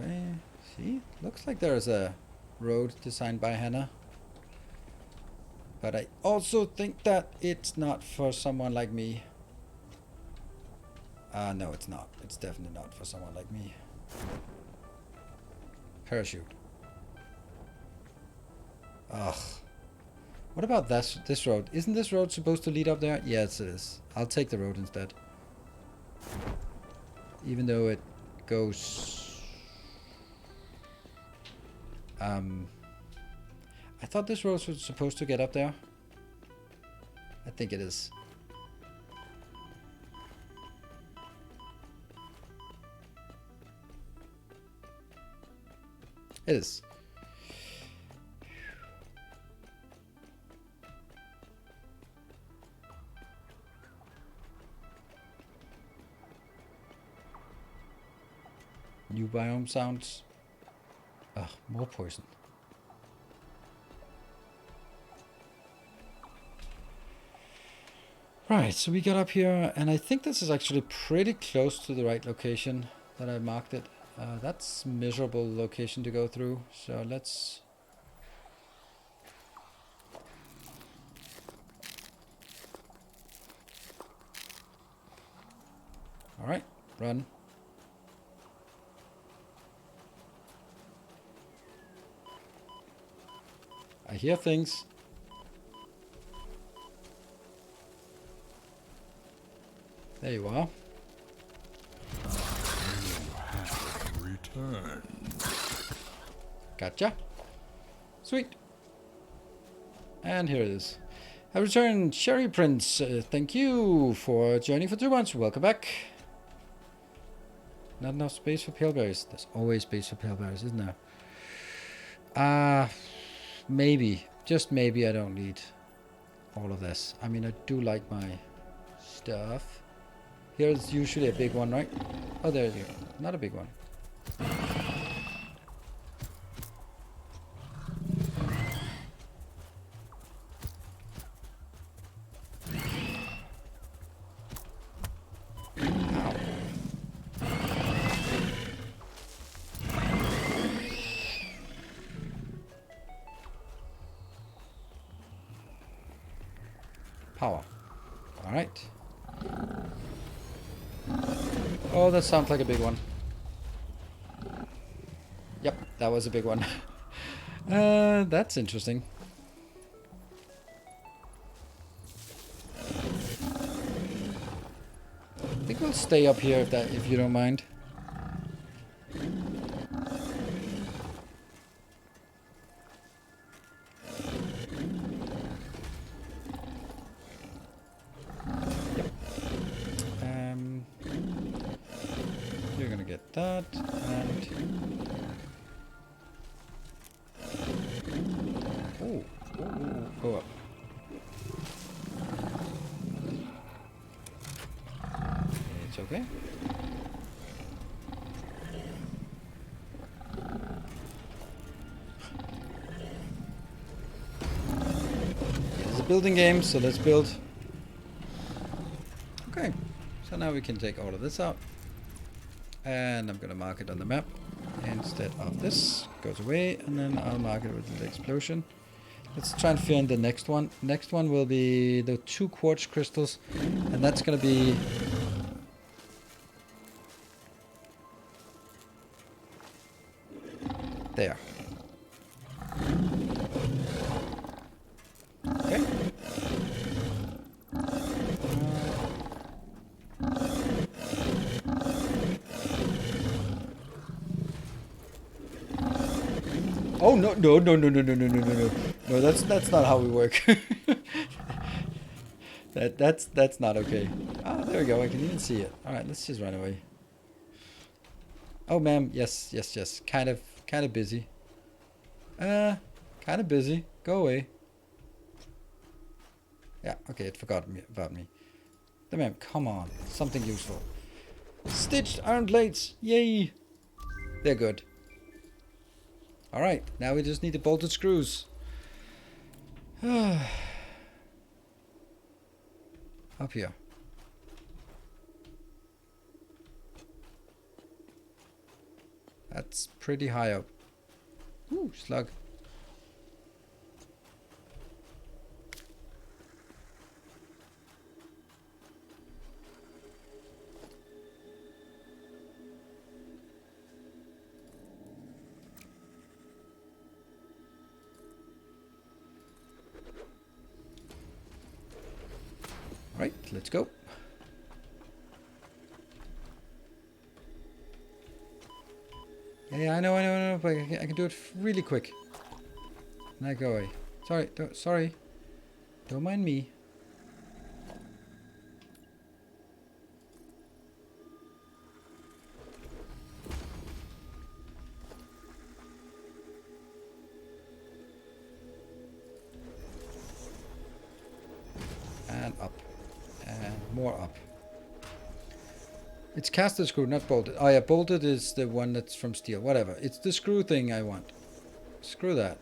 Okay, see, looks like there's a road designed by Hannah. But I also think that it's not for someone like me. No, it's not. It's definitely not for someone like me. Parachute. Ugh. What about this road? Isn't this road supposed to lead up there? Yes, it is. I'll take the road instead. Even though it goes... I thought this rose was supposed to get up there. I think it is. It is. New biome sounds. Ugh, more poison. Right, so we got up here, and I think this is actually pretty close to the right location that I marked it. That's miserable location to go through, so let's... Alright, run. I hear things. There you are. Return. Gotcha. Sweet. And here it is. I returned, Sherry Prince. Thank you for joining for 2 months. Welcome back. Not enough space for paleberries. There's always space for paleberries, isn't there? Maybe. Just maybe I don't need all of this. I mean, I do like my stuff. Here's usually a big one, right? Oh, there you go. Not a big one. Power. All right. Oh, that sounds like a big one. Yep, that was a big one. That's interesting. I think we'll stay up here if you don't mind. You're gonna get that, and oh, go up. It's okay. It's a building game, so let's build. Okay, so now we can take all of this out. And I'm gonna mark it on the map instead of this. Goes away, and then I'll mark it with the explosion. Let's try and fill in the next one. Next one will be the 2 quartz crystals, and that's gonna be there. Okay. Oh no! No, that's not how we work. That's not okay. Ah, there we go. I can even see it. All right, let's just run away. Oh, ma'am. Yes. Kind of busy. Kind of busy. Go away. Yeah. Okay. It forgot about me. The ma'am. Come on. Something useful. Stitched iron plates. Yay. They're good. All right. Now we just need the bolted screws. Up here. That's pretty high up. Ooh, slug. Right, let's go. Yeah, I know, but I can do it really quick. And I go away. Sorry. Don't mind me. And up. And more up. It's caster screw, not bolted. Oh yeah, bolted is the one that's from steel. Whatever. It's the screw thing I want. Screw that.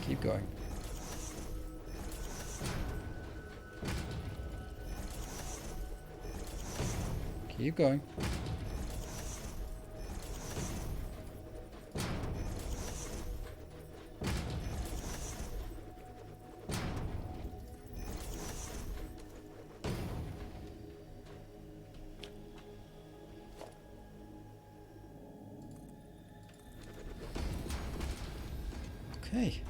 Keep going. Keep going. Okay.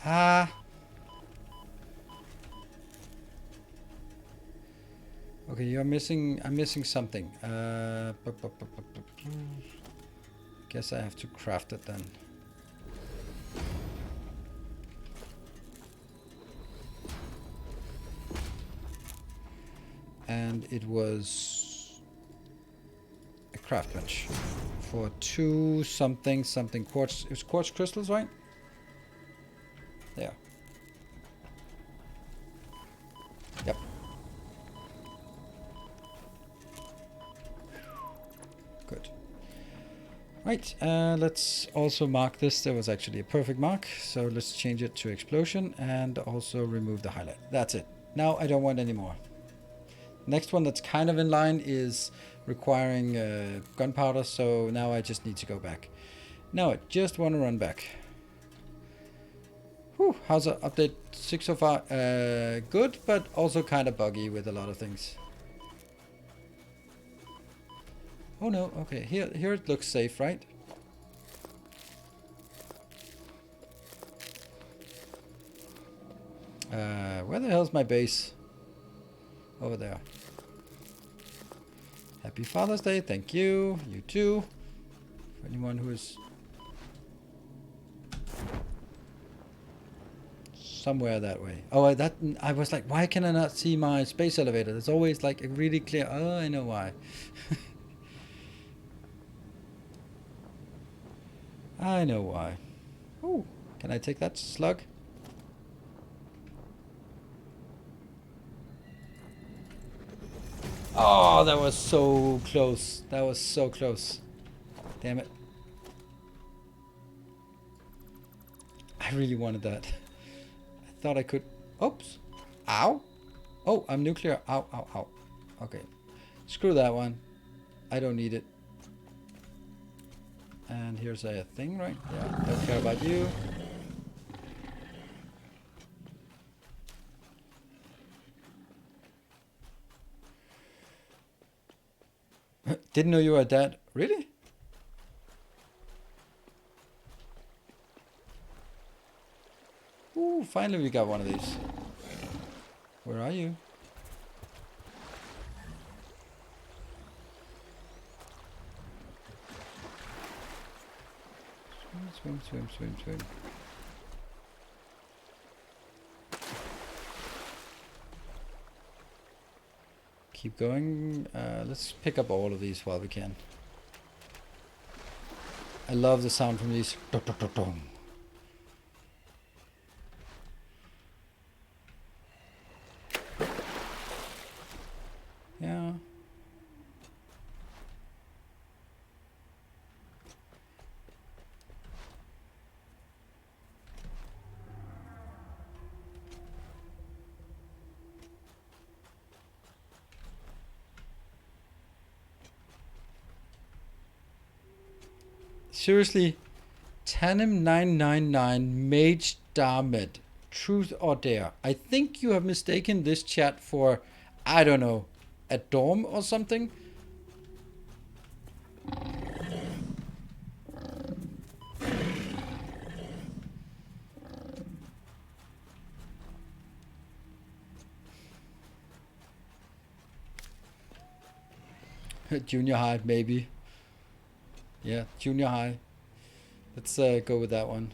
Ah. Okay, you're missing. I'm missing something. Guess I have to craft it then. And it was a craft bench for 2 something quartz. It was quartz crystals, right? There. Yep. Good. Right, let's also mark this. There was actually a perfect mark, so let's change it to explosion and also remove the highlight. That's it. Now I don't want any more. Next one that's kind of in line is requiring gunpowder, so now I just need to go back. Now I just want to run back. Whew, how's the update 6 so far? Good, but also kind of buggy with a lot of things. Oh no, okay, here it looks safe, right? Where the hell's my base? Over there. Happy Father's Day, thank you. You too. For anyone who is somewhere that way. Oh, I was like, why can I not see my space elevator? There's always like a really clear. Oh, I know why. I know why. Oh, can I take that slug? Oh, that was so close. That was so close. Damn it. I really wanted that. I thought I could. Oops. Ow. Oh, I'm nuclear. Ow, ow, ow. Okay. Screw that one. I don't need it. And here's a thing, right? Yeah, don't care about you. Didn't know you were dead. Really? Ooh, finally we got one of these. Where are you? Swim, swim, swim, swim. Keep going. Let's pick up all of these while we can. I love the sound from these. Yeah. Seriously, Tanim 999 Mage Darmed truth or dare. I think you have mistaken this chat for, I don't know, a dorm or something. Junior high, maybe. Yeah, junior high. Let's go with that one.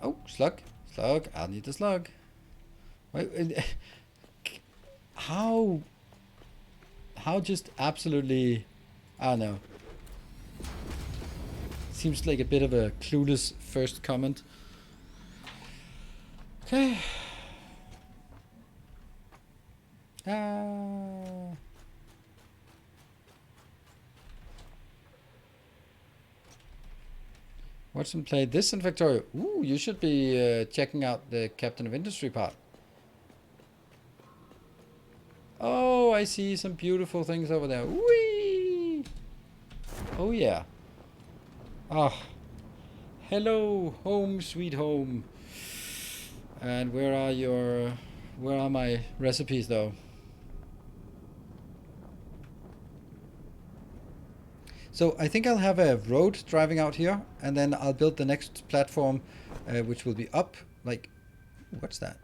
Oh, slug. Slug. I'll need the slug. Wait, how just absolutely, I don't know. Seems like a bit of a clueless first comment. Okay. Watch them play this in Victoria. Ooh, you should be checking out the Captain of Industry part. Oh, I see some beautiful things over there. Whee! Oh yeah. Ah. Hello, home sweet home. And where are my recipes though? So I think I'll have a road driving out here, and then I'll build the next platform, which will be up, like, what's that?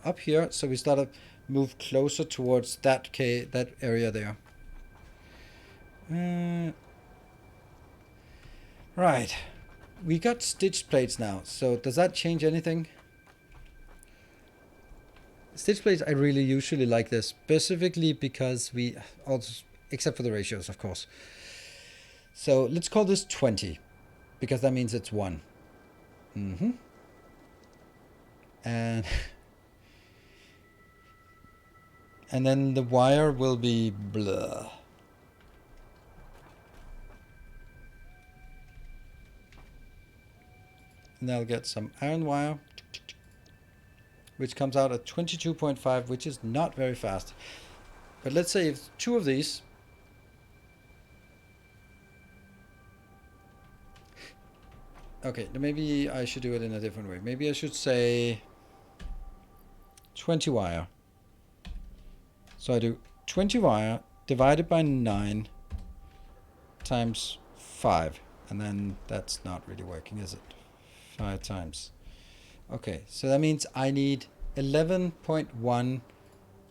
Up here, so we start to move closer towards that area there. Right. We got stitched plates now, so does that change anything? Stitch plates, I really usually like this, specifically because we also, except for the ratios, of course. So let's call this 20, because that means it's 1. And and then the wire will be blah. And I'll get some iron wire, which comes out at 22.5, which is not very fast. But let's say if 2 of these. Okay, maybe I should do it in a different way. Maybe I should say 20 wire. So I do 20 wire divided by 9 times 5. And then that's not really working, is it? 5 times. Okay, so that means I need 11.1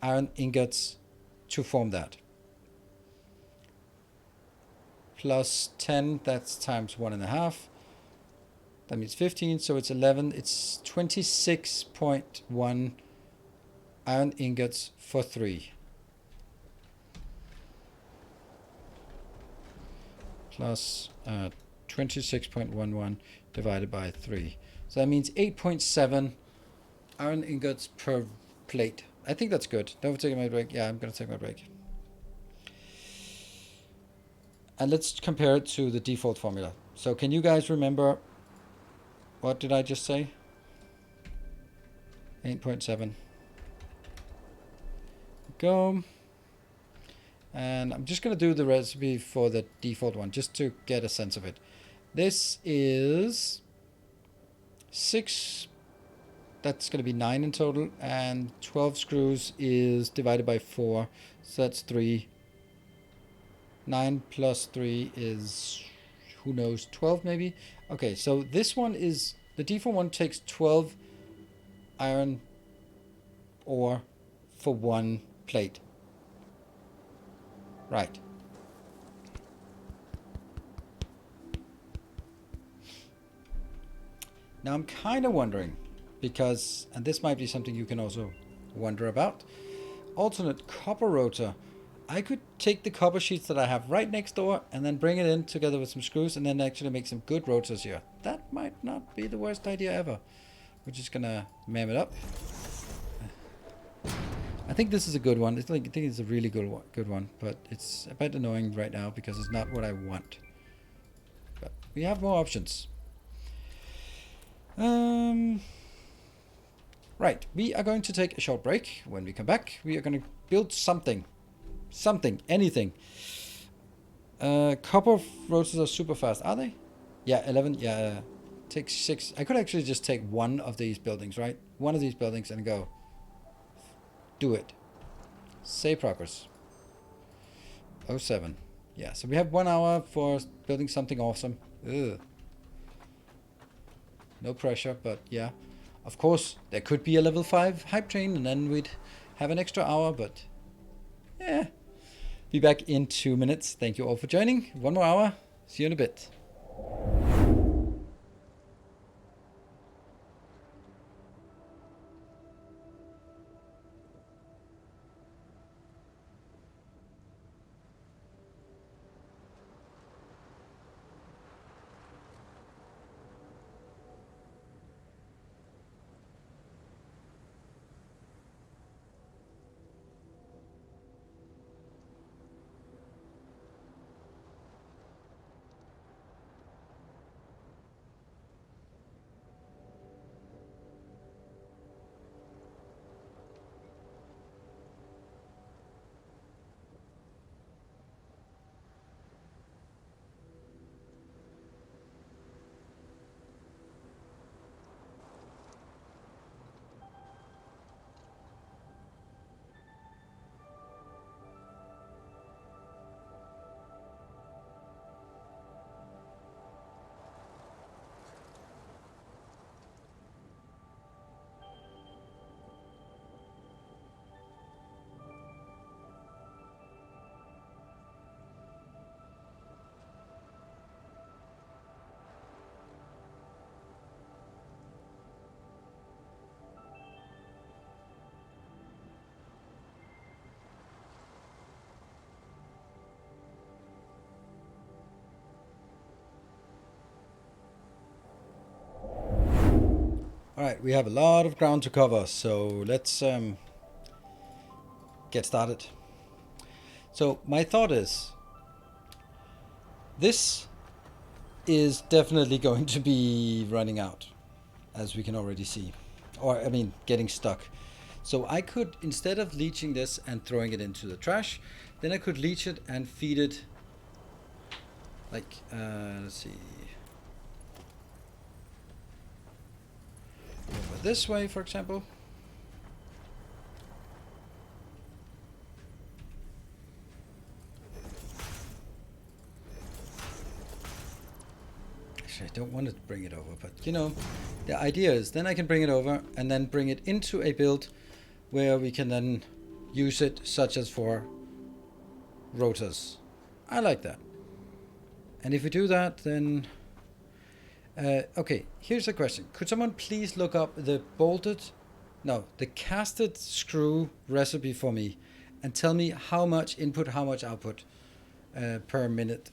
iron ingots to form that. Plus 10, that's times 1.5. That means 15, so it's 11. It's 26.1 iron ingots for 3. Plus 26.11 divided by 3. So that means 8.7 iron ingots per plate. I think that's good. Don't take my break. Yeah, I'm going to take my break. And let's compare it to the default formula. So can you guys remember, what did I just say? 8.7. Go. And I'm just going to do the recipe for the default one, just to get a sense of it. This is 6, that's going to be 9 in total, and 12 screws is divided by 4, so that's 3. 9 plus 3 is, who knows, 12 maybe? Okay, so this one is, the default one takes 12 iron ore for 1 plate. Right. Now I'm kind of wondering, because, and this might be something you can also wonder about, alternate copper rotor. I could take the copper sheets that I have right next door and then bring it in together with some screws and then actually make some good rotors here. That might not be the worst idea ever. We're just gonna mam it up. I think this is a good one. I think it's a really good one, but it's a bit annoying right now because it's not what I want. But we have more options. Right, we are going to take a short break. When we come back, we are going to build something, anything. Copper rotors are super fast, are they? Yeah, 11. Yeah, take 6. I could actually just take one of these buildings, right? One of these buildings and go. Do it. Save progress. 07. Yeah, so we have 1 hour for building something awesome. Ugh. No pressure, but yeah. Of course, there could be a level 5 hype train and then we'd have an extra hour, but yeah. Be back in 2 minutes. Thank you all for joining. 1 more hour. See you in a bit. Alright, we have a lot of ground to cover, so let's get started. So my thought is, this is definitely going to be running out, as we can already see. Or, I mean, getting stuck. So I could, instead of leeching this and throwing it into the trash, then I could leech it and feed it, like, let's see, over this way, for example. Actually, I don't want to bring it over, but you know, the idea is then I can bring it over and then bring it into a build where we can then use it, such as for rotors. I like that. And if we do that, then okay, here's a question. Could someone please look up the casted screw recipe for me and tell me how much input, how much output per minute?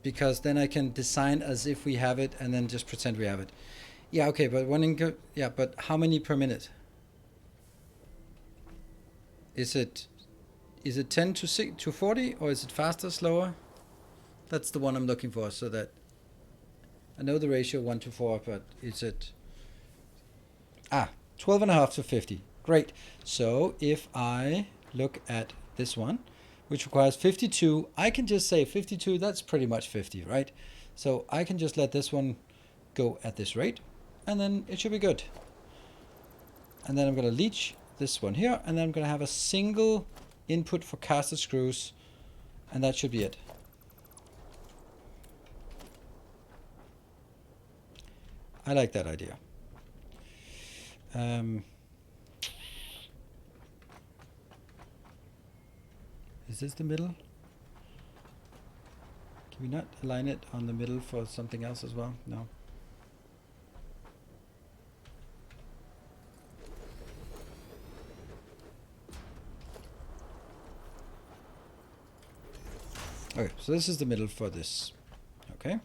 Because then I can design as if we have it and then just pretend we have it. Yeah, okay, but but how many per minute? Is it 10 to 40, or is it faster, slower? That's the one I'm looking for, so that I know the ratio 1 to 4, but is it 12.5 to 50? Great. So if I look at this one, which requires 52, I can just say 52, that's pretty much 50, right? So I can just let this one go at this rate, and then it should be good. And then I'm going to leech this one here, and then I'm going to have a single input for casted screws, and that should be it. I like that idea. Is this the middle? Can we not align it on the middle for something else as well? No. Okay, so this is the middle for this. Okay.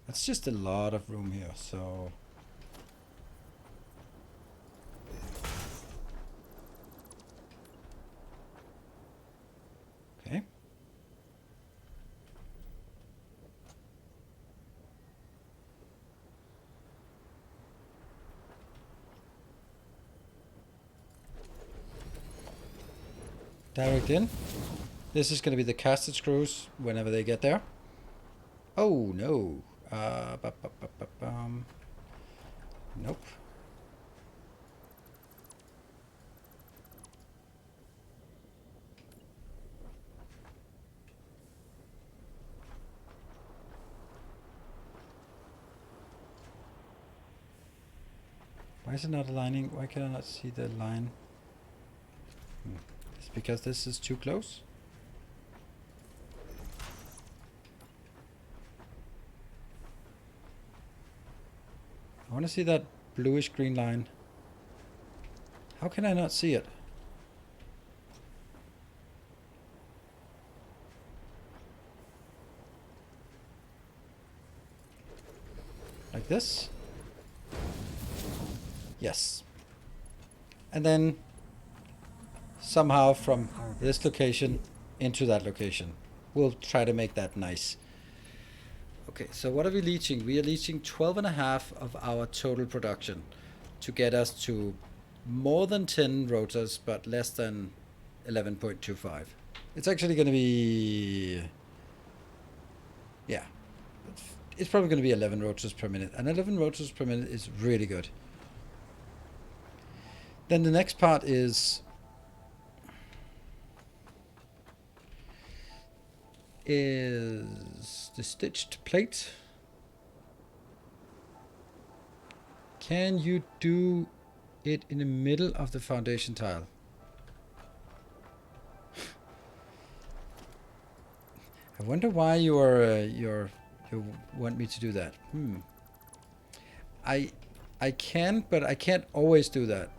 That's just a lot of room here, so... Okay. Direct in. This is going to be the casted screws whenever they get there. Oh no, Nope. Why is it not aligning? Why can I not see the line? It's because this is too close. I want to see that bluish green line. How can I not see it? Like this? Yes. And then somehow from this location into that location. We'll try to make that nice. Okay, so what are we leaching? We are leaching 12.5 of our total production to get us to more than 10 rotors, but less than 11.25. It's actually going to be... yeah. It's probably going to be 11 rotors per minute. And 11 rotors per minute is really good. Then the next part is the stitched plate. Can you do it in the middle of the foundation tile? I wonder why you want me to do that. I can, but I can't always do that.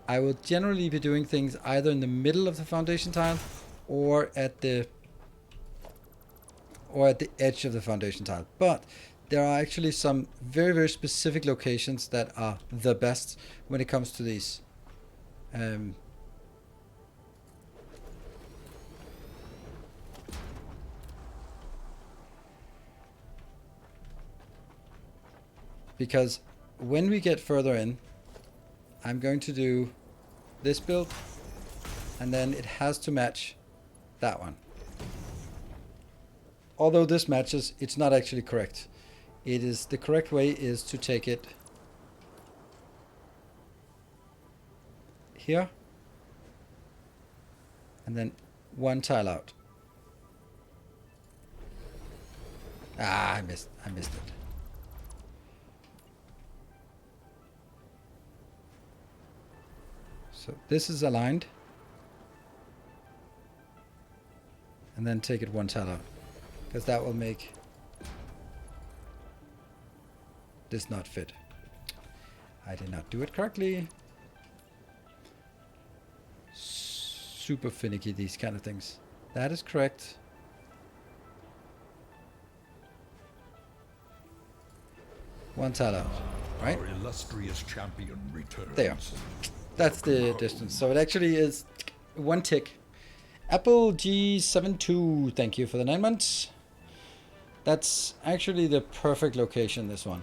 I will generally be doing things either in the middle of the foundation tile or at the edge of the foundation tile. But there are actually some very, very specific locations that are the best when it comes to these. Because when we get further in, I'm going to do this build, and then it has to match that one. Although this matches, it's not actually correct. It is the correct way is to take it here and then one tile out. Ah, I missed it. So this is aligned, and then take it one tile out, because that will make this not fit. I did not do it correctly. Super finicky, these kind of things. That is correct. One tile out, right? Our illustrious champion returns. There. That's the distance. So it actually is one tick. Apple G72, thank you for the 9 months. That's actually the perfect location, this one.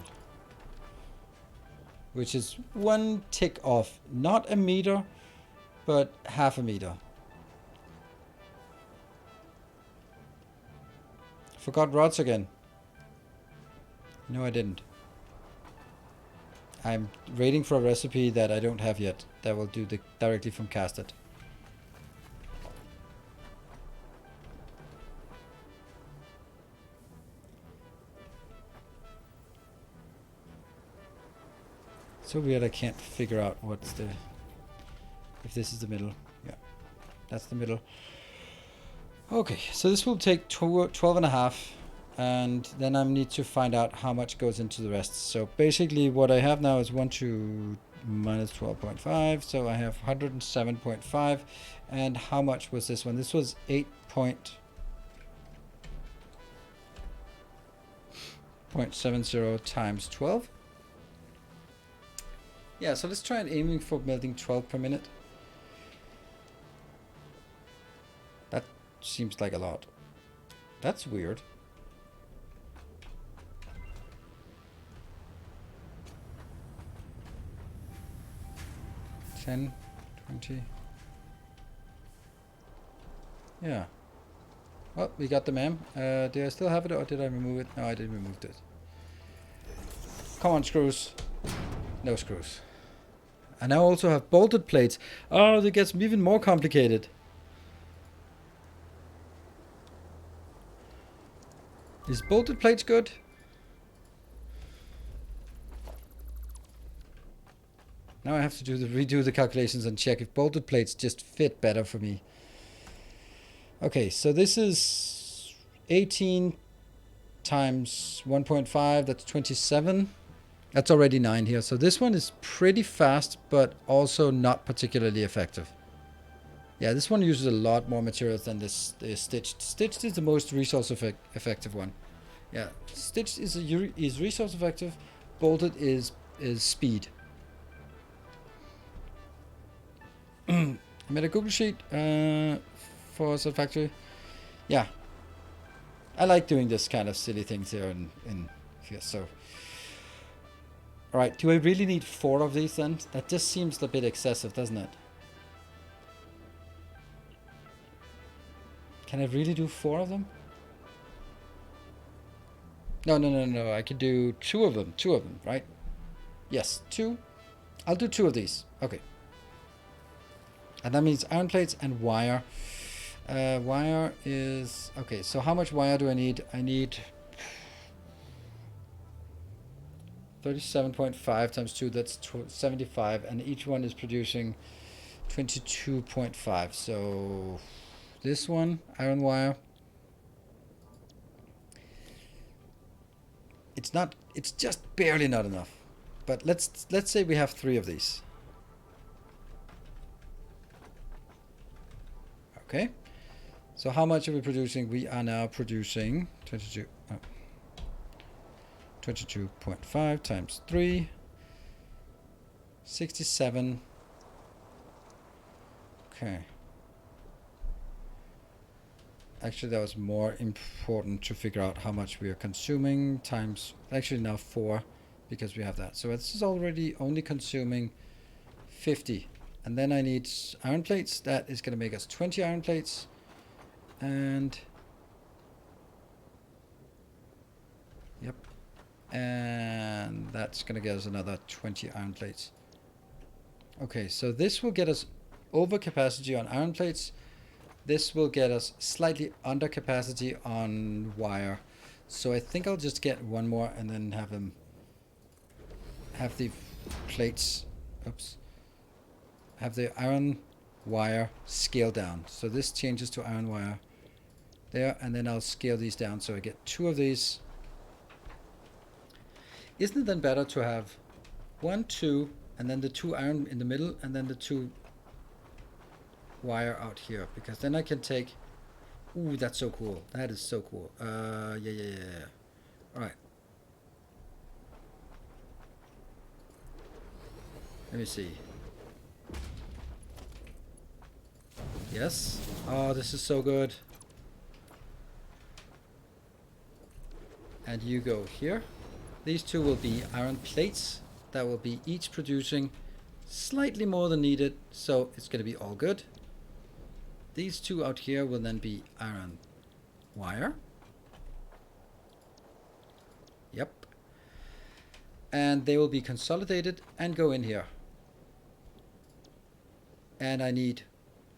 Which is one tick off. Not a meter, but half a meter. Forgot rods again. No, I didn't. I'm waiting for a recipe that I don't have yet that will do the directly from casted. So weird, I can't figure out what's the... if this is the middle. Yeah, that's the middle. Okay, so this will take 12.5. And then I need to find out how much goes into the rest. So basically what I have now is 1 to minus 12.5. So I have 107.5. And how much was this one? This was 8.70 times 12. Yeah, so let's try and aiming for melting 12 per minute. That seems like a lot. That's weird. 10, 20. Yeah. Well, we got the MAM. Do I still have it or did I remove it? No, I didn't remove it. Come on, screws. No screws. And I also have bolted plates. Oh, that gets even more complicated. Is bolted plates good? Now I have to redo the calculations and check if bolted plates just fit better for me. Okay, so this is 18 times 1.5, that's 27. That's already 9 here. So this one is pretty fast, but also not particularly effective. Yeah, this one uses a lot more materials than this stitched. Stitched is the most resource effective one. Yeah, stitched is resource effective. Bolted is speed. I made a Google sheet for Satisfactory. Yeah, I like doing this kind of silly things here in here. So. Alright, do I really need 4 of these then? That just seems a bit excessive, doesn't it? Can I really do 4 of them? No. I could do 2 of them. 2 of them, right? Yes, 2. I'll do 2 of these. Okay. And that means iron plates and wire. Wire is... Okay, so how much wire do I need? I need 37.5 times 2, that's 75, and each one is producing 22.5. So this one, iron wire, it's just barely not enough. But let's say we have 3 of these. Okay. So how much are we producing? We are now producing 22.5 times 3, 67. Okay. Actually, that was more important to figure out how much we are consuming times, actually now 4, because we have that. So this is already only consuming 50. And then I need iron plates. That is going to make us 20 iron plates. And... Yep. And that's going to get us another 20 iron plates. Okay, so this will get us over capacity on iron plates. This will get us slightly under capacity on wire. So I think I'll just get one more and then have the plates, have the iron wire scale down. So this changes to iron wire there, and then I'll scale these down so I get 2 of these. Isn't it then better to have 1, 2, and then the 2 iron in the middle, and then the 2 wire out here? Because then I can take... Ooh, that's so cool. That is so cool. Yeah. Alright. Let me see. Yes. Oh, this is so good. And you go here. These 2 will be iron plates that will be each producing slightly more than needed, so it's going to be all good. These 2 out here will then be iron wire. Yep. And they will be consolidated and go in here. And I need,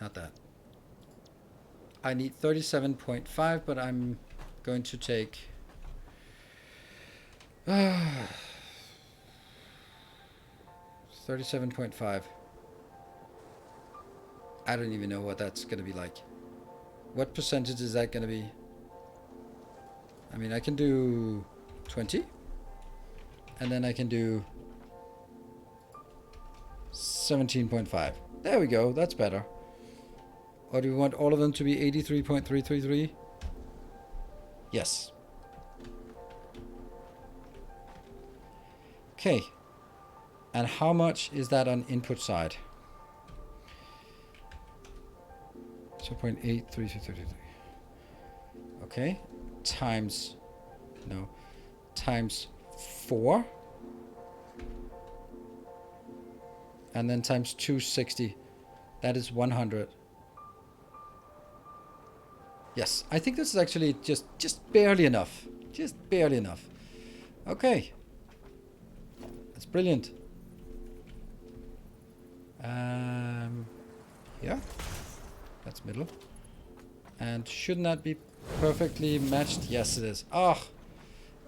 not that. I need 37.5, but I'm going to take 37.5. I don't even know what that's going to be like. What percentage is that going to be? I mean, I can do 20. And then I can do 17.5. There we go. That's better. Or do we want all of them to be 83.333? Yes. Okay. And how much is that on input side? 0.8333. Okay. Times 4. And then times 260. That is 100. Yes, I think this is actually just barely enough. Just barely enough. Okay. That's brilliant. Yeah, that's middle. And shouldn't that be perfectly matched? Yes, it is. Oh,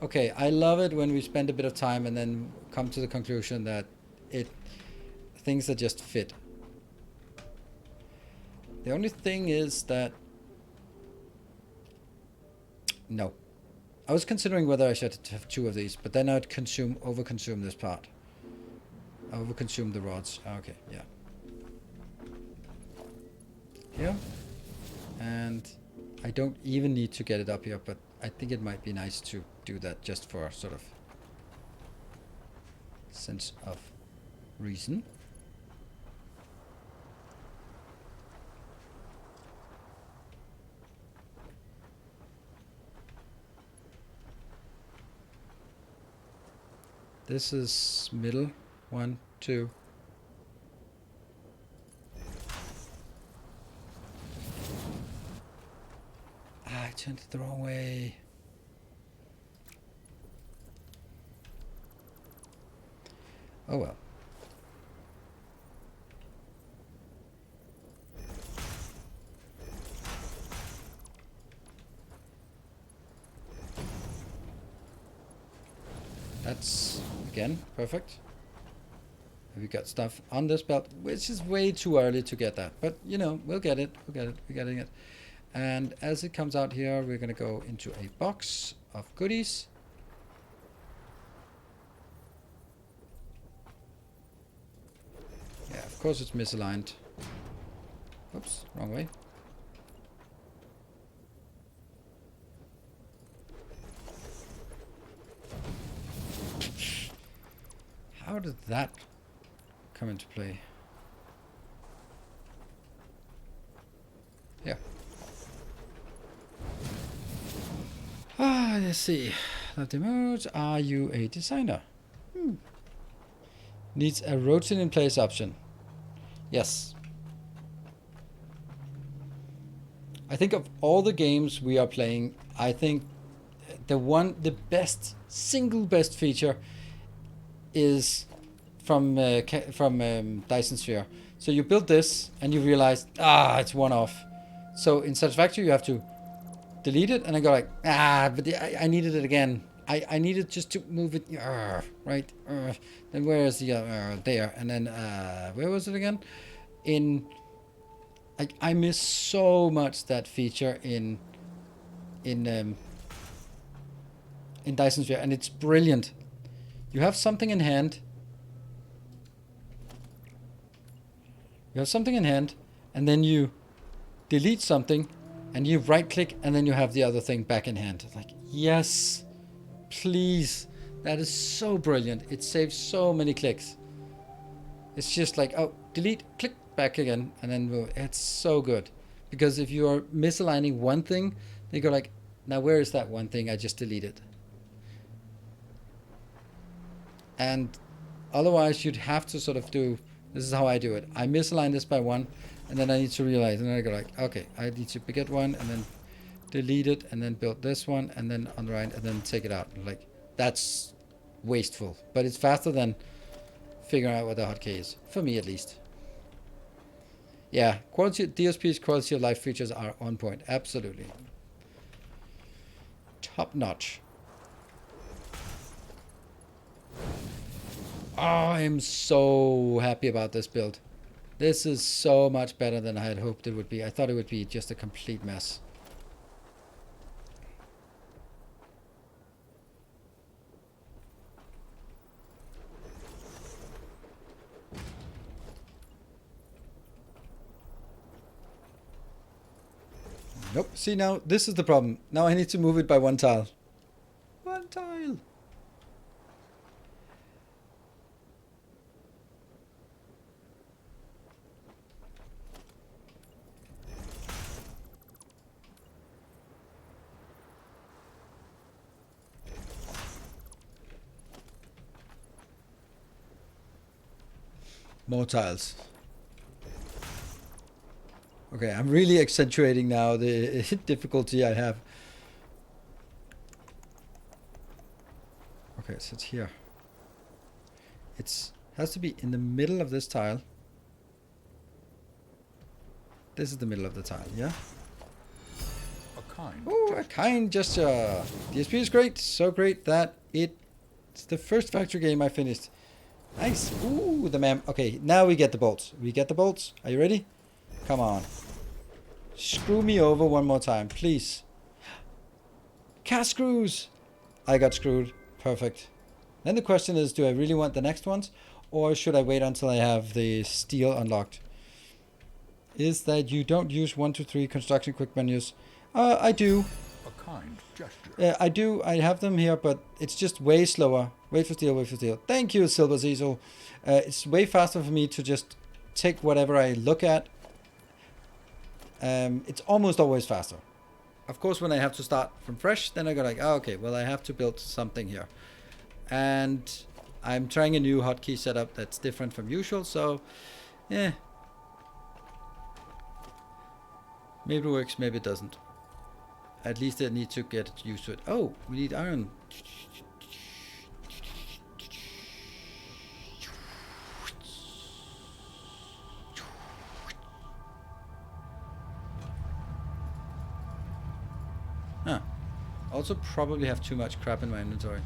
okay. I love it when we spend a bit of time and then come to the conclusion that things that just fit. The only thing is that no. I was considering whether I should have 2 of these, but then I'd overconsume this part. Overconsume the rods. Okay, yeah. Here. And I don't even need to get it up here, but I think it might be nice to do that just for sort of sense of reason. This is middle. 1, 2. I turned it the wrong way. Oh well. That's, again, perfect. We got stuff on this belt, which is way too early to get that. But, you know, we'll get it. We're getting it. And as it comes out here, we're going to go into a box of goodies. Yeah, of course it's misaligned. Oops, wrong way. How did that come into play? Yeah. Let's see. Love modes. Are you a designer? Needs a rotate in place option. Yes. I think of all the games we are playing, I think the single best feature is from Dyson Sphere. So you build this and you realize, it's one off. So in Satisfactory you have to delete it and I go like, but I needed it again. I needed just to move it, right? Then where is the there? And then where was it again? I miss so much that feature in Dyson Sphere, and it's brilliant. You have something in hand. And then you delete something, and you right-click, and then you have the other thing back in hand. Like, yes, please. That is so brilliant. It saves so many clicks. It's just like, delete, click, back again, and then move. It's so good. Because if you are misaligning one thing, they go like, now where is that one thing I just deleted? And otherwise you'd have to sort of do, this is how I do it. I misalign this by 1, and then I need to realize, and then I go like, okay, I need to get one, and then delete it, and then build this one, and then on the right, and then take it out. Like, that's wasteful. But it's faster than figuring out what the hotkey is. For me, at least. Yeah, DSP's quality of life features are on point. Absolutely. Top notch. I'm so happy about this build. This is so much better than I had hoped it would be. I thought it would be just a complete mess. Nope. See, now this is the problem. Now I need to move it by 1 tile. 1 tile. More tiles. Okay, I'm really accentuating now the difficulty I have. Okay, so it's here. It's has to be in the middle of this tile. This is the middle of the tile, yeah? A kind Oh, a kind gesture. DSP is great. So great that it's the first factory game I finished. Nice. Ooh, the man. Okay, now we get the bolts. We get the bolts. Are you ready? Come on. Screw me over one more time, please. Cast screws. I got screwed. Perfect. Then the question is, do I really want the next ones? Or should I wait until I have the steel unlocked? Is that you don't use 1, 2, 3 construction quick menus? I do. a kind gesture. I do. I have them here, but it's just way slower. Wait for steel, wait for steel. Thank you, Silver Cecil. It's way faster for me to just take whatever I look at. It's almost always faster. Of course, when I have to start from fresh, then I go like, oh, okay, well, I have to build something here. And I'm trying a new hotkey setup that's different from usual, so, yeah. Maybe it works, maybe it doesn't. At least I need to get used to it. Oh, we need iron. Huh. Also probably have too much crap in my inventory.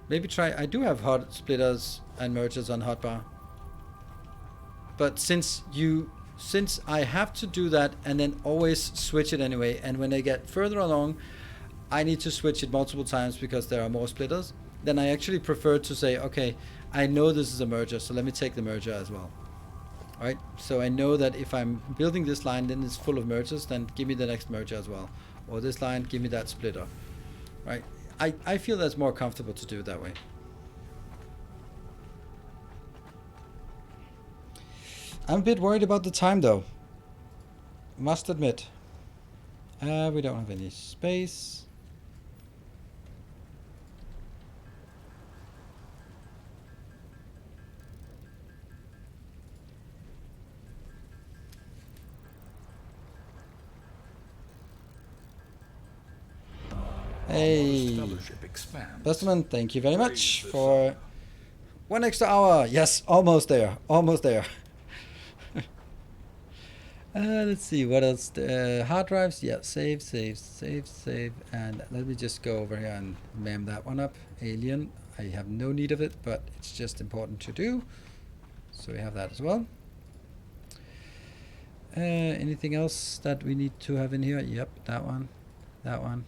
Maybe try, I do have hot splitters and mergers on hotbar. But since I have to do that and then always switch it anyway, and when I get further along, I need to switch it multiple times because there are more splitters, then I actually prefer to say, okay, I know this is a merger, so let me take the merger as well. Alright, so I know that if I'm building this line, then it's full of mergers, then give me the next merger as well. Or this line, give me that splitter. Right? I feel that's more comfortable to do it that way. I'm a bit worried about the time though. Must admit. We don't have any space. Hey, Busterman, thank you very much for 1 extra hour. Yes, almost there, almost there. Let's see, what else? Hard drives, yeah, save, and let me just go over here and mem that one up. Alien, I have no need of it, but it's just important to do. So we have that as well. Anything else that we need to have in here? Yep, that one, that one.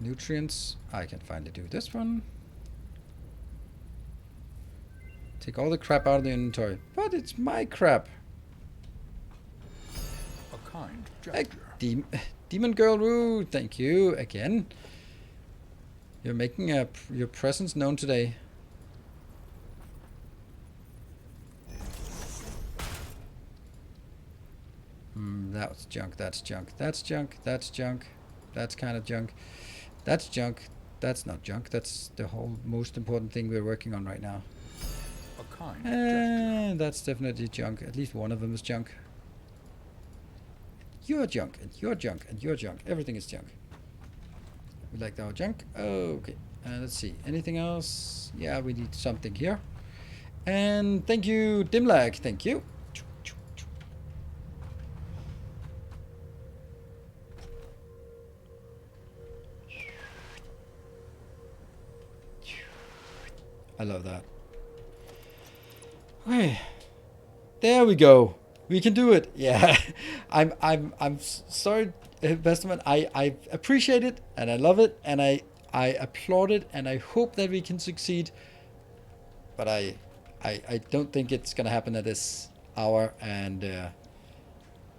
Nutrients, I can finally do this one. Take all the crap out of the inventory. But it's my crap. A kind gesture. Demon Girl Roo, thank you again. You're making your presence known today. That's junk, that's junk, that's junk, that's junk. That's kind of junk. That's junk. That's not junk. That's the whole most important thing we're working on right now. A kind gesture. That's definitely junk. At least one of them is junk. You're junk, and you're junk, and you're junk. Everything is junk. We like our junk. Okay. Let's see. Anything else? Yeah, we need something here. And thank you, Dimlag. Thank you. I love that. Okay. There we go. We can do it. Yeah. I'm sorry, Vesterman. I appreciate it and I love it and I applaud it and I hope that we can succeed. But I don't think it's gonna happen at this hour, and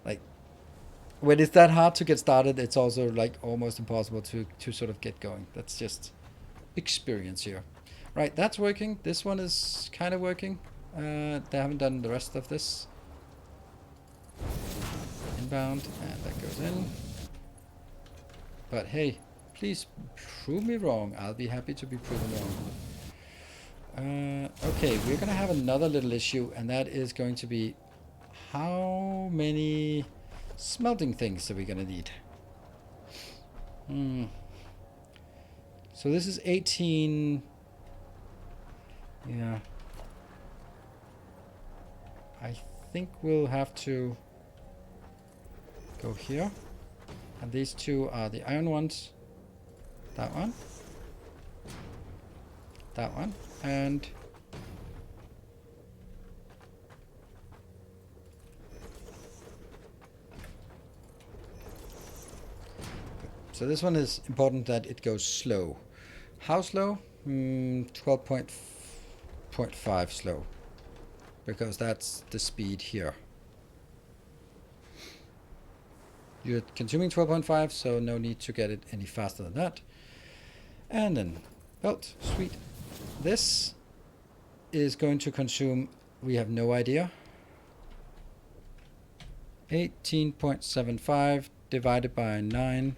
like when it's that hard to get started, it's also like almost impossible to sort of get going. That's just experience here. Right, that's working. This one is kind of working. They haven't done the rest of this. Inbound, and that goes in. But hey, please prove me wrong. I'll be happy to be proven wrong. Okay, we're gonna have another little issue, and that is going to be how many smelting things are we gonna need? So this is 18. Yeah. I think we'll have to go here. And these two are the iron ones. That one. That one. And so this one is important that it goes slow. How slow? 12.5 slow. Because that's the speed here. You're consuming 12.5, so no need to get it any faster than that. And then belt, sweet. This is going to consume, we have no idea. 18.75 divided by 9.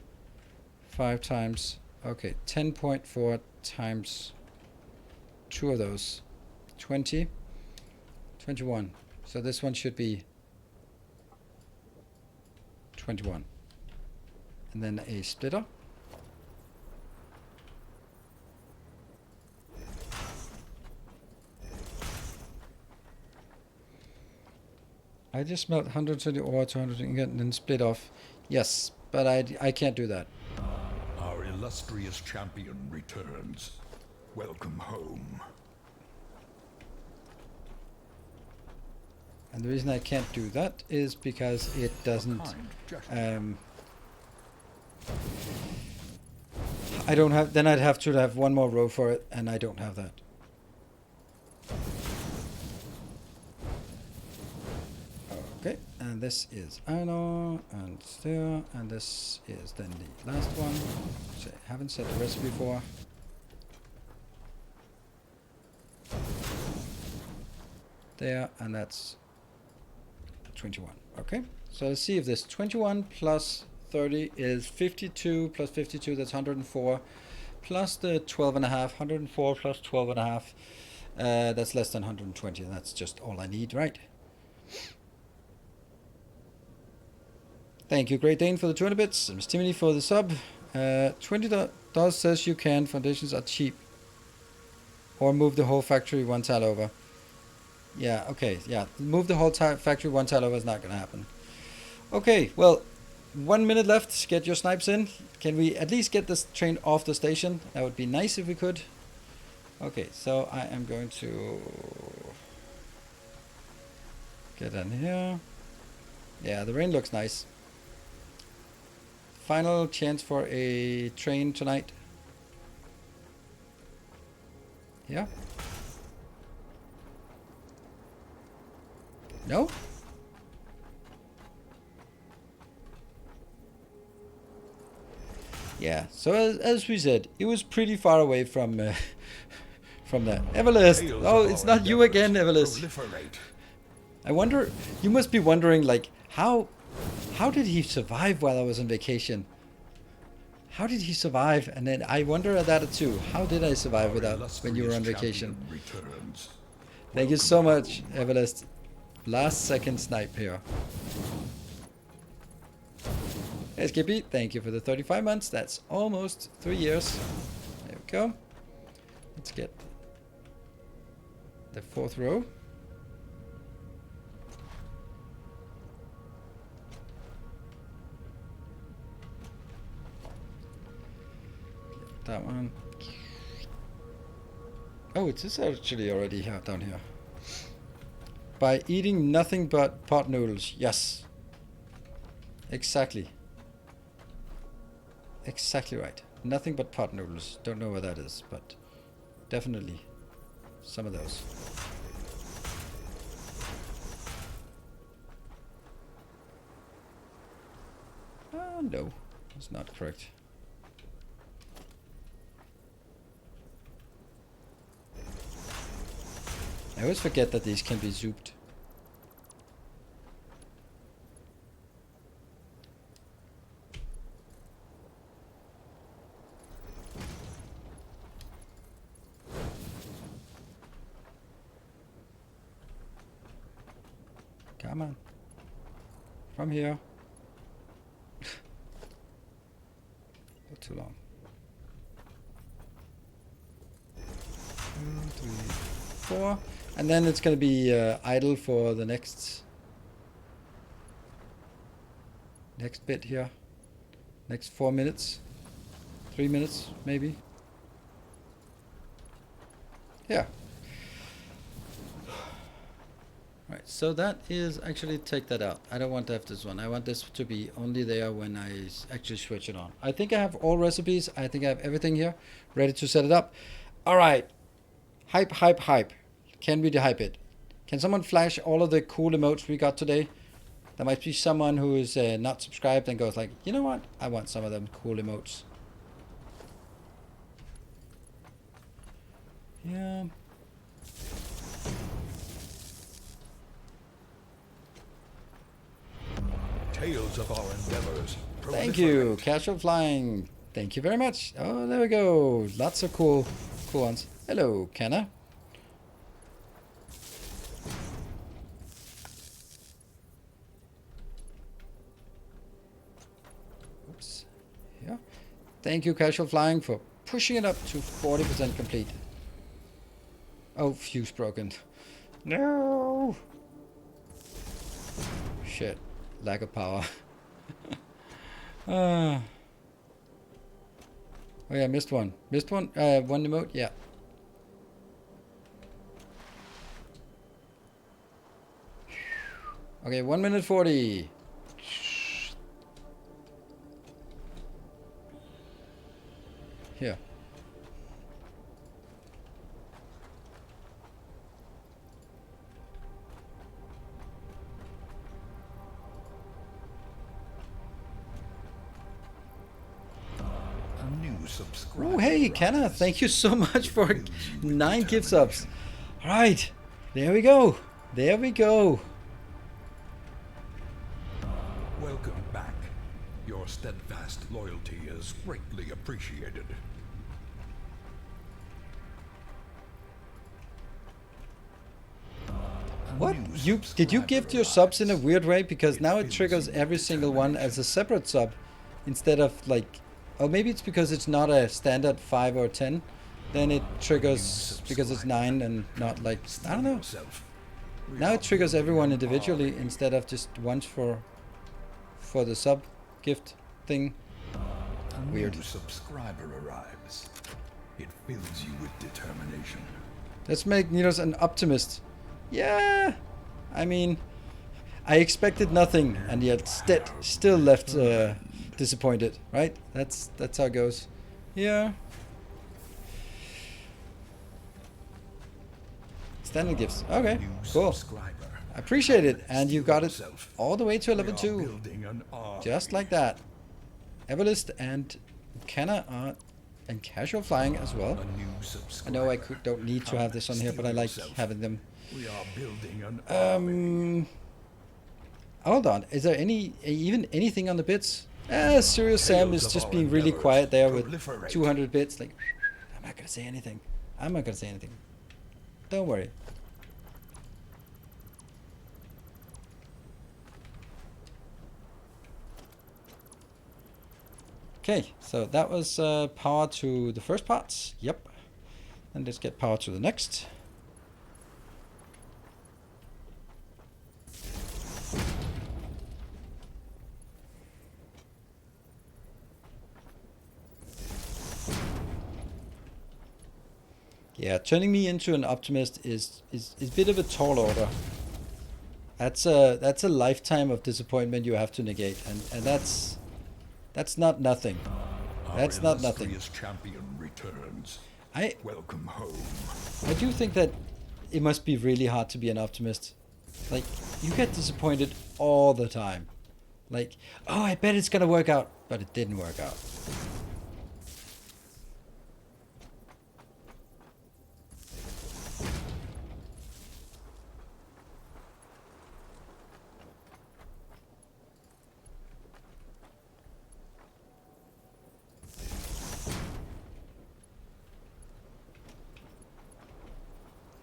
5 times, okay, 10.4 times 2 of those, 20, 21. So this one should be 21. And then a splitter. I just smelt 120 ore to 100 ingot and then split off. Yes, but I can't do that. Our illustrious champion returns. Welcome home. And the reason I can't do that is because it doesn't. I don't have. Then I'd have to have one more row for it, and I don't have that. Okay, and this is iron ore and steel, and this is then the last one, which I haven't set the recipe for. There, and that's 21. Okay, so let's see if this 21 plus 30 is 52 plus 52, that's 104, plus the 12 and a half, 104 plus 12 and a half, that's less than 120, and that's just all I need, right? Thank you, Great Dane, for the 200 bits, and Stimuli for the sub. $20 says you can, foundations are cheap. Or move the whole factory one tile over. Yeah, okay, yeah. Move the whole factory one tile over is not going to happen. Okay, well, 1 minute left. Get your snipes in. Can we at least get this train off the station? That would be nice if we could. Okay, so I am going to get in here. Yeah, the rain looks nice. Final chance for a train tonight. Yeah. No? Yeah, so as we said, it was pretty far away from from that. Everlist! Oh, it's not you again, Everlist. I wonder, you must be wondering, like, how did he survive while I was on vacation? How did he survive? And then I wonder at that too. How did I survive without when you were on vacation? Thank you so much, Everlist. Last second snipe here. SKP, thank you for the 35 months. That's almost 3 years. There we go. Let's get the 4th row. That one. Oh, it is actually already here, down here. By eating nothing but pot noodles. Yes. Exactly. Exactly right. Nothing but pot noodles. Don't know what that is, but definitely some of those. No, that's not correct. I always forget that these can be zooped. Come on. from here. Not too long. 2, 3, 4. And then it's going to be idle for the next bit here. Next 4 minutes. 3 minutes, maybe. Yeah. Right, so that is actually, take that out. I don't want to have this one. I want this to be only there when I actually switch it on. I think I have all recipes. I think I have everything here ready to set it up. All right. Hype, hype, hype. Can we hype it? Can someone flash all of the cool emotes we got today? There might be someone who is not subscribed and goes like, you know what? I want some of them cool emotes. Yeah. Tales of our endeavors. Thank you, Casual Flying. Thank you very much. Oh, there we go. Lots of cool ones. Hello, Kenna. Oops. Yeah. Thank you, Casual Flying, for pushing it up to 40% complete. Oh, fuse broken. No. Shit. Lack of power. Oh yeah, missed one. Missed one. One emote. Yeah. Okay, 1 minute 40. Here. Oh, hey, Kenna, thank you so much for 9 gift subs. All right, there we go. There we go. Welcome back. Your steadfast loyalty is greatly appreciated. What? Did you gift your subs in a weird way? Because now it triggers every single one as a separate sub instead of like... Oh, maybe it's because it's not a standard 5 or 10. Then it triggers because it's 9 and not like... I don't know. Now it triggers everyone individually instead of just once for the sub gift thing. Weird. A new subscriber arrives. It fills you with determination. Let's make Nidos an optimist. Yeah, I mean, I expected nothing, and yet still left disappointed. Right? That's how it goes. Yeah. Standard gifts. Okay, cool. I appreciate it, and you got it all the way to level 2, just like that. Everlist and Kenna are and Casual Flying as well. I know I don't need to have this on here, but I like having them. We are building an Hold on, is there even anything on the bits? Serious Sam is just being really quiet there with 200 bits. Like, I'm not gonna say anything. I'm not gonna say anything. Don't worry. Okay, so that was power to the first part. Yep. And let's get power to the next. Yeah, turning me into an optimist is a bit of a tall order. That's a lifetime of disappointment you have to negate, and that's not nothing. That's not nothing. Champion returns. Welcome home. I do think that it must be really hard to be an optimist. Like, you get disappointed all the time. Like, oh, I bet it's gonna work out, but it didn't work out.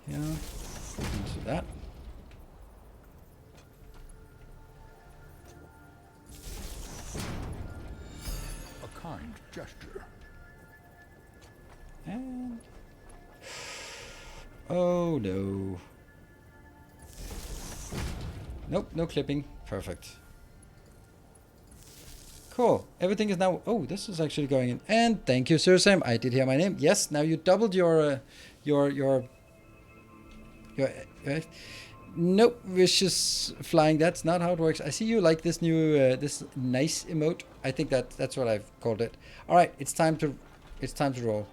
Yeah, into that. kind gesture. And... Oh no. Nope, no clipping. Perfect. Cool. Everything is now... Oh, this is actually going in. And thank you, Sir Sam. I did hear my name. Yes, now you doubled your... Nope, vicious flying. That's not how it works. I see you like this new, this nice emote. I think that's what I've called it. All right, it's time to roll.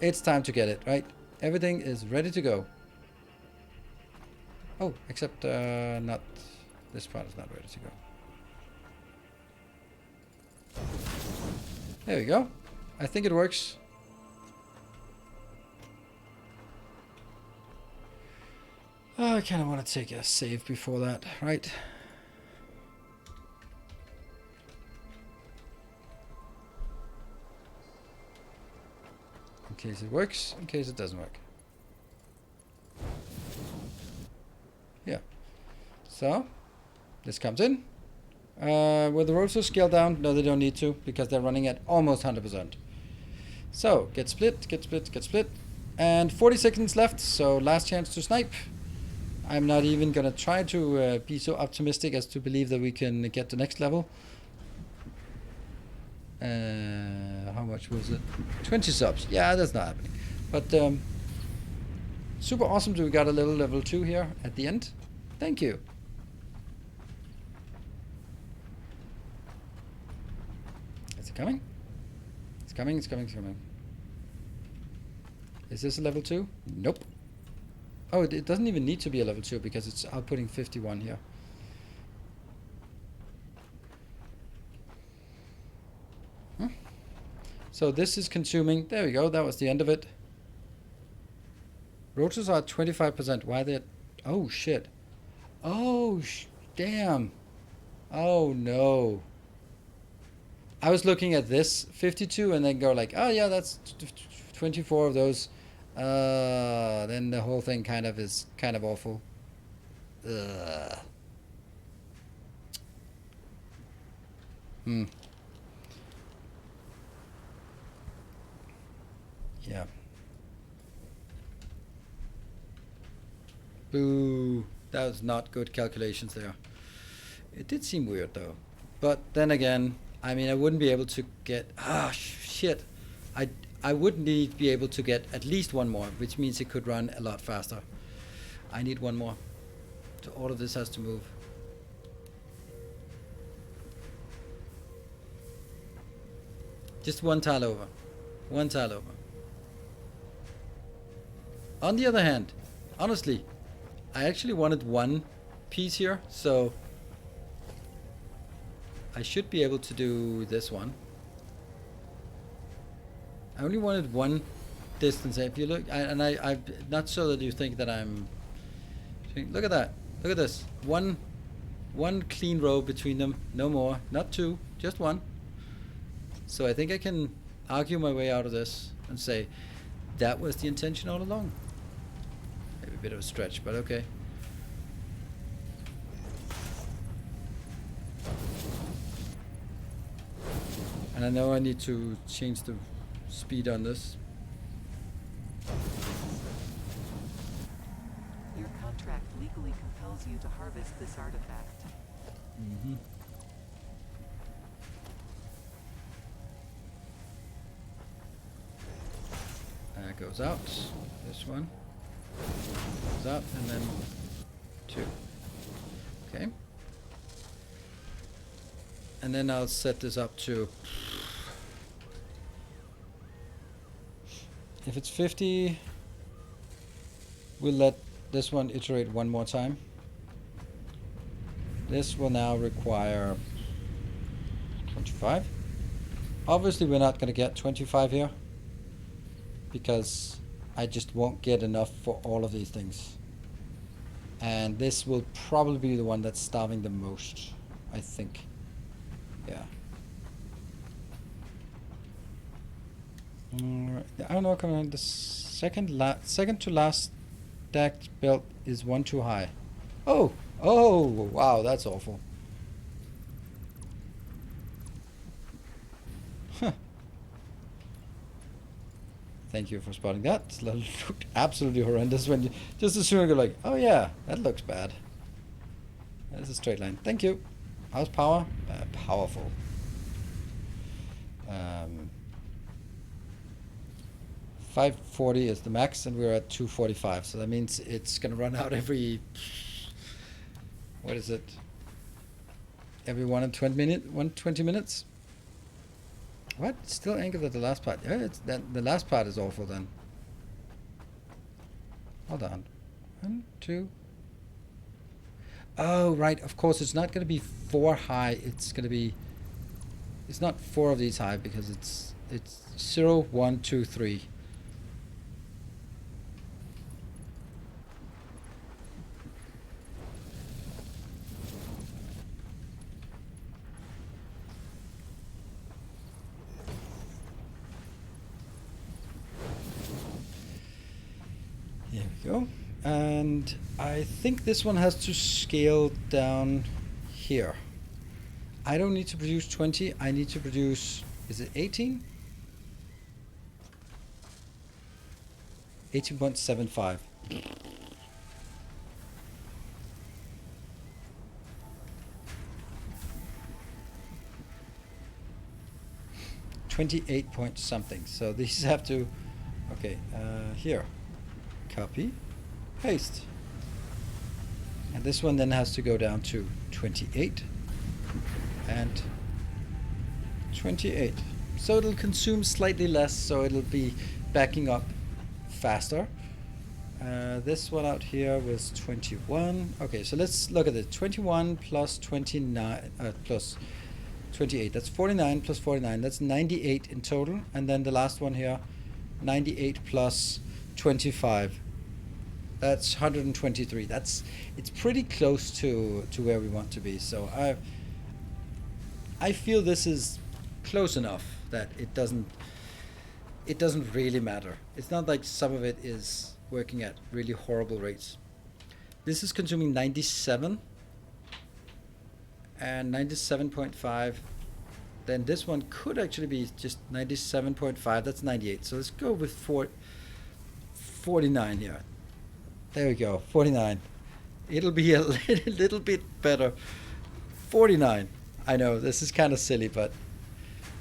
It's time to get it, right? Everything is ready to go. Oh, except not... This part is not ready to go. There we go. I think it works. Oh, I kind of want to take a save before that, right? In case it works, in case it doesn't work. Yeah. So, this comes in. Will the rotors scale down? No, they don't need to, because they're running at almost 100%. So, get split, get split, get split. And 40 seconds left, so last chance to snipe. I'm not even gonna try to be so optimistic as to believe that we can get the next level. How much was it? 20 subs. Yeah, that's not happening. But super awesome that we got a little level 2 here at the end. Thank you. Is it coming? It's coming, it's coming, it's coming. Is this a level 2? Nope. Oh, it doesn't even need to be a level 2 because it's outputting 51 here. So this is consuming... There we go, that was the end of it. Rotors are at 25%. Why are they at... Oh, shit. Oh, damn. Oh, no. I was looking at this 52 and then go like, oh, yeah, that's 24 of those. Then the whole thing kind of is kind of awful. Ugh. Yeah. Boo. That was not good calculations there. It did seem weird though. But then again, I mean, I wouldn't be able to get... Ah, shit. I would need to be able to get at least one more, which means it could run a lot faster. I need one more. So all of this has to move. Just one tile over. One tile over. On the other hand, honestly, I actually wanted one piece here, so I should be able to do this one. I only wanted one distance. If you look, I'm not so that you think that I'm... Look at that. Look at this. One clean row between them. No more. Not two. Just one. So I think I can argue my way out of this and say that was the intention all along. Maybe a bit of a stretch, but okay. And I know I need to change the speed on this. Your contract legally compels you to harvest this artifact. Mm-hmm. That goes out. This one goes out, and then 2. Okay. And then I'll set this up to... If it's 50, we'll let this one iterate one more time. This will now require 25. Obviously we're not going to get 25 here, because I just won't get enough for all of these things. And this will probably be the one that's starving the most, I think. Yeah. I don't know, the second to last stacked belt is one too high. Oh, wow, that's awful. Huh. Thank you for spotting that. It looked absolutely horrendous when you just as soon as you're like, oh yeah, that looks bad. That's a straight line. Thank you. How's power? Powerful. 540 is the max, and we're at 245. So that means it's gonna run out every. What is it? Every 120 minutes. What? Still anchored at the last part. Yeah, it's that the last part is awful then. Hold on. 1, 2. Oh, right. Of course, it's not going to be 4 high. It's going to be. It's not 4 of these high because it's 0, 1, 2, 3. Here we go. And I think this one has to scale down here. I don't need to produce 20. I need to produce, is it 18? 18.75. $28 point something. So these have to, okay, here. Copy, paste. And this one then has to go down to 28 and 28. So it'll consume slightly less, so it'll be backing up faster. This one out here was 21. Okay, so let's look at it. 21 plus 29 plus 28. That's 49 plus 49. That's 98 in total. And then the last one here, 98 plus 25. That's 123. It's pretty close to where we want to be. So I feel this is close enough that it doesn't really matter. It's not like some of it is working at really horrible rates. This is consuming 97 and 97.5. Then this one could actually be just 97.5. That's 98. So let's go with 49 here. There we go, 49. It'll be a little bit better. 49. I know, this is kind of silly, but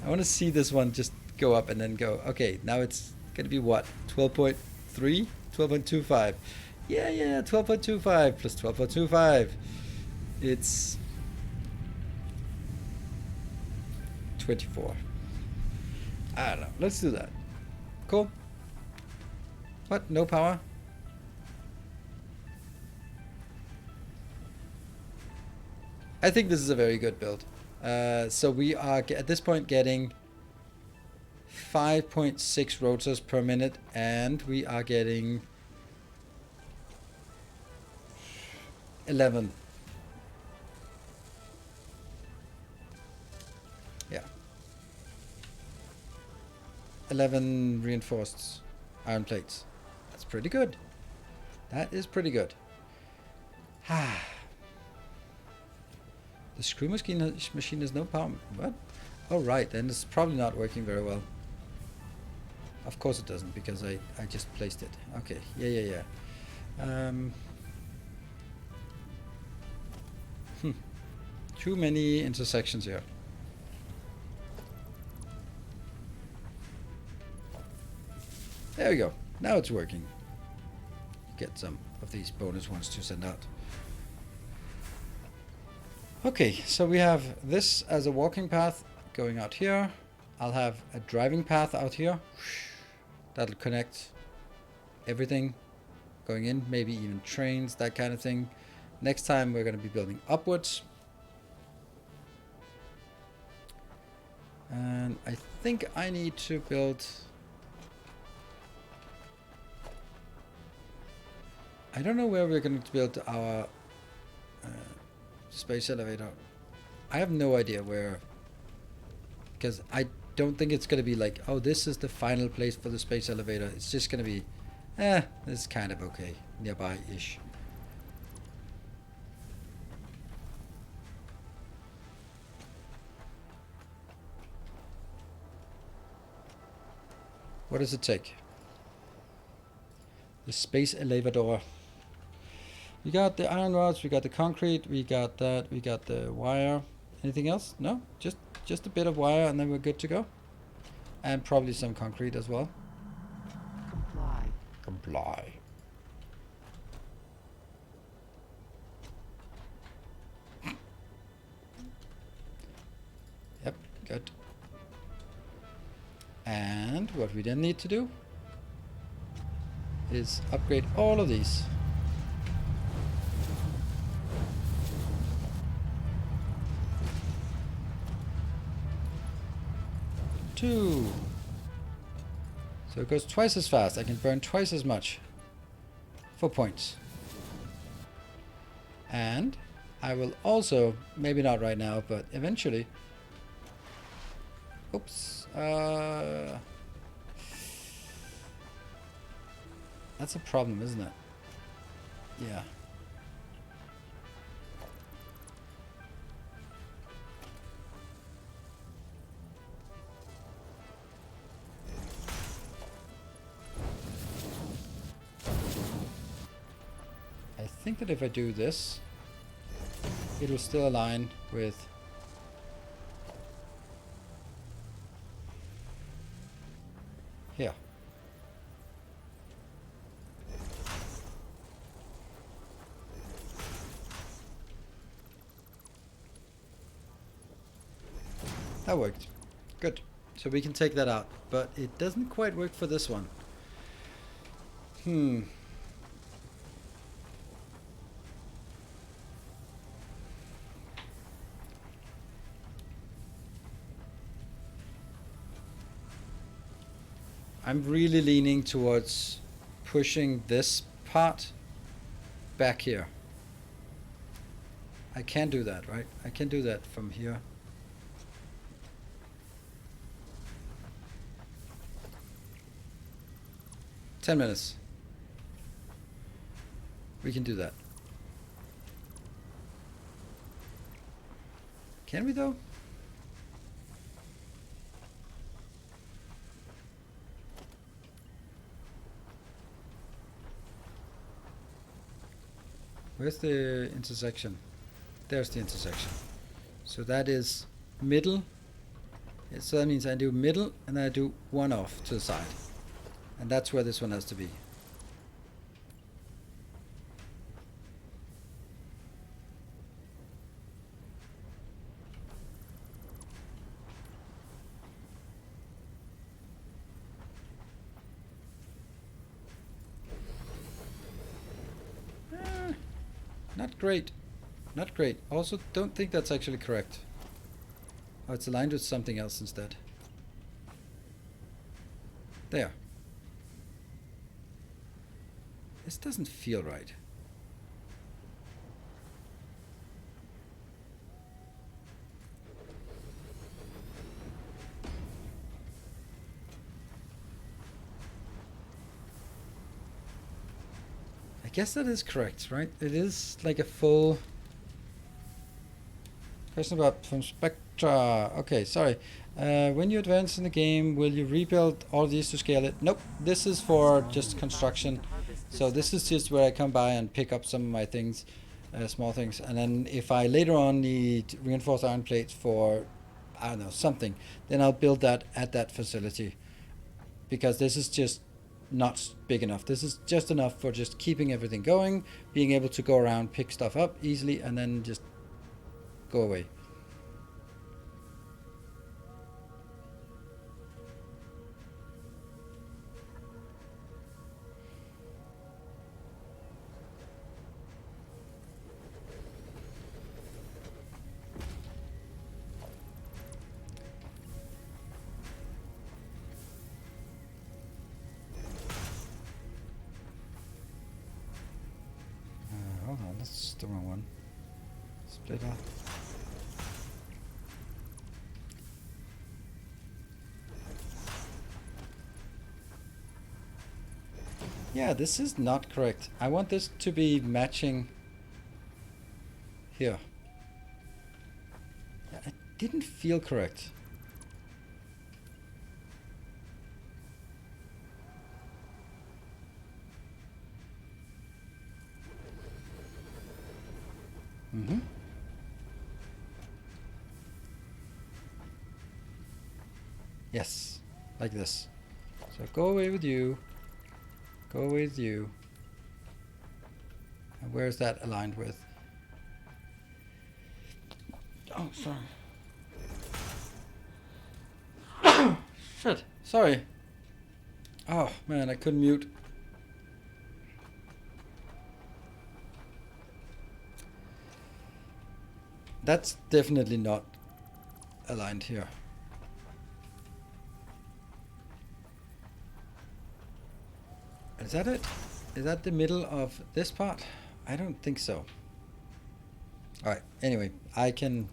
I want to see this one just go up and then go, okay, now it's going to be what? 12.3? 12.25. Yeah, 12.25 plus 12.25. It's 24. I don't know. Let's do that. Cool. What? No power? I think this is a very good build. So we are at this point getting 5.6 rotors per minute, and we are getting 11. Yeah. 11 reinforced iron plates. That's pretty good. That is pretty good. The screw machine has no power. What? Oh, right. Then it's probably not working very well. Of course it doesn't, because I just placed it. Okay. Yeah. Too many intersections here. There we go. Now it's working. Get some of these bonus ones to send out. Okay, so we have this as a walking path going out here. I'll have a driving path out here. That'll connect everything going in, maybe even trains, that kind of thing. Next time we're going to be building upwards. And I think I need to build... I don't know where we're going to build our space elevator. I have no idea where, because I don't think it's going to be like, oh, this is the final place for the space elevator. It's just going to be, it's kind of okay, nearby-ish. What does it take? The space elevator. We got the iron rods, we got the concrete, we got that, we got the wire. Anything else? No? Just a bit of wire and then we're good to go. And probably some concrete as well. Comply. Comply. Yep, good. And what we then need to do is upgrade all of these. Two. So it goes twice as fast. I can burn twice as much for points. And I will also, maybe not right now, but eventually. Oops. That's a problem, isn't it? Yeah. I think that if I do this, it will still align with here. That worked. Good. So we can take that out, but it doesn't quite work for this one. I'm really leaning towards pushing this part back here. I can do that, right? I can do that from here. "10 minutes. We can do that. Can we though? Where's the intersection? There's the intersection. So that is middle. So that means I do middle and then I do one off to the side. And that's where this one has to be. Not great. Not great. Also, don't think that's actually correct. Oh, it's aligned with something else instead. There. This doesn't feel right. I guess that is correct, right? It is like a full... Question about from Spectra. Okay, sorry. When you advance in the game, will you rebuild all these to scale it? Nope. This is for just construction. So this is just where I come by and pick up some of my things, small things. And then if I later on need reinforced iron plates for, I don't know, something, then I'll build that at that facility. Because this is just not big enough. This is just enough for just keeping everything going, being able to go around, pick stuff up easily, and then just go away. Hold on, that's the wrong one. Split up. Yeah, this is not correct. I want this to be matching here. Yeah, it didn't feel correct. Mm-hmm. Yes, like this. So go away with you. Go away with you. And where's that aligned with? Oh, sorry. Shit, sorry. Oh, man, I couldn't mute. That's definitely not aligned here. Is that it? Is that the middle of this part? I don't think so. Alright, anyway, I can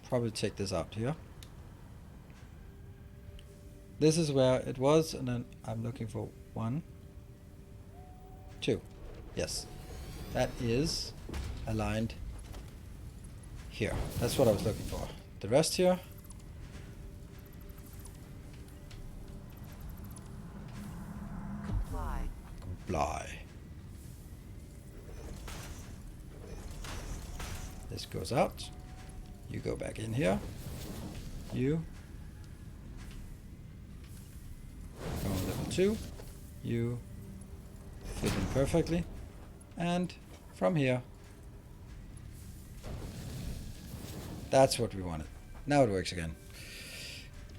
probably take this out here. This is where it was, and then I'm looking for 1, 2. Yes, that is aligned here. That's what I was looking for. The rest here. Comply. This goes out. You go back in here. You go on level 2. You fit in perfectly. And from here. That's what we wanted. Now it works again.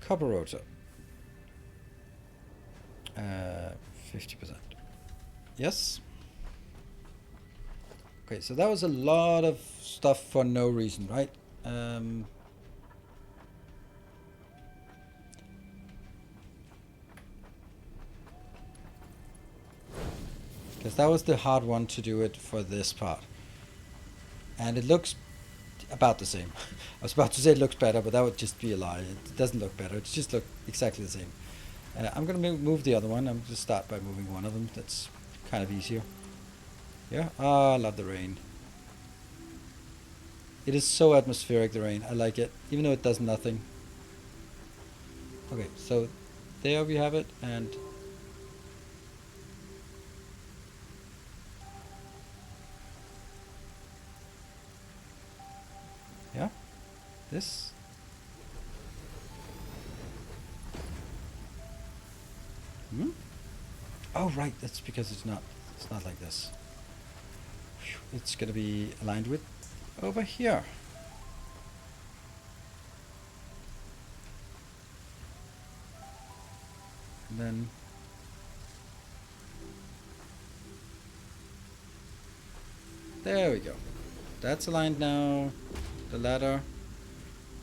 Copper rotor. 50%. Yes. Okay, so that was a lot of stuff for no reason, right? Because that was the hard one to do it for this part. And it looks about the same. I was about to say it looks better, but that would just be a lie. It doesn't look better. It just looks exactly the same. I'm going to move the other one. I'm going to start by moving one of them. That's kind of easier. Yeah, I love the rain. It is so atmospheric, the rain. I like it, even though it does nothing. Okay, so there we have it, and yeah, this. Hmm? Oh, right, that's because it's not like this. It's going to be aligned with over here. And then there we go. That's aligned now. The ladder,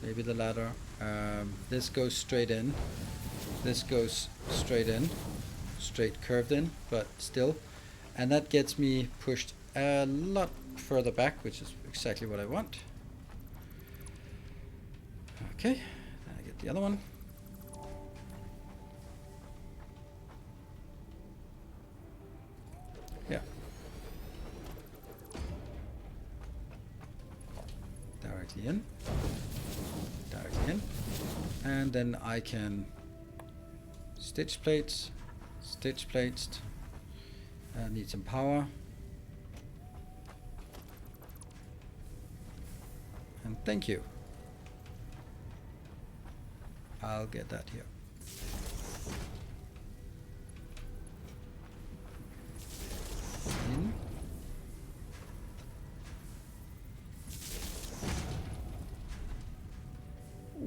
maybe the ladder. This goes straight in. This goes straight in, straight curved in, but still. And that gets me pushed a lot further back, which is exactly what I want. Okay, then I get the other one. Yeah. Directly in. Directly in. And then I can stitch plates. Need some power. And thank you. I'll get that here. In.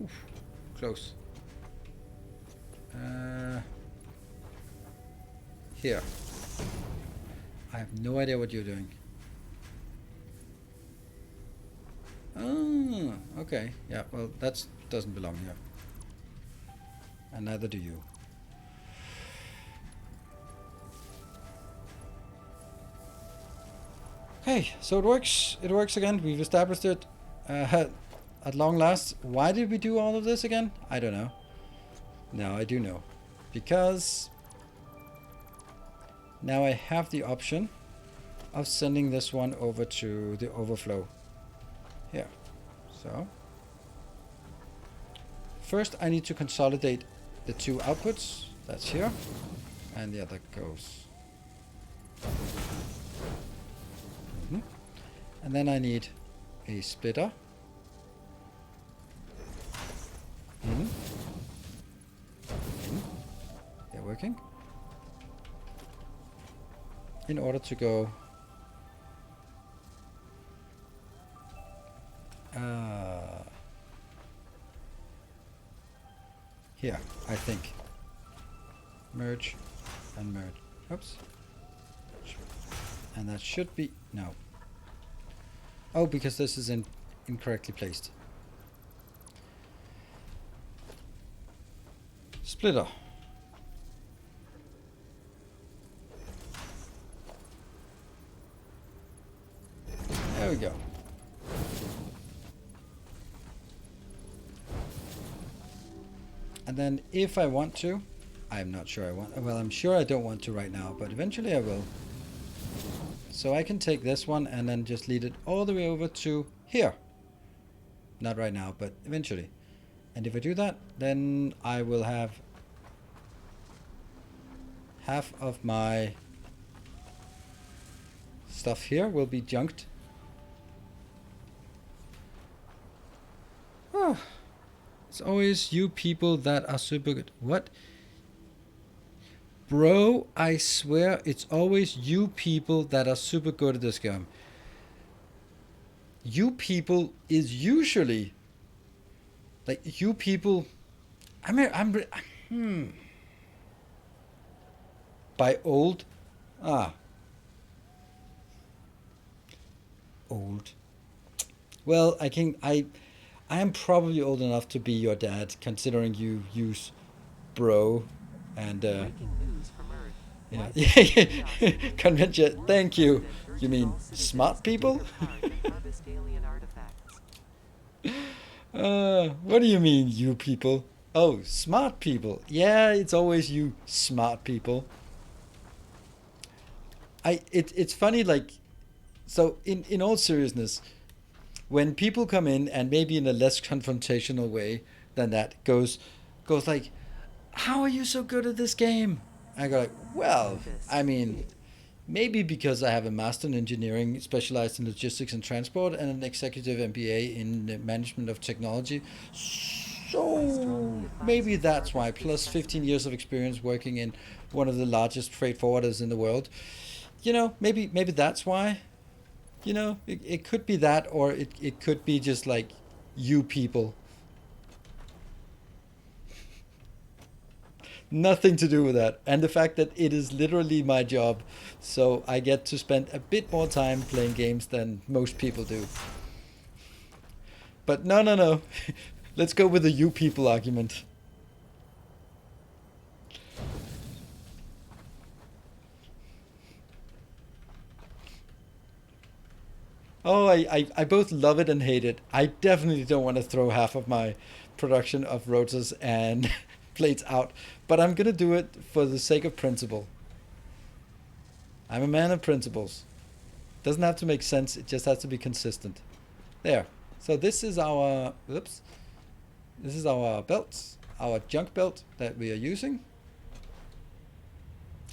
Oof, close. Here. I have no idea what you're doing. Oh, okay. Yeah, well, that doesn't belong here. And neither do you. Okay, so it works. It works again. We've established it at long last. Why did we do all of this again? I don't know. Now I do know. Because now I have the option of sending this one over to the overflow here. So first I need to consolidate the two outputs. That's here, and the other goes. And then I need a splitter. They're working. In order to go here, I think. Merge and merge. Oops. And that should be no. Oh, because this is incorrectly placed. Splitter. There we go. And then if I want to, I'm not sure I want, well, I'm sure I don't want to right now, but eventually I will. So I can take this one and then just lead it all the way over to here. Not right now, but eventually. And if I do that, then I will have half of my stuff here will be junked. Oh, it's always you people that are super good. What? Bro, I swear it's always you people that are super good at this game. You people is usually like you people. By old, old. Well, I am probably old enough to be your dad, considering you use bro and yeah. Convention. Thank you. You mean smart people? What do you mean, you people? Oh, smart people. Yeah, it's always you smart people. It's funny, like, so in all seriousness, when people come in and maybe in a less confrontational way than that goes like, how are you so good at this game? I go like, well, I mean, maybe because I have a master in engineering specialized in logistics and transport and an executive MBA in management of technology. So maybe that's why, plus 15 years of experience working in one of the largest freight forwarders in the world. You know, maybe that's why. You know, it could be that, or it could be just like you people. Nothing to do with that. And the fact that it is literally my job, so I get to spend a bit more time playing games than most people do. But no. Let's go with the you people argument. Oh, I both love it and hate it. I definitely don't want to throw half of my production of rotors and plates out, but I'm gonna do it for the sake of principle. I'm a man of principles. Doesn't have to make sense, it just has to be consistent. There. So this is our, oops. This is our belts, our junk belt that we are using.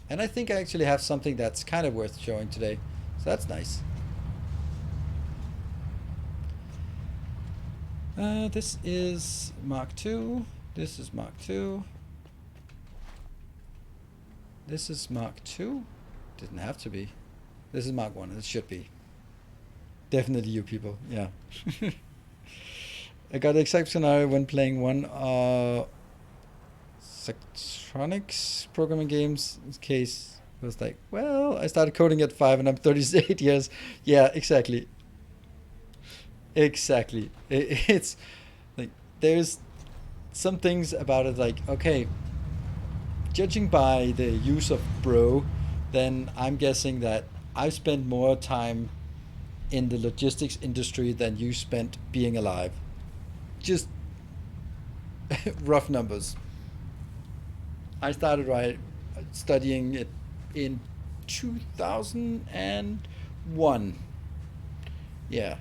And I think I actually have something that's kind of worth showing today. So that's nice. This is Mark II. This is Mark II. This is Mark II. Didn't have to be. This is Mark I. It should be. Definitely you people. Yeah. I got the exact scenario when playing one Sectronics programming games. In case it was like, well, I started coding at 5 and I'm 38 years. Yeah, exactly. Exactly. It's like there's some things about it like, okay, judging by the use of bro, then I'm guessing that I've spent more time in the logistics industry than you spent being alive. Just rough numbers. I started studying it in 2001. Yeah.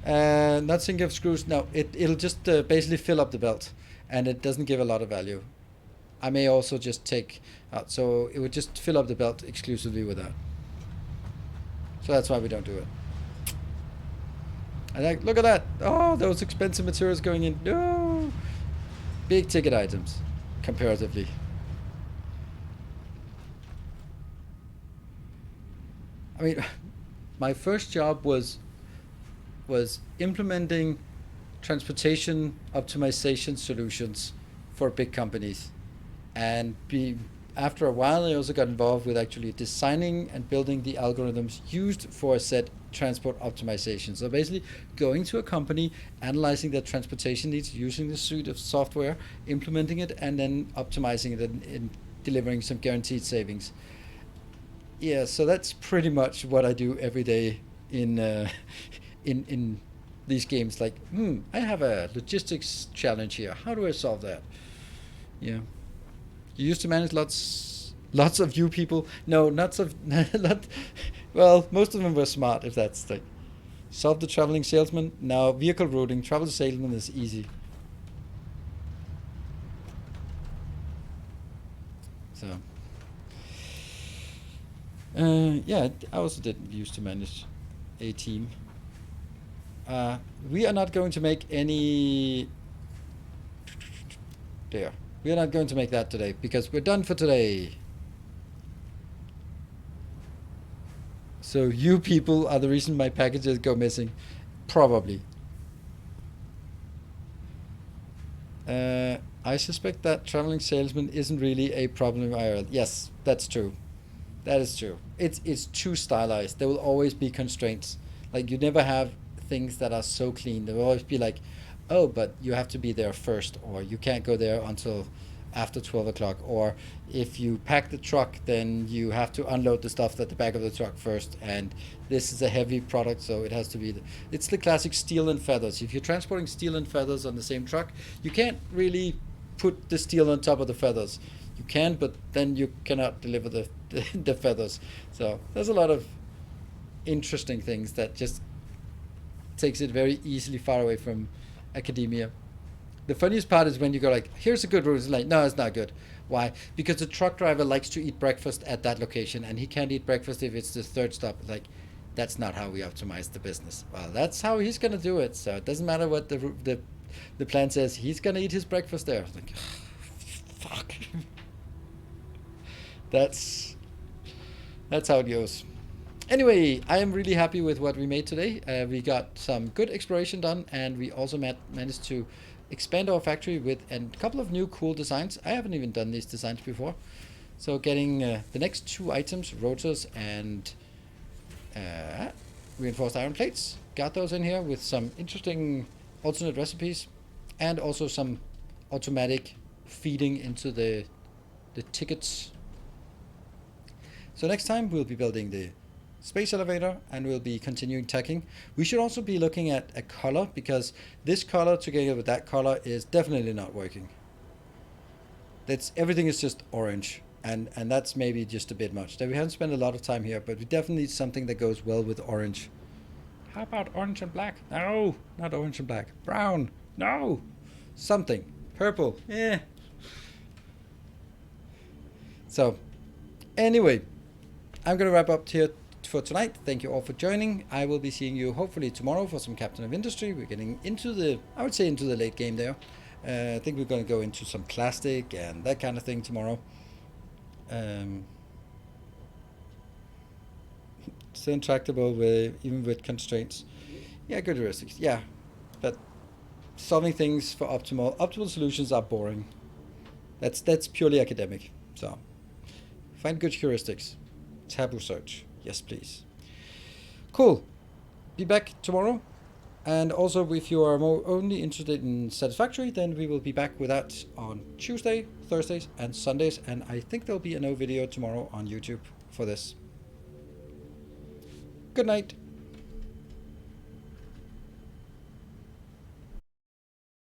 Not thinking of screws. No, it'll just basically fill up the belt, and it doesn't give a lot of value. I may also just take out, so it would just fill up the belt exclusively with that. So that's why we don't do it. And like, look at that. Oh, those expensive materials going in. No. Big ticket items, comparatively. I mean, my first job was implementing transportation optimization solutions for big companies, and after a while I also got involved with actually designing and building the algorithms used for said transport optimization. So basically going to a company, analyzing their transportation needs using the suite of software, implementing it, and then optimizing it and delivering some guaranteed savings. Yeah, so that's pretty much what I do every day in in these games. Like, I have a logistics challenge here. How do I solve that? Yeah, you used to manage lots of you people. No, lots of lot. Well, most of them were smart. If that's like solve the traveling salesman. Now vehicle routing, travel salesman is easy. So, yeah, I also didn't used to manage a team. We are not going to make any. There. We are not going to make that today because we're done for today. So you people are the reason my packages go missing. Probably. I suspect that traveling salesman isn't really a problem in Ireland. Yes, that's true. That is true. It's too stylized. There will always be constraints. Like you never have things that are so clean. There will always be like, oh, but you have to be there first, or you can't go there until after 12 o'clock, or if you pack the truck, then you have to unload the stuff at the back of the truck first. And this is a heavy product, so it has to be. It's the classic steel and feathers. If you're transporting steel and feathers on the same truck, you can't really put the steel on top of the feathers. You can, but then you cannot deliver the feathers. So there's a lot of interesting things that just takes it very easily far away from academia. The funniest part is when you go like, here's a good route. It's like, no, it's not good. Why? Because the truck driver likes to eat breakfast at that location, and he can't eat breakfast if it's the third stop. Like, that's not how we optimize the business. Well, that's how he's gonna do it. So it doesn't matter what the plan says. He's gonna eat his breakfast there. Like, fuck. that's how it goes. Anyway, I am really happy with what we made today. We got some good exploration done, and we also managed to expand our factory with a couple of new cool designs. I haven't even done these designs before. So getting the next two items, rotors and reinforced iron plates. Got those in here with some interesting alternate recipes, and also some automatic feeding into the tickets. So next time we'll be building the space elevator, and we'll be continuing teching. We should also be looking at a color, because this color together with that color is definitely not working. Everything is just orange, and that's maybe just a bit much. We haven't spent a lot of time here, but we definitely need something that goes well with orange. How about orange and black? No, not orange and black. Brown. No. Something. Purple. Yeah. So, anyway, I'm gonna wrap up here for tonight. Thank you all for joining. I will be seeing you hopefully tomorrow for some Captain of Industry. We're getting into the late game there. I think we're going to go into some plastic and that kind of thing tomorrow. Still intractable even with constraints. Yeah, good heuristics. Yeah, but solving things for optimal solutions are boring. That's purely academic. So find good heuristics. Taboo search. Yes, please. Cool. Be back tomorrow. And also, if you are only interested in Satisfactory, then we will be back with that on Tuesday, Thursdays, and Sundays. And I think there'll be a no video tomorrow on YouTube for this. Good night.